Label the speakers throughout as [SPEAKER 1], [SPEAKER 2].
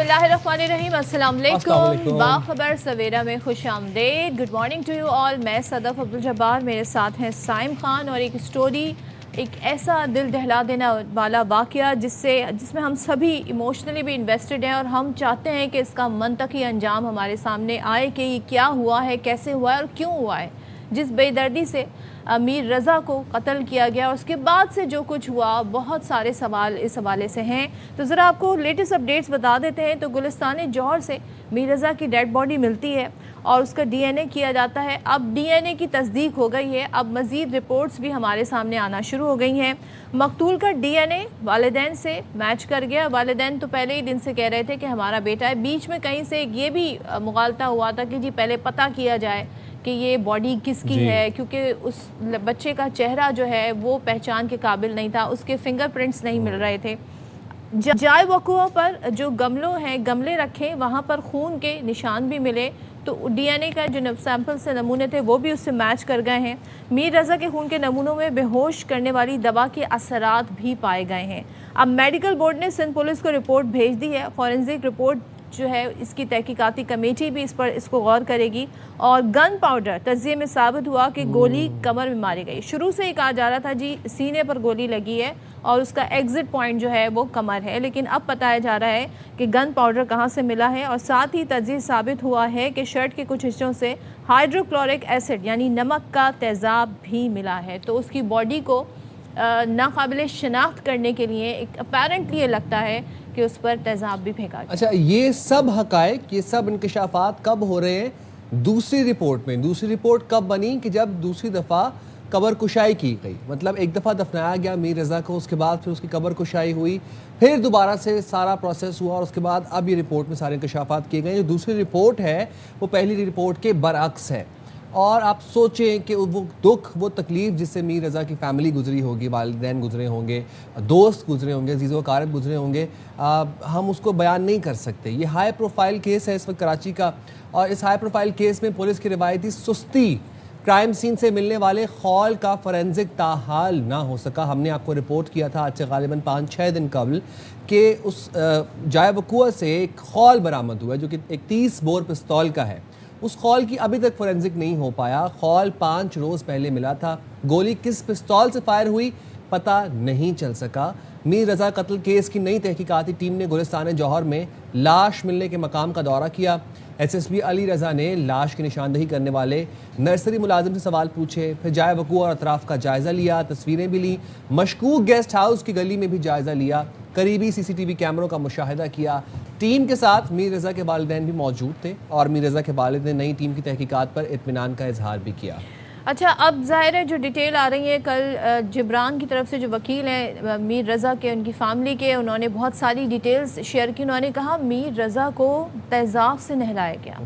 [SPEAKER 1] बिस्मिल्लाहिर्रहमानिर्रहीम, अस्सलाम वालेकुम। बाखबर सवेरा में खुश आमदेद। Good morning to you all. मैं सदफ अब्दुल जब्बार, मेरे साथ हैं साइम खान और एक स्टोरी, एक ऐसा दिल दहला देने वाला वाक़या जिसमें हम सभी इमोशनली भी इन्वेस्टेड हैं और हम चाहते हैं कि इसका मंतकी अंजाम हमारे सामने आए कि ये क्या हुआ है, कैसे हुआ है और क्यों हुआ है। जिस बेदर्दी से मीर रज़ा को कत्ल किया गया और उसके बाद से जो कुछ हुआ, बहुत सारे सवाल इस हवाले से हैं। तो ज़रा आपको लेटेस्ट अपडेट्स बता देते हैं। तो गुलिस्तान जौहर से मीर रज़ा की डेड बॉडी मिलती है और उसका डीएनए किया जाता है। अब डीएनए की तस्दीक हो गई है, अब मज़ीद रिपोर्ट्स भी हमारे सामने आना शुरू हो गई हैं। मकतूल का डीएनए वालिदैन से मैच कर गया। वालिदैन तो पहले ही दिन से कह रहे थे कि हमारा बेटा है। बीच में कहीं से ये भी मुगालता हुआ था कि जी पहले पता किया जाए कि ये बॉडी किसकी है, क्योंकि उस बच्चे का चेहरा जो है वो पहचान के काबिल नहीं था, उसके फिंगरप्रिंट्स नहीं मिल रहे थे। जाए वक़ुआ पर जो गमले रखे, वहाँ पर खून के निशान भी मिले। तो डीएनए का जो सैंपल से नमूने थे वो भी उससे मैच कर गए हैं। मीर रज़ा के खून के नमूनों में बेहोश करने वाली दवा के असरात भी पाए गए हैं। अब मेडिकल बोर्ड ने सिंध पुलिस को रिपोर्ट भेज दी है। फॉरेंसिक रिपोर्ट जो है, इसकी तहकीकाती कमेटी भी इसको गौर करेगी। और गन पाउडर तज्जिए में साबित हुआ कि गोली कमर में मारी गई। शुरू से ही कहा जा रहा था जी सीने पर गोली लगी है और उसका एग्जिट पॉइंट जो है वो कमर है, लेकिन अब बताया जा रहा है कि गन पाउडर कहाँ से मिला है। और साथ ही तज्जिए साबित हुआ है कि शर्ट के कुछ हिस्सों से हाइड्रोक्लोरिक एसिड यानी नमक का तेज़ाब भी मिला है। तो उसकी बॉडी को नाकाबिले शनाख्त करने के लिए एक अपेरेंटली ये लगता है कि उस पर तेज़ाब भी फेंका गया।
[SPEAKER 2] अच्छा, ये सब हकायक, ये सब इंकशाफात कब हो रहे हैं? दूसरी रिपोर्ट में। दूसरी रिपोर्ट कब बनी? कि जब दूसरी दफ़ा कबर कुशाई की गई, मतलब एक दफ़ा दफनाया गया मीर रज़ा को, उसके बाद फिर उसकी कबर कुशाई हुई, फिर दोबारा से सारा प्रोसेस हुआ और उसके बाद अब ये रिपोर्ट में सारे इंकशाफात किए गए। जो दूसरी रिपोर्ट है वो पहली रिपोर्ट के बरअक्स है। और आप सोचें कि वो दुख, वो तकलीफ़ जिससे मीर रज़ा की फ़ैमिली गुजरी होगी, वालिदैन गुजरे होंगे, दोस्त गुजरे होंगे, अज़ीज़ व अक़ारिब गुजरे होंगे, हम उसको बयान नहीं कर सकते। ये हाई प्रोफाइल केस है इस वक्त कराची का, और इस हाई प्रोफाइल केस में पुलिस की रिवायती सुस्ती, क्राइम सीन से मिलने वाले खौल का फॉरेंसिक ताहाल ना हो सका। हमने आपको रिपोर्ट किया था आज से गालिबन 5-6 दिन कबल कि उस जाए वक़ुआ से एक खौल बरामद हुआ जो कि एक 30 बोर पिस्तौल का है। उस खौल की अभी तक फॉरेंसिक नहीं हो पाया। खौल 5 रोज़ पहले मिला था। गोली किस पिस्तौल से फायर हुई पता नहीं चल सका। मीर रज़ा कत्ल केस की नई तहकीकाती टीम ने गुलिस्तान जौहर में लाश मिलने के मकाम का दौरा किया। एसएसपी अली रज़ा ने लाश की निशानदही करने वाले नर्सरी मुलाजिम से सवाल पूछे, फिर जाए वक़ुआ और अतराफ़ का जायज़ा लिया, तस्वीरें भी ली, मशकूक गेस्ट हाउस की गली में भी जायज़ा लिया, करीबी सीसीटीवी कैमरों का मुशाहिदा किया। टीम के साथ मीर रज़ा के वालिदैन भी मौजूद थे और मीर रज़ा के वालिद ने नई टीम की तहकीकात पर इत्मीनान का इजहार भी किया।
[SPEAKER 1] अच्छा, अब ज़ाहिर है जो डिटेल आ रही है, कल जिब्रान की तरफ से जो वकील हैं मीर रज़ा के, उनकी फ़ैमिली के, उन्होंने बहुत सारी डिटेल्स शेयर की। उन्होंने कहा मीर रज़ा को तेज़ाब से नहलाया गया,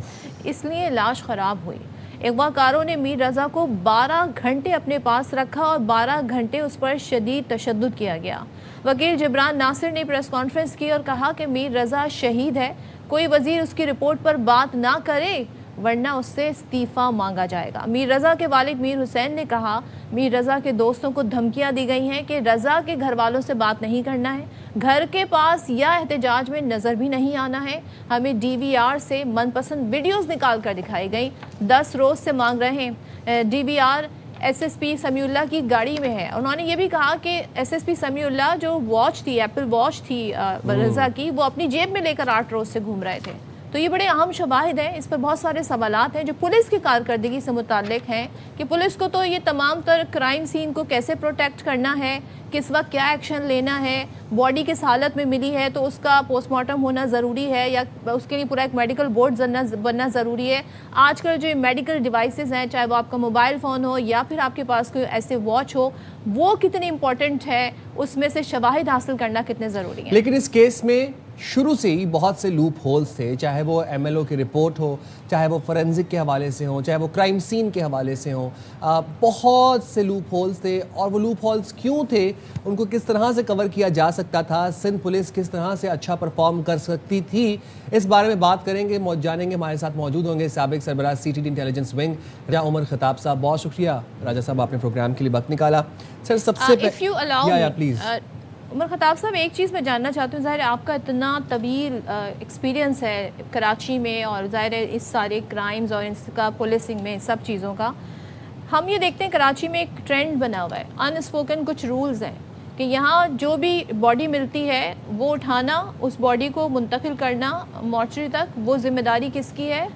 [SPEAKER 1] इसलिए लाश ख़राब हुई। अगवाकारों ने मीर रज़ा को 12 घंटे अपने पास रखा और 12 घंटे उस पर शदीद तशद्दुद किया गया। वकील जिब्रान नासिर ने प्रेस कॉन्फ्रेंस की और कहा कि मीर रज़ा शहीद है, कोई वज़ीर उसकी रिपोर्ट पर बात ना करे वरना उससे इस्तीफ़ा मांगा जाएगा। मीर रज़ा के वालिद मीर हुसैन ने कहा मीर रज़ा के दोस्तों को धमकियां दी गई हैं कि रज़ा के घर वालों से बात नहीं करना है, घर के पास या एहतजाज में नज़र भी नहीं आना है। हमें डीवीआर से मनपसंद वीडियोस निकाल कर दिखाई गई। 10 रोज़ से मांग रहे हैं। डीवीआर एसएसपी समीउल्लाह की गाड़ी में है। उन्होंने ये भी कहा कि एसएसपी समीउल्लाह जो वॉच थी, एप्पल वॉच थी रज़ा की, वो अपनी जेब में लेकर 8 रोज़ से घूम रहे थे। तो ये बड़े अहम शवाहिद हैं। इस पर बहुत सारे सवालात हैं जो पुलिस की कारकर्दगी से मुताल्लिक हैं कि पुलिस को तो ये तमाम तर क्राइम सीन को कैसे प्रोटेक्ट करना है, किस वक्त क्या एक्शन लेना है, बॉडी किस हालत में मिली है तो उसका पोस्टमार्टम होना ज़रूरी है या उसके लिए पूरा एक मेडिकल बोर्ड बनना ज़रूरी है। आजकल जो मेडिकल डिवाइसेस हैं, चाहे वो आपका मोबाइल फ़ोन हो या फिर आपके पास कोई ऐसे वॉच हो, वो कितनी इंपॉर्टेंट है, उसमें से शवाहिद हासिल करना कितने ज़रूरी है।
[SPEAKER 2] लेकिन इस केस में शुरू से ही बहुत से लूप होल्स थे, चाहे वो एमएलओ की रिपोर्ट हो, चाहे वो फॉरेंसिक के हवाले से हो, चाहे वो क्राइम सीन के हवाले से हो, बहुत से लूप होल्स थे। और वो लूप होल्स क्यों थे, उनको किस तरह से कवर किया जा सकता था, सिंध पुलिस किस तरह से अच्छा परफॉर्म कर सकती थी, इस बारे में बात करेंगे, जानेंगे। हमारे साथ मौजूद होंगे साबिक सरबराह सीटीडी इंटेलिजेंस विंग राजा उमर खताब साहब। बहुत शुक्रिया राजा साहब, आपने प्रोग्राम के लिए वक्त निकाला। सर, सबसे
[SPEAKER 1] प्लीज़ उमर खताब साहब, एक चीज़ मैं जानना चाहती हूँ, ज़ाहिर है आपका इतना तवील एक्सपीरियंस है कराची में और ज़ाहिर है इस सारे क्राइम्स और इसका पुलिसिंग में सब चीज़ों का, हम ये देखते हैं कराची में एक ट्रेंड बना हुआ है, अनस्पोकन कुछ रूल्स हैं कि यहाँ जो भी बॉडी मिलती है वो उठाना, उस बॉडी को मुंतकिल करना मॉर्चरी तक, वो ज़िम्मेदारी किसकी है?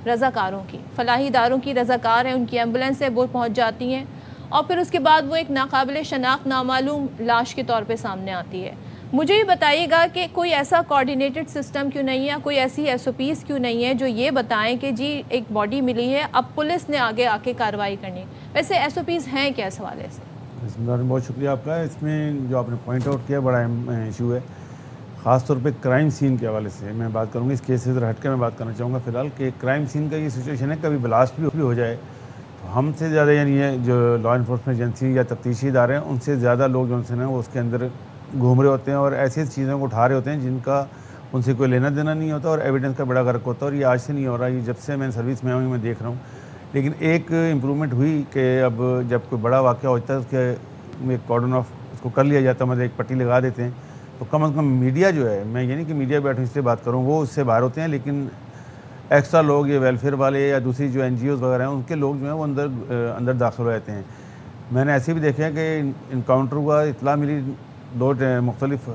[SPEAKER 1] रज़ाकारों की, फलाही इदारों की रज़ाकार है, उनकी एम्बुलेंस है, वो पहुँच जाती हैं और फिर उसके बाद वो एक नाकाबिल शनाख्त नामालूम लाश के तौर पे सामने आती है। मुझे ये बताइएगा कि कोई ऐसा कोऑर्डिनेटेड सिस्टम क्यों नहीं है, कोई ऐसी SOPs क्यों नहीं है जो ये बताएं कि जी एक बॉडी मिली है, अब पुलिस ने आगे आके कार्रवाई करनी। वैसे SOPs हैं क्या इस हवाले से?
[SPEAKER 3] बहुत शुक्रिया आपका। इसमें जो आपने पॉइंट आउट किया बड़ा इशू है, ख़ास तौर पे क्राइम सीन के हवाले से मैं बात करूँगा। इस केस से हट के मैं बात करना चाहूँगा फ़िलहाल कि क्राइम सीन का ये सिचुएशन है, कभी ब्लास्ट भी हो जाए तो हमसे ज़्यादा यानी ये जो लॉ इन्फोर्समेंट एजेंसी या तफ्तीशी इदारे हैं उनसे ज़्यादा लोग जो हैं वो उसके अंदर घूम रहे होते हैं और ऐसी चीज़ों को उठा रहे होते हैं जिनका उनसे कोई लेना देना नहीं होता और एविडेंस का बड़ा गर्क होता है। और ये आज से नहीं हो रहा, ये जब से मैं सर्विस में आऊँ मैं देख रहा हूँ। लेकिन एक इम्प्रूवमेंट हुई कि अब जब कोई बड़ा वाक़या होता है उसके एक कॉर्डन ऑफ उसको कर लिया जाता है, मतलब एक पट्टी लगा देते हैं, तो कम से कम मीडिया जो है, मैं ये नहीं कि मीडिया बैठूँ इसलिए बात करूँ, वो उससे बाहर होते हैं, लेकिन एक्स्ट्रा लोग ये वेलफेयर वाले या दूसरी जो NGOs वगैरह हैं उनके लोग जो हैं वो अंदर दाखिल हो जाते हैं। मैंने ऐसे भी देखा है कि इनकाउंटर हुआ, इतला मिली दो मुख्तलिफ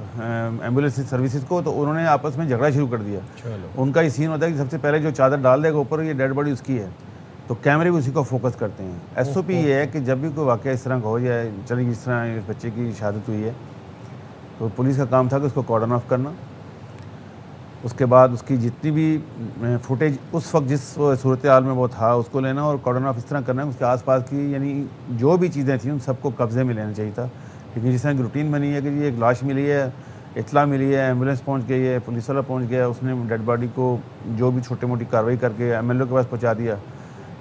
[SPEAKER 3] एम्बुलेंस सर्विसेज को, तो उन्होंने आपस में झगड़ा शुरू कर दिया। उनका ये सीन होता है कि सबसे पहले जो चादर डाल देगा ऊपर ये डेड बॉडी उसकी है, तो कैमरे भी उसी को फोकस करते हैं। SOP ये है कि जब भी कोई वाक़या इस तरह का हो जाए, चलिए जिस तरह इस बच्चे की शहादत हुई है, तो पुलिस का काम था कि उसको कॉर्डन ऑफ करना, उसके बाद उसकी जितनी भी फुटेज उस वक्त जिस सूरत हाल में वो था उसको लेना और कॉर्डन ऑफ इस तरह करना है उसके आसपास की यानी जो भी चीज़ें थी उन सबको कब्जे में लेना चाहिए था। लेकिन जिस तरह की रूटीन बनी है कि ये एक लाश मिली है, इतला मिली है, एम्बुलेंस पहुंच गई है, पुलिस वाला पहुंच गया, उसने डेड बॉडी को जो भी छोटी मोटी कार्रवाई करके MLO के पास पहुँचा दिया,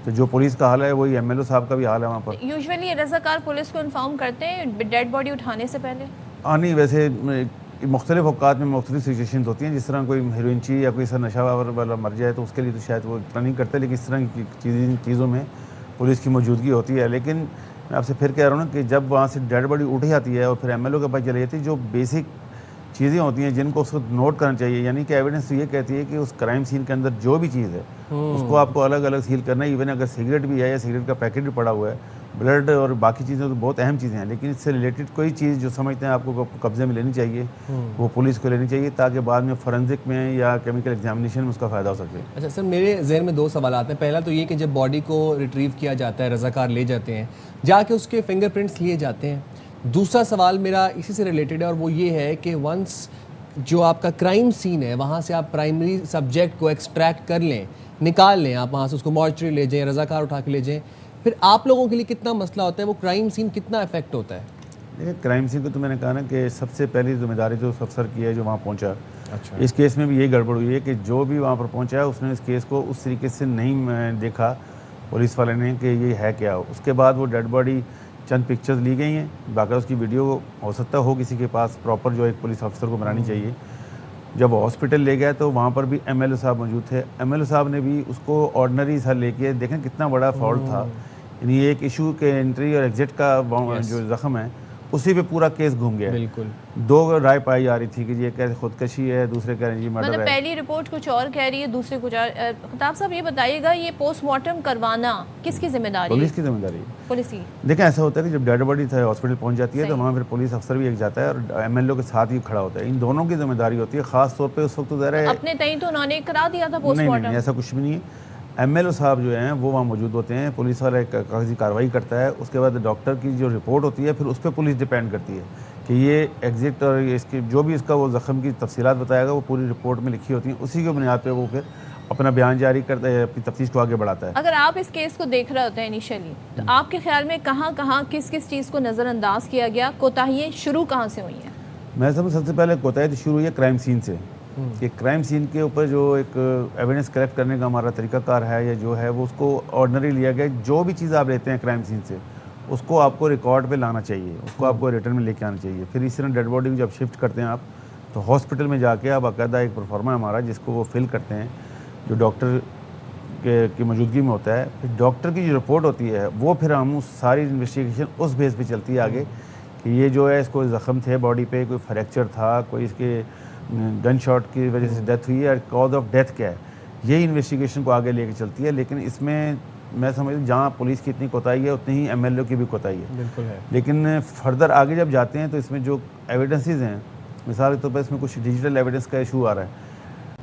[SPEAKER 3] तो जो पुलिस का हाल है वही MLO साहब का भी हाल है वहाँ पर।
[SPEAKER 1] यूजुअली रज़ाकार पुलिस को इन्फॉर्म करते हैं डेड बॉडी उठाने से पहले?
[SPEAKER 3] नहीं, वैसे मुख्तलिफ औकात में मुख्तलिफ सिचुएशन होती हैं। जिस तरह कोई हीरोइनची या कोई सा नशा वाला मर जाए तो उसके लिए तो शायद वो इतना नहीं करते, लेकिन इस तरह की चीज़ों में पुलिस की मौजूदगी होती है। लेकिन मैं आपसे फिर कह रहा हूँ ना कि जब वहाँ से डेड बॉडी उठ जाती है और फिर MLO के पास चली जाती है, जो बेसिक चीज़ें होती हैं जिनको उसको नोट करना चाहिए, यानी कि एविडेंस तो ये कहती है कि उस क्राइम सीन के अंदर जो भी चीज़ है उसको आपको अलग अलग सील करना है। इवन अगर सिगरेट भी है या सिगरेट का पैकेट भी पड़ा हुआ है, ब्लड और बाकी चीज़ें तो बहुत अहम चीज़ें हैं, लेकिन इससे रिलेटेड कोई चीज़ जो समझते हैं आपको कब्जे में लेनी चाहिए वो पुलिस को लेनी चाहिए, ताकि बाद में फॉरेंसिक में या केमिकल एग्जामिनेशन में उसका फ़ायदा हो सके।
[SPEAKER 2] अच्छा सर, मेरे जहन में 2 सवाल आते हैं। पहला तो ये कि जब बॉडी को रिट्रीव किया जाता है, रज़ाकार ले जाते हैं, जाके उसके फिंगरप्रिंट्स लिए जाते हैं। दूसरा सवाल मेरा इसी से रिलेटेड है और वो ये है कि वंस जो आपका क्राइम सीन है वहाँ से आप प्राइमरी सब्जेक्ट को एक्सट्रैक्ट कर लें, निकाल लें, आप वहाँ से उसको मॉर्चरी ले जाएँ, रज़ाकार उठा के ले जाएँ, फिर आप लोगों के लिए कितना मसला होता है, वो क्राइम सीन कितना इफेक्ट होता है?
[SPEAKER 3] देखिए, क्राइम सीन को तो मैंने कहा ना कि सबसे पहली जिम्मेदारी जो अफसर की है जो वहाँ पहुँचा।
[SPEAKER 2] अच्छा।
[SPEAKER 3] इस केस में भी यही गड़बड़ हुई है कि जो भी वहाँ पर पहुँचा है उसने इस केस को उस तरीके से नहीं देखा पुलिस वाले ने कि ये है क्या। उसके बाद वो डेड बॉडी चंद पिक्चर्स ली गई हैं, बाकी उसकी वीडियो हो सकता हो किसी के पास प्रॉपर, जो एक पुलिस अफसर को बनानी चाहिए। जब हॉस्पिटल ले गया तो वहाँ पर भी MLO साहब मौजूद थे। MLO साहब ने भी उसको ऑर्डनरी सा लेके, देखें कितना बड़ा फॉल्ट था, यानी एक इशू के एंट्री और एग्जिट का जो जख्म है उसी पे पूरा केस घूम गया।
[SPEAKER 2] बिल्कुल।
[SPEAKER 3] 2 राय पाई जा रही थी कि ये कह खुदकशी है, दूसरे कह रहे हैं ये मर्डर
[SPEAKER 1] मतलब
[SPEAKER 3] है।
[SPEAKER 1] पहली रिपोर्ट कुछ और कह रही है, दूसरी कुछ और। खताब साहब ये बताइएगा, ये पोस्टमार्टम करवाना किसकी जिम्मेदारी है?
[SPEAKER 3] पुलिस की जिम्मेदारी है।
[SPEAKER 1] पुलिस की।
[SPEAKER 3] देखें, ऐसा होता है कि जब डेड बॉडी हॉस्पिटल पहुंच जाती है तो वहाँ फिर पुलिस अफसर भी एक जाता है और MLO के साथ ही खड़ा होता है। इन दोनों की जिम्मेदारी होती है, खास तौर पर उस वक्त तो ज़रा
[SPEAKER 1] अपने तय तो उन्होंने करा दिया था
[SPEAKER 3] नहीं,
[SPEAKER 1] पोस्टमार्टम।
[SPEAKER 3] ऐसा कुछ भी नहीं है। MLO साहब जो हैं वो वहाँ मौजूद होते हैं, पुलिस वाला एक कागजी कार्रवाई करता है, उसके बाद डॉक्टर की जो रिपोर्ट होती है फिर उस पर पुलिस डिपेंड करती है कि ये एग्जिट और इसकी जो भी इसका वो ज़ख्म की तफसीलात बताएगा वो पूरी रिपोर्ट में लिखी होती हैं, उसी के बुनियाद पे वो फिर अपना बयान जारी करता है, अपनी तफ्तीश को आगे बढ़ाता है।
[SPEAKER 1] अगर आप इस केस को देख रहे होते हैं इनिशियली, तो आपके ख्याल में कहाँ कहाँ किस किस चीज़ को नज़रअंदाज किया गया, कोताहियाँ शुरू कहाँ से हुई हैं?
[SPEAKER 3] मैं समझ सबसे पहले कोताही तो शुरू हुई है क्राइम सीन से। कि क्राइम सीन के ऊपर जो एक एविडेंस कलेक्ट करने का हमारा तरीकाकार है या जो है वो उसको ऑर्डनरी लिया गया। जो भी चीज़ आप लेते हैं क्राइम सीन से उसको आपको रिकॉर्ड पे लाना चाहिए, उसको आपको रिटर्न में लेके आना चाहिए। फिर इस तरह डेड बॉडी जब शिफ्ट करते हैं आप तो हॉस्पिटल में जाके आप बाकायदा एक परफॉर्मा हमारा जिसको वो फिल करते हैं जो डॉक्टर की मौजूदगी में होता है। फिर डॉक्टर की जो रिपोर्ट होती है वो फिर हम उस सारी इन्वेस्टिगेशन उस बेस पे चलती है आगे कि ये जो है इसको ज़ख़म थे बॉडी पे, कोई फ्रैक्चर था, कोई इसके गन शॉट की वजह से डेथ हुई है, और कॉज ऑफ डेथ क्या है, यही इन्वेस्टिगेशन को आगे लेके चलती है। लेकिन इसमें मैं समझ जहाँ पुलिस की इतनी कोताही है उतनी ही एमएलए की भी कोताही है।
[SPEAKER 2] बिल्कुल है।
[SPEAKER 3] लेकिन फर्दर आगे जब जाते हैं तो इसमें जो एविडेंसेस हैं, मिसाल के तौर पर इसमें कुछ डिजिटल एविडेंस का इशू आ रहा है।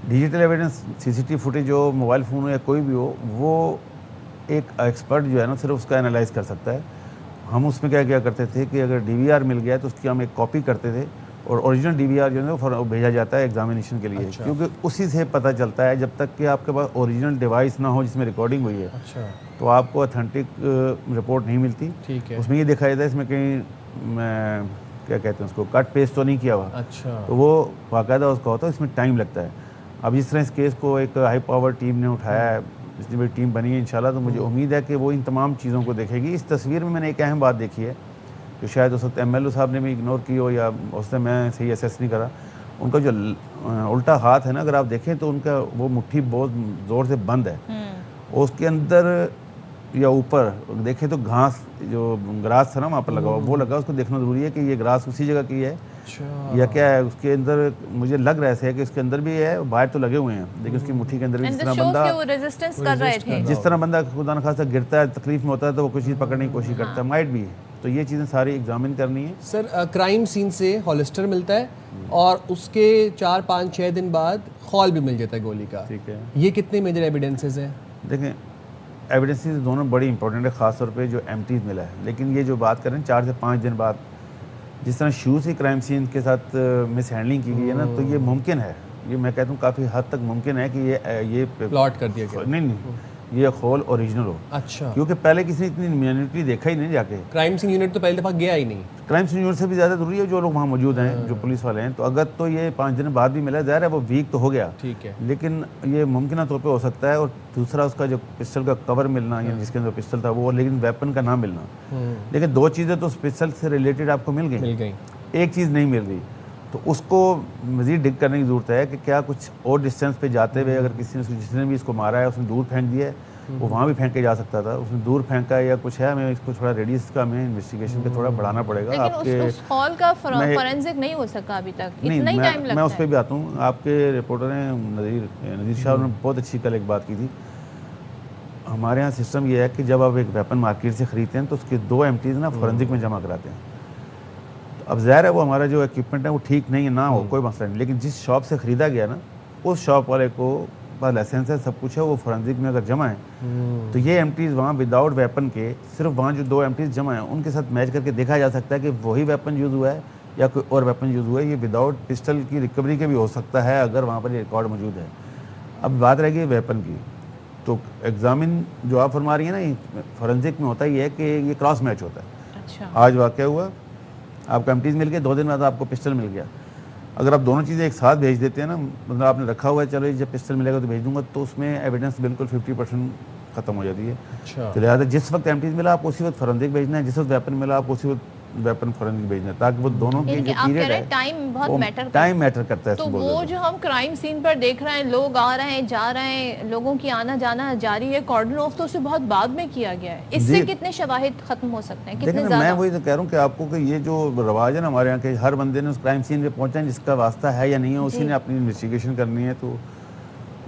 [SPEAKER 3] डिजिटल एविडेंस, सीसीटीवी फुटेज हो, मोबाइल फ़ोन हो या कोई भी हो, वो एक एक्सपर्ट जो है ना सिर्फ उसका एनालाइज कर सकता है। हम उसमें क्या क्या करते थे कि अगर डीवीआर मिल गया तो उसकी हम एक कॉपी करते थे, और ओरिजिनल डीवीआर जो है वो भेजा जाता है एग्जामिनेशन के लिए।
[SPEAKER 2] अच्छा।
[SPEAKER 3] क्योंकि उसी से पता चलता है, जब तक कि आपके पास ओरिजिनल डिवाइस ना हो जिसमें रिकॉर्डिंग हुई है,
[SPEAKER 2] अच्छा,
[SPEAKER 3] तो आपको ऑथेंटिक रिपोर्ट नहीं मिलती।
[SPEAKER 2] ठीक है।
[SPEAKER 3] उसमें ये दिखाया जाता है इसमें कहीं क्या कहते हैं उसको, कट पेस्ट तो नहीं किया हुआ,
[SPEAKER 2] अच्छा,
[SPEAKER 3] तो वो बाकायदा उसका होता है, इसमें टाइम लगता है। अब जिस तरह इस केस को एक हाई पावर टीम ने उठाया है, इतनी बड़ी टीम बनी है इंशाल्लाह, तो मुझे उम्मीद है कि वो इन तमाम चीज़ों को देखेगी। इस तस्वीर में मैंने एक अहम बात देखी है जो शायद उस वक्त एमएलओ साहब ने भी इग्नोर की हो, या उससे मैं सही असेस नहीं करा। उनका जो उल्टा हाथ है ना, अगर आप देखें तो उनका वो मुट्ठी बहुत ज़ोर से बंद है, और उसके अंदर या ऊपर देखें तो घास, जो ग्रास था ना वहाँ पर लगा हुआ, वो लगा। उसको देखना ज़रूरी है कि ये ग्रास उसी जगह की है
[SPEAKER 2] अच्छा,
[SPEAKER 3] या क्या है। उसके अंदर मुझे लग रहा है कि उसके अंदर भी है, बाहर तो लगे हुए हैं, लेकिन उसकी मुट्ठी के अंदर भी
[SPEAKER 1] And
[SPEAKER 3] जिस
[SPEAKER 1] this
[SPEAKER 3] तरह
[SPEAKER 1] shows
[SPEAKER 3] बंदा
[SPEAKER 1] कि वो रेजिस्टेंस कर रहे थे।
[SPEAKER 3] जिस तरह बंदा खुदा न खासा गिरता है, तकलीफ में होता है, तो वो कुछ चीज़ पकड़ने की कोशिश करता है, माइट भी। तो ये चीज़ें सारी एग्जामिन करनी है।
[SPEAKER 2] सर क्राइम सीन से हॉलिस्टर मिलता है और उसके 4, 5, 6 दिन बाद खौल भी मिल जाता है गोली का।
[SPEAKER 3] ठीक है,
[SPEAKER 2] ये कितने मेजर एविडेंसेस हैं?
[SPEAKER 3] देखें एविडेंसेस दोनों बड़ी इंपॉर्टेंट है, ख़ासतौर पे जो एमटीज मिला है। लेकिन ये जो बात करें 4 से 5 दिन बाद जिस तरह शू से क्राइम सीन के साथ मिस हैंडलिंग की गई है ना, तो ये मुमकिन है, ये मैं कहता हूँ काफ़ी हद तक मुमकिन है कि ये
[SPEAKER 2] प्लॉट कर दिया गया।
[SPEAKER 3] नहीं ये खोल ओरिजिनल हो,
[SPEAKER 2] अच्छा,
[SPEAKER 3] क्योंकि पहले किसी ने इतनी इम्यूनिटी देखा ही नहीं जाके।
[SPEAKER 2] क्राइम सीन यूनिट तो पहली दफ़ा गया ही नहीं।
[SPEAKER 3] क्राइम सीन यूनिट से भी ज़्यादा ज़रूरी है जो लोग वहाँ मौजूद हैं, जो पुलिस वाले हैं। तो अगर तो ये 5 दिन बाद भी मिला, ज़ाहिर है वो वीक तो हो गया,
[SPEAKER 2] ठीक है,
[SPEAKER 3] लेकिन ये मुमकिन तौर पे हो सकता है। और दूसरा उसका जो पिस्टल का कवर मिलना, या जिसके अंदर पिस्टल था वो, लेकिन वेपन का ना मिलना। लेकिन 2 चीज़ें तो उस पिस्टल से रिलेटेड आपको मिल गई, एक चीज़ नहीं मिल रही, तो उसको मज़ीद डिग करने की ज़रूरत है कि क्या कुछ और डिस्टेंस पे जाते हुए अगर किसी ने, जिसने भी इसको मारा है, उसने दूर फेंक दिया है, वो वहाँ भी फेंक के जा सकता था, उसने दूर फेंका या कुछ है। हमें इसको थोड़ा रेडियस का, हमें इन्वेस्टिगेशन का थोड़ा बढ़ाना पड़ेगा।
[SPEAKER 1] लेकिन
[SPEAKER 3] आपके
[SPEAKER 1] उस हॉल का फोरेंसिक नहीं हो सका अभी तक, इतना ही टाइम लगता है।
[SPEAKER 3] मैं उस पर भी आता हूँ। आपके रिपोर्टर हैं नज़ीर शाह, उन्होंने बहुत अच्छी कल एक बात की थी। हमारे यहाँ सिस्टम ये है कि जब आप एक वेपन मार्केट से ख़रीदते हैं तो उसके 2 एमटीज ना फोरेंसिक में जमा कराते हैं। तो अब ज़ाहिर है वो हमारा जो इक्विपमेंट है वो ठीक नहीं है, ना हो कोई मसला नहीं, लेकिन जिस शॉप से ख़रीदा गया ना, उस शॉप वाले को पास लाइसेंस है, सब कुछ है, वो फोरेंसिक में अगर जमा है तो ये एमटीज वहाँ विदाउट वेपन के, सिर्फ वहाँ जो 2 एमटीज जमा है उनके साथ मैच करके देखा जा सकता है कि वही वेपन यूज़ हुआ है या कोई और वेपन यूज़ हुआ है। ये विदाउट पिस्टल की रिकवरी के भी हो सकता है अगर वहाँ पर ये रिकॉर्ड मौजूद है। अब बात रहेगी वेपन की, तो एग्जामिन जो आप फरमा रही है ना, फोरेंसिक में होता ही है कि ये क्रॉस मैच होता है।
[SPEAKER 1] अच्छा,
[SPEAKER 3] आज वाक़या हुआ, आपको एमटीज मिल गए, 2 दिन बाद आपको पिस्टल मिल गया। अगर आप दोनों चीज़ें एक साथ भेज देते हैं ना, मतलब आपने रखा हुआ है, चलो जब पिस्टल मिलेगा तो भेज दूंगा, तो उसमें एविडेंस बिल्कुल 50% ख़त्म हो जाती है।
[SPEAKER 2] अच्छा,
[SPEAKER 3] तो लिहाजा जिस वक्त एमटीज मिला आप उसी वक्त फोरेंसिक भेजना है, जिस वक्त वेपन मिला आप उसी वक्त वेपन फोरेंसिक भेजना है, ताकि वो दोनों के जो पीरियड है,
[SPEAKER 1] टाइम बहुत मैटर
[SPEAKER 3] टाइम मैटर करता है।
[SPEAKER 1] तो वो जो हम क्राइम सीन पर देख रहे हैं, लोग आ रहे हैं, जा रहे हैं, लोगों की आना जाना जारी है, कॉर्डन ऑफ तो उसे बहुत बाद में किया गया है, इससे कितने शवाहिद खत्म हो सकते हैं, कितने
[SPEAKER 3] देखिए
[SPEAKER 1] ज़्यादा?
[SPEAKER 3] मैं वही तो कह रहा हूँ कि आपको कि ये जो रवाज है ना हमारे यहाँ के, हर बंदे ने उस क्राइम सीन पे पहुँचा है, जिसका वास्ता है या नहीं है उसी ने अपनी इन्वेस्टिगेशन करनी है, तो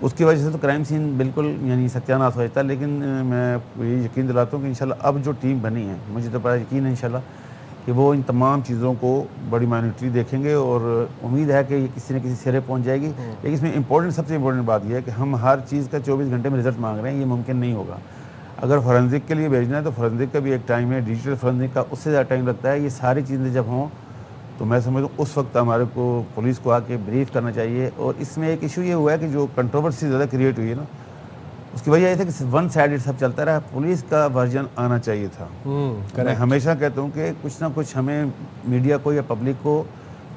[SPEAKER 3] उसकी वजह से तो क्राइम सीन बिल्कुल यानी सत्यानाश हो जाता है। लेकिन मैं ये यकीन दिलाता हूँ कि इंशाल्लाह अब जो टीम बनी है, मुझे तो बड़ा यकीन है इंशाल्लाह कि वो इन तमाम चीज़ों को बड़ी माइन्यूटली देखेंगे, और उम्मीद है कि ये किसी न किसी सिरे पहुँच जाएगी। लेकिन इसमें इंपॉर्टेंट, सबसे इंपॉर्टेंट बात यह है कि हम हर चीज़ का 24 घंटे में रिजल्ट मांग रहे हैं, ये मुमकिन नहीं होगा। अगर फोरेंसिक के लिए भेजना है तो फोरेंसिक का भी एक टाइम है, डिजिटल फोरेंसिक का उससे ज़्यादा टाइम लगता है। ये सारी चीज़ें जब हों तो मैं समझता हूँ उस वक्त हमारे को पुलिस को आके ब्रीफ करना चाहिए। और इसमें एक इशू ये हुआ है कि जो कंट्रोवर्सी ज़्यादा क्रिएट हुई है ना, उसकी वजह यह थी कि 1 साइडेड सब चलता रहा, पुलिस का वर्जन आना चाहिए था। मैं हमेशा कहता हूँ कि कुछ ना कुछ हमें मीडिया को या पब्लिक को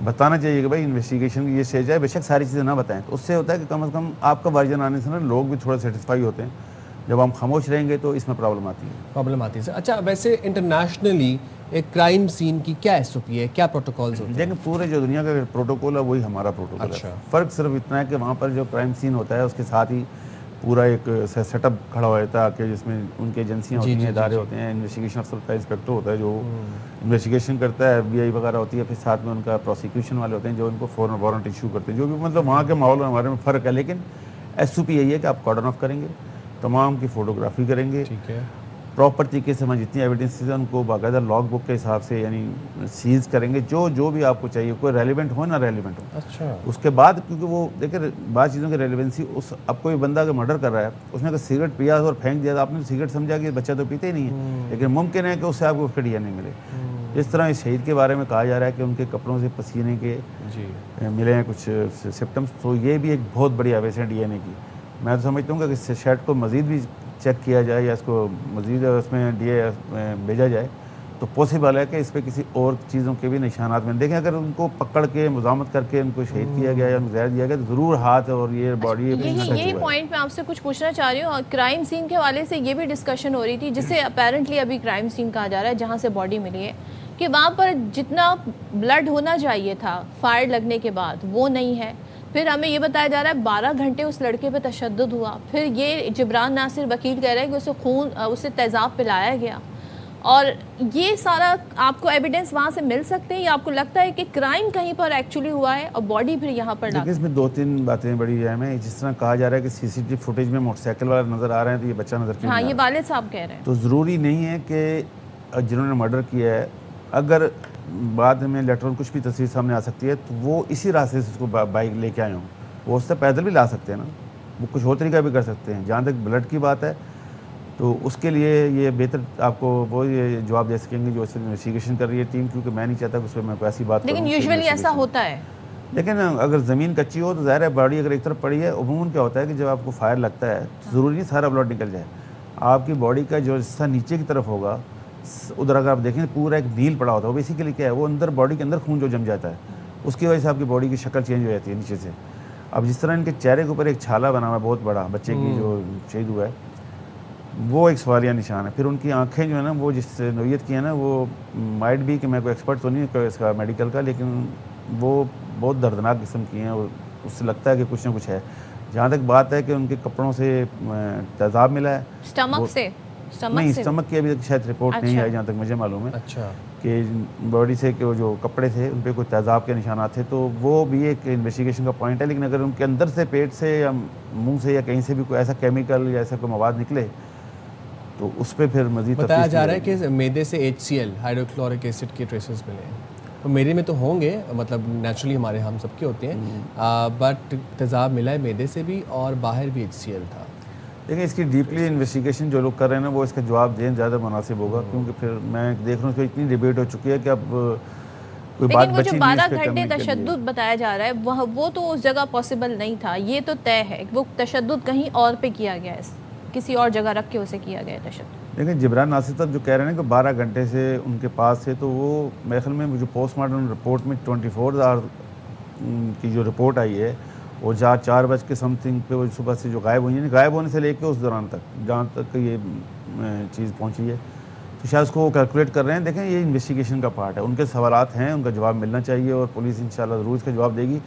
[SPEAKER 3] बताना चाहिए कि भाई इन्वेस्टिगेशन की ये स्टेज है, बेशक सारी चीज़ें ना बताएं, तो उससे होता है कि कम से कम आपका वर्जन आने से ना लोग भी थोड़ा सेटिस्फाई होते हैं। जब हम खामोश रहेंगे तो इसमें प्रॉब्लम आती है।
[SPEAKER 2] अच्छा, वैसे इंटरनेशनली एक क्राइम सीन की क्या एसओपी है, क्या प्रोटोकॉल्स होते हैं?
[SPEAKER 3] लेकिन पूरे जो दुनिया का प्रोटोकॉल है वही हमारा प्रोटोकॉल
[SPEAKER 2] अच्छा।
[SPEAKER 3] है। फ़र्क सिर्फ इतना है कि वहाँ पर जो क्राइम सीन होता है उसके साथ ही पूरा एक सेटअप खड़ा हो जाता है कि जिसमें उनकी एजेंसियाँ होती
[SPEAKER 2] जी,
[SPEAKER 3] हैं, इदारे
[SPEAKER 2] जी।
[SPEAKER 3] होते हैं, इन्वेस्टिगेशन अफसर का इंस्पेक्टर होता है जो इन्वेस्टिगेशन करता है, FBI वगैरह होती है, फिर साथ में उनका प्रोसिक्यूशन वाले होते हैं जो उनको फौरन वारंट इशू करते हैं, जो भी मतलब वहाँ के माहौल और हमारे में फ़र्क है। लेकिन SOP यही है कि आप कॉर्डन ऑफ करेंगे, तमाम की फ़ोटोग्राफी करेंगे,
[SPEAKER 2] ठीक है।
[SPEAKER 3] प्रॉपर तरीके से हमारी जितनी एविडेंसेस हैं उनको बाकायदा लॉग बुक के हिसाब से यानी सीज करेंगे, जो भी आपको चाहिए, कोई रेलिवेंट हो ना रेलिवेंट हो।
[SPEAKER 2] अच्छा।
[SPEAKER 3] उसके बाद क्योंकि वो देखिए बाद चीज़ों की रेलिवेंसी उस अब कोई बंदा अगर मर्डर कर रहा है उसने अगर सिगरेट पिया और फेंक दिया तो आपने सिगरेट समझा कि बच्चा तो पीते ही नहीं है, लेकिन मुमकिन है कि उससे आपको उसका DNA मिले। इस तरह इस शहीद के बारे में कहा जा रहा है कि उनके कपड़ों से पसीने के
[SPEAKER 2] जी।
[SPEAKER 3] मिले हैं कुछ सिम्टम्स, तो ये भी एक बहुत बड़ी एविडेंस है DNA की। मैं तो समझता हूँ कि इस शर्ट को मज़ीद भी चेक किया जाए या इसको मज़ीद उसमें भेजा जाए तो पॉसिबल है कि इस पर किसी और चीज़ों के भी निशानात में देखें। अगर उनको पकड़ के मुज़ामत करके उनको शहीद किया गया या उनको जहर दिया गया तो ज़रूर हाथ और ये बॉडी
[SPEAKER 1] यही पॉइंट मैं आपसे कुछ पूछना चाह रही हूँ। और क्राइम सीन के हवाले से ये भी डिस्कशन हो रही थी, जिसे अपेरेंटली अभी क्राइम सीन कहा जा रहा है, जहाँ से बॉडी मिली है, कि वहाँ पर जितना ब्लड होना चाहिए था फायर लगने के बाद वो नहीं है। फिर हमें ये बताया जा रहा है 12 घंटे उस लड़के पे तशद्दुद हुआ। फिर ये जिब्रान नासिर वकील कह रहे हैं कि उसे तेज़ाब पिलाया गया। और ये सारा आपको एविडेंस वहाँ से मिल सकते हैं या आपको लगता है कि क्राइम कहीं पर एक्चुअली हुआ है और बॉडी फिर यहाँ पर
[SPEAKER 3] देखिए इसमें 2-3 बातें बड़ी अहम है। जिस तरह कहा जा रहा है कि CCTV फुटेज में मोटरसाइकिल वाला नज़र आ रहा है तो ये बच्चा नज़र क्यों
[SPEAKER 1] हाँ,
[SPEAKER 3] नहीं
[SPEAKER 1] ये
[SPEAKER 3] आ रहा?
[SPEAKER 1] वालिद साहब कह रहे हैं।
[SPEAKER 3] तो ज़रूरी नहीं है कि जिन्होंने मर्डर किया है अगर बाद में लेटर कुछ भी तस्वीर सामने आ सकती है तो वो इसी रास्ते से उसको बाइक लेके आए हों, वो उससे पैदल भी ला सकते हैं ना, वो कुछ और तरीका भी कर सकते हैं। जहाँ तक ब्लड की बात है तो उसके लिए ये बेहतर आपको वो ये जवाब दे सकेंगे जो इसमें इन्वेस्टिगेशन कर रही है टीम, क्योंकि मैं नहीं चाहता कि उस पर मैं कोई ऐसी बात
[SPEAKER 1] लेकिन
[SPEAKER 3] करूं।
[SPEAKER 1] यूजुअली ऐसा होता है।
[SPEAKER 3] लेकिन अगर ज़मीन कच्ची हो तो ज़ाहिर है बॉडी अगर एक तरफ पड़ी है, अमूमन क्या होता है कि जब आपको फायर लगता है ज़रूरी नहीं सारा ब्लड निकल जाए, आपकी बॉडी का जो हिस्सा नीचे की तरफ होगा उधर अगर आप देखें पूरा एक नील पड़ा होता है, वो बेसिकली क्या है, वो अंदर बॉडी के अंदर खून जो जम जाता है उसकी वजह से आपकी बॉडी की शक्ल चेंज हो जाती है नीचे से। अब जिस तरह इनके चेहरे के ऊपर एक छाला बना हुआ है बहुत बड़ा बच्चे की जो शहीद हुआ है, वो एक सवालिया निशान है। फिर उनकी आंखें जो है ना वो जिस नोयत की है ना, वो माइट भी कि मैं कोई एक्सपर्ट तो नहीं है इसका मेडिकल का, लेकिन वो बहुत दर्दनाक किस्म की हैं और उससे लगता है कि कुछ ना कुछ है। जहाँ तक बात है कि उनके कपड़ों से तेज़ाब मिला है,
[SPEAKER 1] स्टमक से
[SPEAKER 3] नहीं स्टमक की अभी तक शायद रिपोर्ट नहीं आई जहाँ तक मुझे मालूम है।
[SPEAKER 2] अच्छा।
[SPEAKER 3] कि बॉडी से कि वो जो कपड़े थे उन पर कोई तेज़ाब के निशानात थे, तो वो भी एक इन्वेस्टिगेशन का पॉइंट है। लेकिन अगर उनके अंदर से पेट से या मुंह से या कहीं से भी कोई ऐसा केमिकल या ऐसा कोई मवाद निकले तो उस पर फिर मज़ीद
[SPEAKER 2] बताया जा रहा है कि मैदे से HCl हाइड्रोक्लोरिक एसिड के ट्रेसेस मिले हैं। तो मेरे में तो होंगे, मतलब नेचुरली हमारे हम सबके होते हैं, बट तेज़ाब मिला है मैदे से भी और बाहर भी HCl था।
[SPEAKER 3] लेकिन इसकी डीपली इन्वेस्टिगेशन जो लोग कर रहे हैं ना वो इसका जवाब दें ज़्यादा मुनासिब होगा, क्योंकि फिर मैं देख रहा हूँ कि इतनी डिबेट हो चुकी है कि अब कोई बात
[SPEAKER 1] लेकिन वो जो 12 घंटे तशद्दुद बताया जा रहा है वो तो उस जगह पॉसिबल नहीं था। ये तो तय है वो तशद्दुद कहीं और पे किया गया है, किसी और जगह रख के उसे किया गया तशद्दुद।
[SPEAKER 3] लेकिन जिब्रान नासिर साहब जो कह रहे हैं कि 12 घंटे से उनके पास थे, तो वो मेरे ख्याल में जो पोस्टमार्टम रिपोर्ट में 24 आवर की जो रिपोर्ट आई है वो 4 बज के समथिंग पे वो सुबह से जो गायब हुई है, गायब होने से लेकर उस दौरान तक जहाँ तक ये चीज़ पहुँची है, तो शायद उसको वो कैलकुलेट कर रहे हैं। देखें ये इन्वेस्टिगेशन का पार्ट है, उनके सवालात हैं, उनका जवाब मिलना चाहिए और पुलिस इंशाल्लाह ज़रूर इसका जवाब देगी।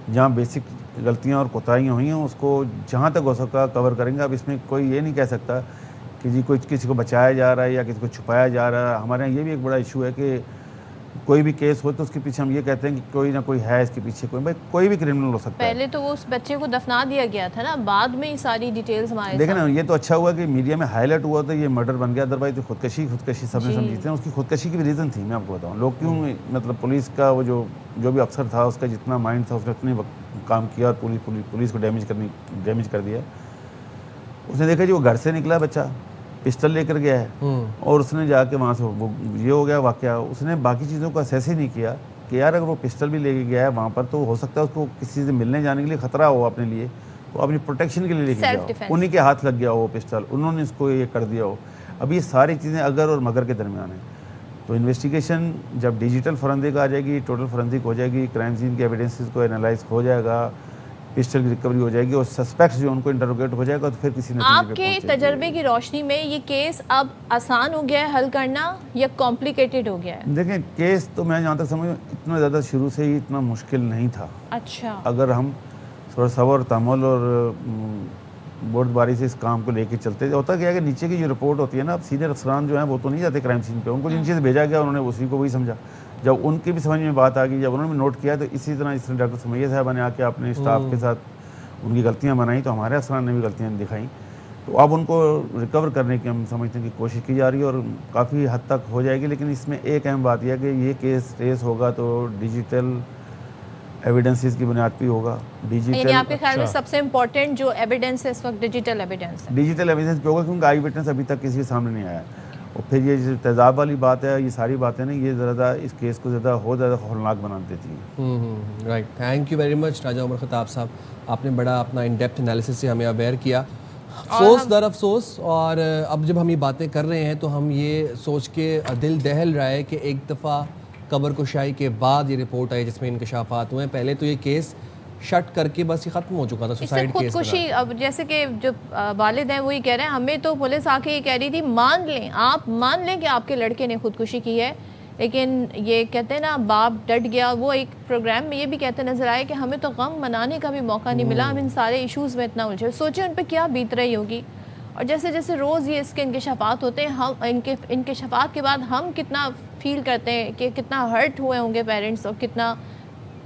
[SPEAKER 3] जहाँ बेसिक गलतियाँ और कोताहियाँ हुई हैं उसको जहाँ तक हो सका कवर करेंगे। अब इसमें कोई ये नहीं कह सकता कि जी कोई किसी को बचाया जा रहा है या किसी को छुपाया जा रहा है। हमारे यहाँ ये भी एक बड़ा इशू है कि कोई भी केस हो तो उसके पीछे हम ये कहते हैं कि कोई ना कोई है इसके पीछे, कोई भाई कोई भी क्रिमिनल हो सकता है।
[SPEAKER 1] पहले तो वो उस बच्चे को दफना दिया गया था ना, बाद में ही सारी डिटेल्स हमारे
[SPEAKER 3] लेकिन ये तो अच्छा हुआ कि मीडिया में हाईलाइट हुआ तो ये मर्डर बन गया, अदरवाइज तो खुदकशी सबने समझते हैं। उसकी खुदकशी की भी रीज़न थी, मैं आपको बताऊँ लोग क्यों, मतलब पुलिस का वो जो भी अफसर था उसका जितना माइंड था उसने उतने काम किया और पुलिस को डैमेज कर दिया। उसने देखा जी वो घर से निकला बच्चा पिस्टल लेकर गया है और उसने जाके वहाँ से वो ये हो गया वाकया। उसने बाकी चीज़ों को असेस ही नहीं किया कि यार अगर वो पिस्टल भी लेके गया है वहाँ पर तो हो सकता है उसको किसी से मिलने जाने के लिए ख़तरा हो अपने लिए, तो अपनी प्रोटेक्शन के लिए लेके गया हो, उन्हीं के हाथ लग गया हो पिस्टल, उन्होंने इसको ये कर दिया हो। अब ये सारी चीज़ें अगर और मगर के दरमियान है। तो इन्वेस्टिगेशन जब डिजिटल फोरेंसिक आ जाएगी, टोटल फोरेंसिक हो जाएगी, क्राइम सीन के एविडेंसेस को एनालाइज हो जाएगा, पिस्टल की रिकवरी हो जाएगी और सस्पेक्ट जो उनको इंटरोगेट हो जाएगा, तो फिर किसी ने
[SPEAKER 1] आपके तजर्बे की रोशनी में ये केस अब आसान हो गया है हल करना या कॉम्प्लिकेटेड हो गया है?
[SPEAKER 3] देखें केस तो मैं जहाँ तक समझ इतना ज़्यादा शुरू से ही इतना मुश्किल नहीं था।
[SPEAKER 1] अच्छा।
[SPEAKER 3] अगर हम थोड़ा सब्र तहम्मुल और बुर्दबारी से इस काम को लेके चलते होता क्या है कि नीचे की जो रिपोर्ट होती है ना, अब सीनियर अफसरान जो हैं वो तो नहीं जाते क्राइम सीन पे, उनको नीचे से भेजा गया उन्होंने उसी को वही समझा। जब उनकी भी समझ में बात आ गई, जब उन्होंने नोट किया, तो इसी तरह इस डॉक्टर समैया साहबा ने आके अपने स्टाफ के साथ उनकी गलतियाँ बनाई, तो हमारे अफसरान ने भी गलतियाँ दिखाई। तो अब उनको रिकवर करने की हम समझते हैं कि कोशिश की जा रही है और काफ़ी हद तक हो जाएगी। लेकिन इसमें एक अहम बात यह है कि ये केस ट्रेस होगा तो डिजिटल एविडेंसेस की बुनियाद पे होगा।
[SPEAKER 1] यानी आपके ख्याल में सबसे इम्पोर्टेंट जो एविडेंस है इस वक्त डिजिटल एविडेंस है?
[SPEAKER 3] डिजिटल एविडेंस पे होगा, क्योंकि आई विटनेस अभी तक किसी के सामने नहीं आया। और फिर ये जो तेजाब वाली बात है, ये सारी बातें ना, ये ज़्यादा इस केस को ज़्यादा खौफनाक बना देती हैं।
[SPEAKER 2] Right, thank you very much Raja Umar Khattab साहब, आपने बड़ा अपना इन डेप्थ एनालिसिस से हमें अवेयर किया। अफसोस दर अफसोस, और अब जब हम ये बातें कर रहे हैं तो हम ये सोच के दिल दहल रहा है कि एक दफ़ा कब्र कुशाई के बाद ये रिपोर्ट आई जिसमें इंकशाफात हुए। पहले तो ये केस शट करके बस ये ख़त्म हो चुका था, सुसाइड केस।
[SPEAKER 1] खुदकुशी, अब जैसे कि जो वालिद हैं वही कह रहे हैं, हमें तो पुलिस आके ये कह रही थी मान लें, आप मान लें कि आपके लड़के ने खुदकुशी की है, लेकिन ये कहते हैं ना बाप डट गया। वो एक प्रोग्राम में ये भी कहते नजर आए कि हमें तो गम मनाने का भी मौका नहीं मिला, हम इन सारे इश्यूज़ में इतना उलझे। सोचिए उन पर क्या बीत रही होगी। और जैसे जैसे रोज़ ये इसके इंकशाफात होते हैं, हम इनके इंकशाफात के बाद हम कितना फील करते हैं कि कितना हर्ट हुए होंगे पेरेंट्स, और कितना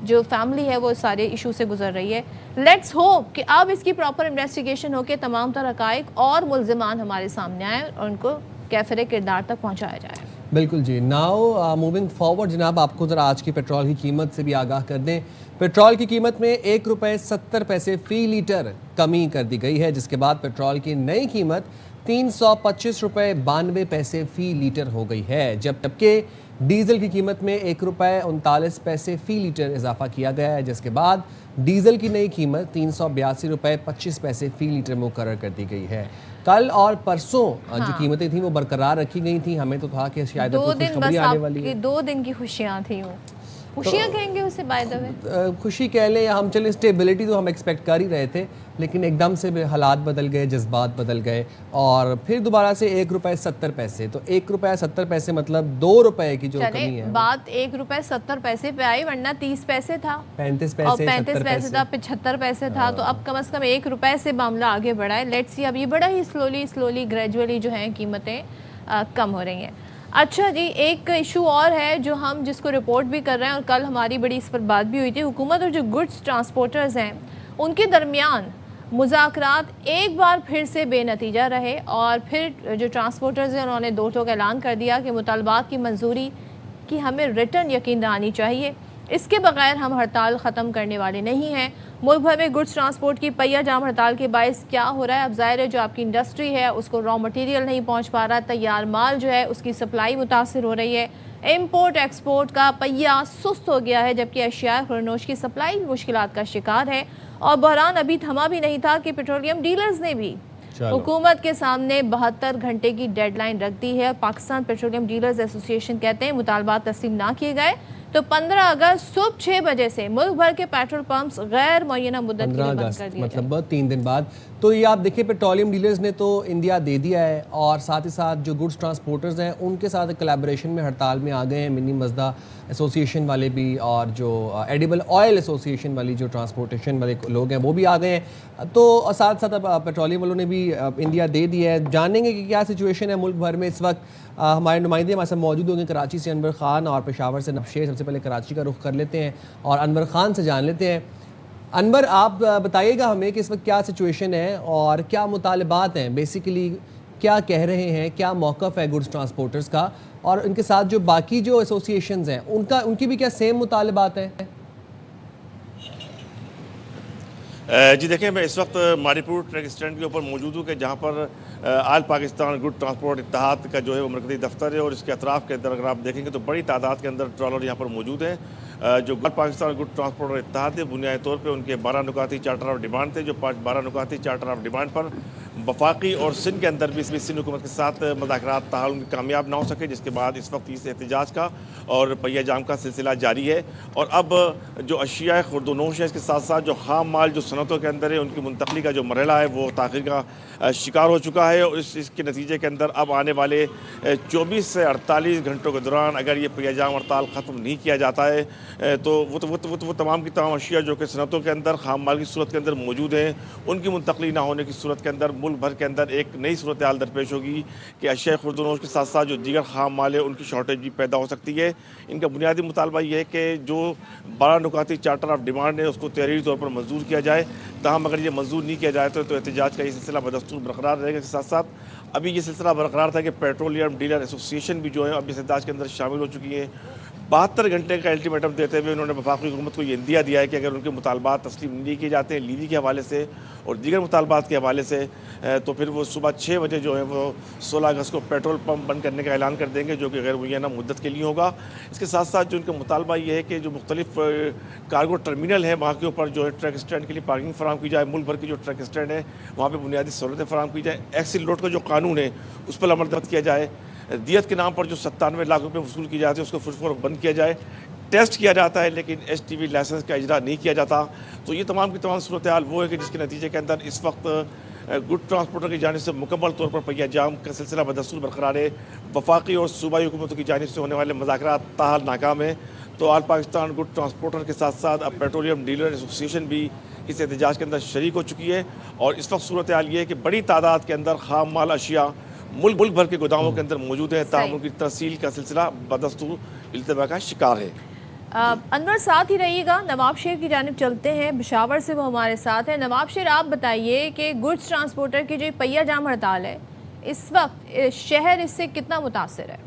[SPEAKER 1] जो फैमिली है वो सारे इशू से गुजर रही है। लेट्स होप कि अब इसकी प्रॉपर इन्वेस्टिगेशन हो के तमाम तरह हक़ाइक़ और मुल्ज़िमान हमारे सामने आए और उनको कैफ़रे किरदार तक पहुँचाया जाए।
[SPEAKER 2] बिल्कुल जी। नाउ मूविंग फॉरवर्ड जनाब, आपको ज़रा आज की पेट्रोल की कीमत से भी आगाह कर दें। पेट्रोल की कीमत में 1 रुपये 70 पैसे फ़ी लीटर कमी कर दी गई है, जिसके बाद पेट्रोल की नई कीमत 325 रुपये 92 पैसे फ़ी लीटर हो गई है, जबकि डीजल की कीमत में 1 रुपये 39 पैसे फ़ी लीटर इजाफा किया गया है, जिसके बाद डीजल की नई कीमत 382 रुपये 25 पैसे फ़ी लीटर मुकर्रर कर दी गई है। कल और परसों जो कीमतें थी वो बरकरार रखी गई थी। हमें तो था कि शायद कुछ खुशखबरी आने वाली है।
[SPEAKER 1] 2 दिन की खुशियाँ थी, वो खुशियाँ कहेंगे उसे बाय द वे,
[SPEAKER 2] खुशी कह लें या हम चले, स्टेबिलिटी तो हम एक्सपेक्ट कर ही रहे थे, लेकिन एकदम से हालात बदल गए, जज्बात बदल गए और फिर दोबारा से 1 रुपये 70 पैसे। तो 1 रुपये 70 पैसे मतलब 2 रुपये की जो कमी है,
[SPEAKER 1] बात 1 रुपये 70 पैसे पे आई, वरना 30 पैसे था,
[SPEAKER 2] 35
[SPEAKER 1] और
[SPEAKER 2] पैसे
[SPEAKER 1] 35 पैसे था, 75 पैसे था। तो अब कम से कम 1 रुपये से मामला आगे बढ़ा है। लेट्स सी, अब ये बड़ा ही स्लोली ग्रेजुअली जो है कीमतें कम हो रही हैं। अच्छा जी, एक इशू और है जो हम जिसको रिपोर्ट भी कर रहे हैं, और कल हमारी बड़ी इस पर बात भी हुई थी। हुकूमत और जो गुड्स ट्रांसपोर्टर्स हैं उनके दरमियान मुज़ाकरात एक बार फिर से बेनतीजा रहे, और फिर जो ट्रांसपोर्टर्स हैं उन्होंने 2 टोक ऐलान कर दिया कि मुतालबात की मंजूरी की हमें रिटर्न यकीन दहानी चाहिए, इसके बगैर हम हड़ताल ख़त्म करने वाले नहीं हैं। मुल्क भर में गुड्स ट्रांसपोर्ट की पहिया जाम हड़ताल के बायस क्या हो रहा है? अब ज़ाहिर है जो आपकी इंडस्ट्री है उसको रॉ मटेरियल नहीं पहुंच पा रहा, तैयार माल जो है उसकी सप्लाई मुतासर हो रही है, इम्पोर्ट एक्सपोर्ट का पहिया सुस्त हो गया है, जबकि अशिया खुरनोश की सप्लाई मुश्किलात का शिकार है। और बहरान अभी थमा भी नहीं था कि पेट्रोलियम डीलर्स ने भी हुकूमत के सामने 72 घंटे की डेडलाइन रख दी है। पाकिस्तान पेट्रोलियम डीलर्स एसोसिएशन कहते हैं मुतालबात तस्लीम ना किए गए तो 15 अगस्त सुबह 6 बजे से मुल्क भर के पेट्रोल पंप्स गैर मुअय्यना मुद्दत के लिए बंद कर दिए,
[SPEAKER 2] मतलब 3 दिन बाद। तो ये आप देखिए, पेट्रोलियम डीलर्स ने तो इंदिया दे दिया है, और साथ ही साथ जो गुड्स ट्रांसपोर्टर्स हैं उनके साथ कोलैबोरेशन में हड़ताल में आ गए हैं। मिनी मजदा एसोसिएशन वाले भी और जो एडिबल ऑयल एसोसिएशन वाली जो ट्रांसपोर्टेशन वाले लोग हैं वो भी आ गए हैं। तो साथ साथ अब पेट्रोलियम वालों ने भी इंडिया दे दिया है। जानेंगे कि क्या सिचुएशन है मुल्क भर में इस वक्त। हमारे नुमाइंदे हमारे साथ मौजूद होंगे, कराची से अनवर ख़ान और पेशावर से नबशेर। सबसे पहले कराची का रुख कर लेते हैं और अनवर ख़ान से जान लेते हैं। अनवर, आप बताइएगा हमें कि इस वक्त क्या सिचुएशन है और क्या मुतालबात हैं, बेसिकली क्या कह रहे हैं, क्या मौक़िफ़ है गुड्स ट्रांसपोर्टर्स का, और इनके साथ जो बाकी जो एसोसिएशंस हैं उनकी भी क्या सेम मुतालबात हैं?
[SPEAKER 4] जी देखिए, मैं इस वक्त मारीपुर ट्रक स्टैंड के ऊपर मौजूद हूँ कि जहाँ पर आल पाकिस्तान गुड ट्रांसपोर्ट इत्तेहाद का जो है वो मरकज़ी दफ्तर है, और इसके अतराफ़ के अंदर अगर आप देखेंगे तो बड़ी तादाद के अंदर ट्रॉलर यहाँ पर मौजूद हैं। जो आल पाकिस्तान गुड ट्रांसपोर्ट इत्तेहाद है, बुनियादी तौर पर उनके 12 नुकाती चार्टर ऑफ डिमांड थे, जो 12 नुकाती चार्टर ऑफ डिमांड पर वफाकी और सिंध के अंदर भी सिंध हुकूमत के साथ मुज़ाकरात ताहाल कामयाब ना हो सके, जिसके बाद इस वक्त इस एहतजाज का और पहिया जाम का सिलसिला जारी है। और अब जो अशिया खुर्दनोश है, इसके साथ साथ जो खाम माल जो सनतों के अंदर है, उनकी मुंतकली का जो मरहला है वो ताख़ीर का शिकार हो चुका है। और इसके नतीजे के अंदर अब आने वाले 24 से 48 घंटों के दौरान अगर ये पहिया जाम हड़ताल ख़त्म नहीं किया जाता है तो वो तमाम की तमाम अशिया जो कि सनतों के अंदर खाम माल की सूरत के अंदर मौजूद हैं, उनकी मुंतकली ना होने की सूरत के अंदर मुल्क भर के अंदर एक नई सूरत हाल दरपेश होगी कि अशिया खुर्दनोश के साथ साथ जो दीगर खाम माल है उनकी शॉर्टेज भी पैदा हो सकती है। इनका बुनियादी मुतालबा ये है कि जो 12 नुकाती चार्टर ऑफ डिमांड है उसको तहरीरी तौर पर मंजूर किया जाए। ताहम अगर ये मंजूर नहीं किया जाए तो एहतजाज का ये सिलसिला बदस्तूर बरकरार रहेगा। इसके साथ साथ अभी ये सिलसिला बरकरार था कि पेट्रोलियम डीलर एसोसिएशन भी जो है अब इस एहतजाज के अंदर शामिल हो चुकी है। 72 घंटे का अल्टीमेटम देते हुए उन्होंने वफाकी हुकूमत को ये इंदिया दिया है कि अगर उनके मुतालबात तस्लीम नहीं किए जाते हैं लीवी के हवाले से और दीगर मुतालबात के हवाले से तो फिर वो सुबह 6 बजे जो है वो 16 अगस्त को पेट्रोल पंप बंद करने का ऐलान कर देंगे, जो कि गैर मुय्यना मुद्दत के लिए होगा। इसके साथ साथ जो उनका मुतालबा ये है कि जो मुख्तलिफ कार्गो टर्मिनल है वहाँ के ऊपर जो है ट्रक स्टैंड के लिए पार्किंग फराम की जाए, मुल्क भर की जो ट्रक स्टैंड है वहाँ पर बुनियादी सहूलतें फराम की जाए, एक्सिल रोड का जो कानून है उस पर अमल दर्ज किया जाए, दियत के नाम पर जो 97 लाख रुपये वसूल किए जाते हैं उसको फुटफोर बंद किया जाए, टेस्ट किया जाता है लेकिन STV लाइसेंस का इजरा नहीं किया जाता। तो ये तमाम की तमाम सूरत हाल वो है कि जिसके नतीजे के अंदर इस वक्त गुड ट्रांसपोर्टर की जानिब से मुकम्मल तौर पर पहिया जाम का सिलसिला बदस्तूर बरकरार है। वफाकी और सूबाई हुकूमतों की जानिब से होने वाले मुज़ाकरात ताहाल नाकाम है। तो आल पाकिस्तान गुड ट्रांसपोर्टर के साथ साथ अब पेट्रोलियम डीलर एसोसिएशन भी इस एहतजाज के अंदर शरीक हो चुकी है। और इस वक्त सूरत हाल ये है कि बड़ी तादाद के अंदर खाम माल अशिया मुल्क भर के गोदामों के अंदर मौजूद है। ताहम उनकी तरसील का सिलसिला बदस्तूर इल्तबा का शिकार है।
[SPEAKER 1] अनवर साथ ही रहिएगा, नवाब शेर की जानिब चलते हैं, पेशावर से वो हमारे साथ है। नवाब शेर, आप बताइए कि गुड्स ट्रांसपोर्टर की जो पहिया जाम हड़ताल है इस वक्त शहर इससे कितना मुतासर है?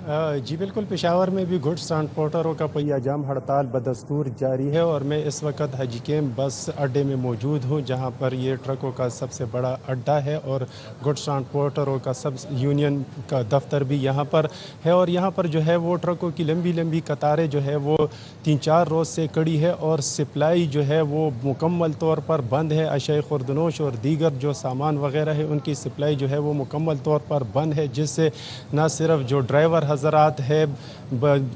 [SPEAKER 5] जी बिल्कुल, पेशावर में भी गुड्स ट्रांसपोर्टरों का पहिया जाम हड़ताल बदस्तूर जारी है और मैं इस वक्त हजीकेम बस अड्डे में मौजूद हूँ, जहाँ पर ये ट्रकों का सबसे बड़ा अड्डा है और गुड्स ट्रांसपोर्टरों का सब यूनियन का दफ्तर भी यहाँ पर है। और यहाँ पर जो है वो ट्रकों की लंबी लंबी कतारें जो है वो 3-4 रोज़ से कड़ी है और सप्लाई जो है वो मुकम्मल तौर पर बंद है। अशिया खुर्दनोश और दीगर जो सामान वगैरह है उनकी सप्लाई जो है वो मुकम्मल तौर पर बंद है, जिससे न सिर्फ जो ड्राइवर हज़रात है,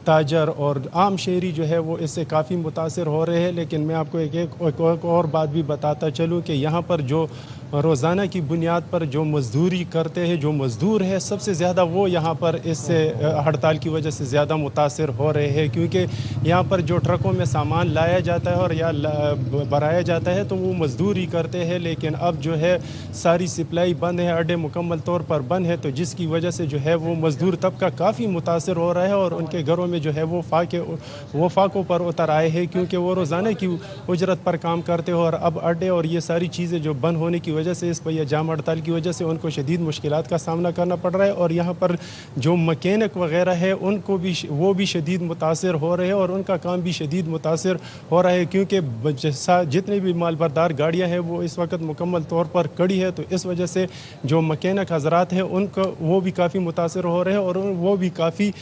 [SPEAKER 5] ताजर और आम शहरी जो है वो इससे काफ़ी मुतासर हो रहे हैं। लेकिन मैं आपको एक और बात भी बताता चलूँ कि यहाँ पर जो रोज़ाना की बुनियाद पर जो मज़दूरी करते हैं, जो मज़दूर है सबसे ज़्यादा वो यहाँ पर इससे हड़ताल की वजह से ज़्यादा मुतासर हो रहे हैं, क्योंकि यहाँ पर जो ट्रकों में सामान लाया जाता है और या भराया जाता है तो वो मज़दूरी करते हैं। लेकिन अब जो है सारी सप्लाई बंद है, अड्डे मुकम्मल तौर पर बंद है, तो जिसकी वजह से जो है वो मज़दूर तबका काफ़ी मुतासर हो रहा है और उनके घरों में जो है वो फाकों पर उतर आए हैं, क्योंकि वो रोज़ाना की उजरत पर काम करते हो। और अब अड्डे और ये सारी चीज़ें जो बंद होने की वजह से, इस पहिया जाम हड़ताल की वजह से उनको शदीद मुश्किलात का सामना करना पड़ रहा है। और यहाँ पर जो मकैनिक वगैरह है उनको भी वो भी शदीद मुतासर हो रहे हैं और उनका काम भी शदीद मुतासर हो रहा है, क्योंकि जितनी भी मालबरदार गाड़ियाँ हैं वो इस वक्त मुकम्मल तौर पर कड़ी है। तो इस वजह से जो मकैनिक हजरात हैं उनको वो भी काफ़ी मुतासर हो रहे हैं और वो भी काफ़ी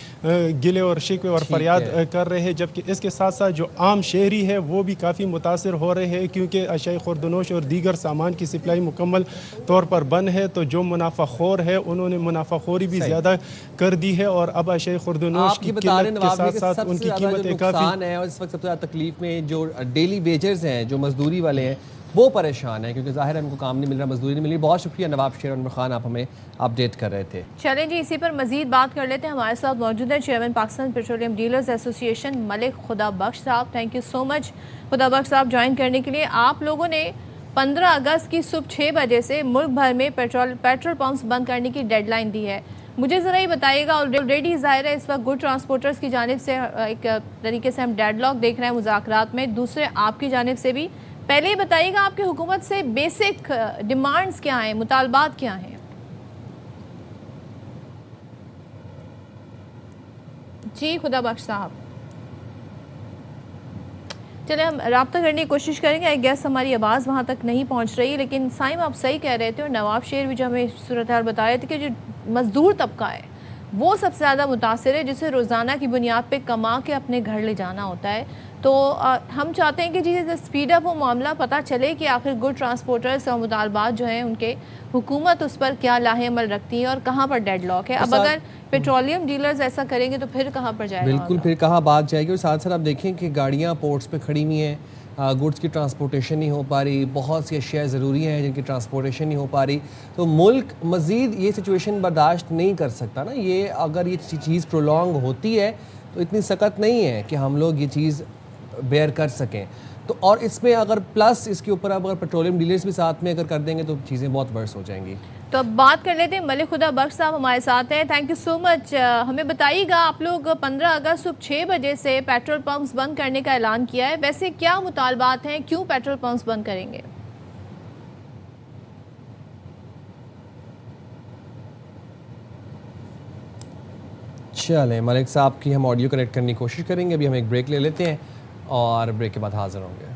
[SPEAKER 5] गिले और शिकवे और फरियाद कर रहे हैं। जबकि इसके साथ साथ जो आम शहरी है वो भी काफ़ी मुतासर हो रहे हैं, क्योंकि अशिया खुर्दनोश और दीगर सामान की सप्लाई मुकम्मल तौर पर बंद है। तो जो मुनाफाखोर है उन्होंने मुनाफाखोरी भी ज़्यादा कर दी है और अब अशिया खुर्दनोश की किल्लत के साथ साथ उनकी कीमतें काफ़ी
[SPEAKER 2] है। और इस वक्त सबसे ज़्यादा तकलीफ में जो डेली वेजर्स हैं, जो मजदूरी वाले हैं, वो परेशान है क्योंकि ज़ाहिर है उनको काम नहीं मिल रहा, मजदूरी नहीं मिल रही। बहुत शुक्रिया नवाब शेर अनवर खान, आप हमें अपडेट कर रहे थे।
[SPEAKER 1] चलें जी, इसी पर मजीद बात कर लेते हैं। हमारे साथ मौजूद है chairman Pakistan petroleum dealers association Malik Khudabakhsh साहब। Thank you so much Khudabakhsh साहब ज्वाइन करने के लिए। आप लोगों ने 15 अगस्त की सुबह 6 बजे से मुल्क भर में पेट्रोल पंप्स बंद करने की डेडलाइन दी है। मुझे ज़रा ये बताइएगा, ऑलरेडी ज़ाहिर है इस वक्त गुड ट्रांसपोर्टर्स की जानिब से एक तरीके से हम डेडलॉक देख रहे हैं मुज़ाकरात में, दूसरे आपकी जानिब से भी। पहले ही बताइएगा आपकी हुकूमत से बेसिक डिमांड्स क्या हैं, मुतालबात क्या हैं? जी खुदाबख्श साहब, चले हम रब्ता करने की कोशिश करेंगे। आई गेस हमारी आवाज़ वहाँ तक नहीं पहुँच रही, लेकिन साइम आप सही कह रहे थे और नवाब शेर भी जो हमें सूरत हाल बता रहे थे कि जो मज़दूर तबका है वो सबसे ज़्यादा मुतासिर है, जिसे रोज़ाना की बुनियाद पे कमा के अपने घर ले जाना होता है। तो हम चाहते हैं कि चीज़ें स्पीड अप वो मामला पता चले कि आखिर गुड ट्रांसपोर्टर्स और मुतालबात जो हैं उनके हुकूमत उस पर क्या लाहेअमल रखती है और कहाँ पर डेडलॉक है। अब अगर पेट्रोलियम डीलर्स ऐसा करेंगे तो फिर कहाँ पर जाएगा?
[SPEAKER 2] बिल्कुल, फिर कहाँ बात जाएगी। और साथ साथ आप देखें कि गाड़ियाँ पोर्ट्स पे खड़ी हुई हैं, गुड्स की ट्रांसपोर्टेशन नहीं हो पा रही, बहुत सी अशिया ज़रूरी हैं जिनकी ट्रांसपोर्टेशन नहीं हो पा रही। तो मुल्क मज़ीद ये सिचुएशन बर्दाश्त नहीं कर सकता ना। ये अगर ये चीज़ प्रोलॉन्ग होती है तो इतनी सख्त नहीं है कि हम लोग ये चीज़ बेयर कर सकें। तो और इसमें अगर प्लस इसके ऊपर अगर पेट्रोलियम डीलर्स भी साथ में अगर कर देंगे तो चीज़ें बहुत वर्स हो जाएंगी।
[SPEAKER 1] तो अब बात कर लेते हैं, मलिक खुदा बख्श साहब हमारे साथ हैं। Thank you so much. हमें बताइएगा, आप लोग 15 अगस्त सुबह 6 बजे से पेट्रोल पंप्स बंद करने का ऐलान किया है। वैसे क्या मुतालबात हैं, क्यों पेट्रोल पंप्स बंद करेंगे?
[SPEAKER 2] चलें, मलिक साहब की हम ऑडियो कनेक्ट करने की कोशिश करेंगे। अभी हम एक ब्रेक ले लेते हैं और ब्रेक के बाद हाजिर होंगे।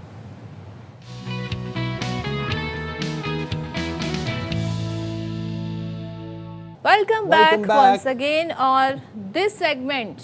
[SPEAKER 1] Welcome back once again. और this segment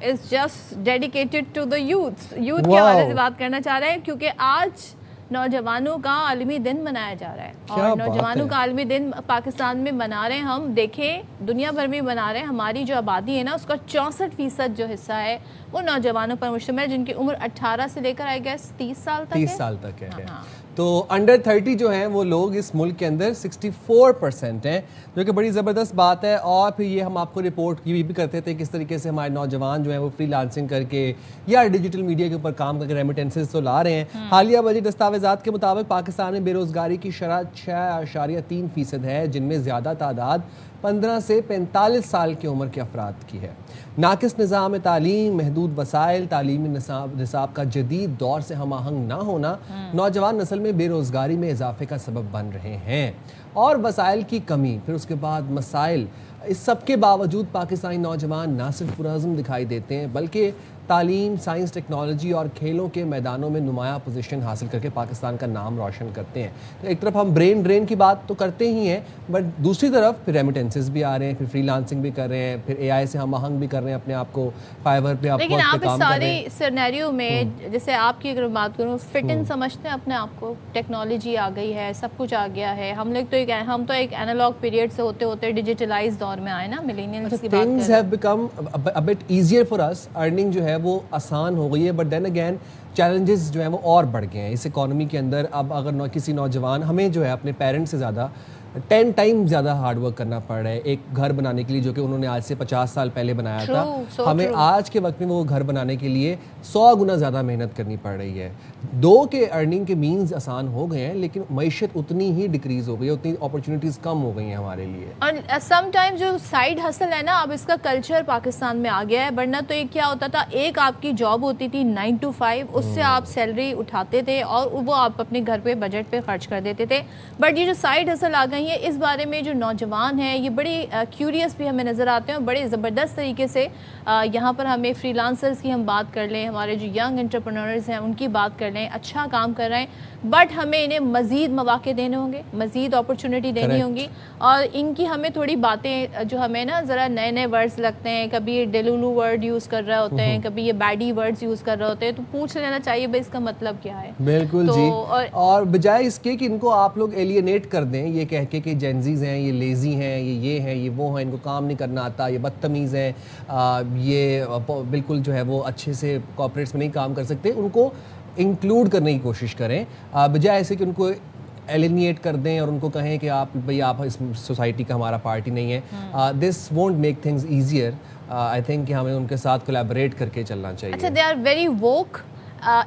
[SPEAKER 1] is just dedicated to the youth के हवाले से बात करना चाह रहे हैं, क्योंकि आज नौजवानों का आलमी दिन मनाया जा रहा है। और नौजवानों का आलमी दिन पाकिस्तान में मना रहे हैं हम, देखें दुनिया भर में मना रहे हैं। हमारी जो आबादी है ना, उसका 64% जो हिस्सा है वो नौजवानों पर मुश्तमिल है, जिनकी उम्र 18 से लेकर आई गेस 30 साल तक
[SPEAKER 2] 30 साल तक है। हाँ। तो अंडर 30 जो हैं वो लोग इस मुल्क के अंदर 64% हैं, जो कि बड़ी ज़बरदस्त बात है। और फिर ये हम आपको रिपोर्ट ये भी करते थे किस तरीके से हमारे नौजवान जो हैं वो फ्रीलांसिंग करके या डिजिटल मीडिया के ऊपर काम करके रेमिटेंसेस तो ला रहे हैं। हालिया बजट दस्तावेज़ात के मुताबिक पाकिस्तान में बेरोज़गारी की शरह 6.3% है, जिनमें ज़्यादा तादाद 15 से 45 साल की उम्र के अफराद की है। नाकिस निज़ाम तालीम, महदूद वसाइल, तालीमी निसाब का जदीद दौर से हम आहंग ना होना नौजवान नस्ल में बेरोज़गारी में इजाफे का सबब बन रहे हैं। और वसाइल की कमी, फिर उसके बाद मसाइल, इस सब के बावजूद पाकिस्तानी नौजवान ना सिर्फ पुरअज़्म दिखाई देते हैं बल्कि तालीम, साइंस, टेक्नोलॉजी और खेलों के मैदानों में नुमाया पोजीशन हासिल करके पाकिस्तान का नाम रोशन करते हैं। तो एक तरफ हम ब्रेन ड्रेन की बात तो करते ही हैं, बट दूसरी तरफ फिर रेमिटेंसेस भी आ रहे हैं, फिर फ्रीलांसिंग भी कर रहे हैं, फिर एआई से हम आहंग भी कर रहे हैं अपने आप को, फाइवर पे
[SPEAKER 1] लेकिन आप इस सारे सिनेरियो में, जैसे आपकी अगर बात करूँ, फिट इन समझते हैं अपने आप को? टेक्नोलॉजी आ गई है, सब कुछ आ गया है। हम तो एक एनालॉग पीरियड से होते होते डिजिटलाइज दौर में आए ना, मिलेनियल्स की बात कर रहे हैं।
[SPEAKER 2] Things have become a bit easier for us, earning जो है वो आसान हो गई है, बट देन अगेन चैलेंजेस जो है वो और बढ़ गए हैं इस इकॉनमी के अंदर। अब अगर किसी नौजवान, हमें जो है अपने पेरेंट्स से ज़्यादा 10 टाइम ज़्यादा हार्ड वर्क करना पड़ रहा है एक घर बनाने के लिए, जो कि उन्होंने आज से 50 साल पहले बनाया था। हमें आज के वक्त में वो घर बनाने के लिए 100 गुना ज़्यादा मेहनत करनी पड़ रही है। दो के अर्निंग के मीन्स आसान हो गए हैं, लेकिन मईशत उतनी ही डिक्रीज़ हो गई है, उतनी अपॉर्चुनिटीज़ कम हो गई हैं हमारे लिए।
[SPEAKER 1] और समटाइम जो साइड हसल है ना, अब इसका कल्चर पाकिस्तान में आ गया है। वरना तो एक क्या होता था, एक आपकी जॉब होती थी 9 to 5, उससे आप सैलरी उठाते थे और वो आप अपने घर पे बजट पे खर्च कर देते थे। बट ये जो साइड हसल आ गई है, इस बारे में जो नौजवान हैं ये बड़े क्यूरियस भी हमें नज़र आते हैं और बड़े ज़बरदस्त तरीके से यहाँ पर हमें फ्रीलांसर्स की हम बात कर लें, हमारे जो यंग एंटरप्रेन्योर्स हैं उनकी बात कर लें, अच्छा काम कर रहे हैं, बट हमें इन्हें मज़ीद मौके देने होंगे, मज़ीद अपॉर्चुनिटी देनी होंगी। और इनकी हमें थोड़ी बातें जो हमें ना ज़रा नए नए वर्ड्स लगते हैं, कभी ये डेलुलू वर्ड यूज़ कर रहे होते हैं, कभी ये बैडी वर्ड्स यूज़ कर रहे होते हैं, तो पूछ लेना चाहिए भाई इसका मतलब क्या है।
[SPEAKER 2] बिल्कुल जी। और बजाय इसके कि इनको आप लोग एलियनेट कर दें ये कह के कि जेंजीज हैं, ये लेज़ी हैं, ये हैं, ये वो हैं, इनको काम नहीं करना आता, ये बदतमीज़ हैं, ये बिल्कुल जो है वो अच्छे से कॉर्पोरेट्स में नहीं काम कर सकते, उनको इंक्लूड करने की कोशिश करें, बजाय ऐसे कि उनको एलिनिएट कर दें और उनको कहें कि आप भाई आप इस सोसाइटी का हमारा पार्टी नहीं है। This won't make things easier. I think कि हमें उनके साथ कोलैबोरेट करके चलना चाहिए।
[SPEAKER 1] अच्छा, they are very woke,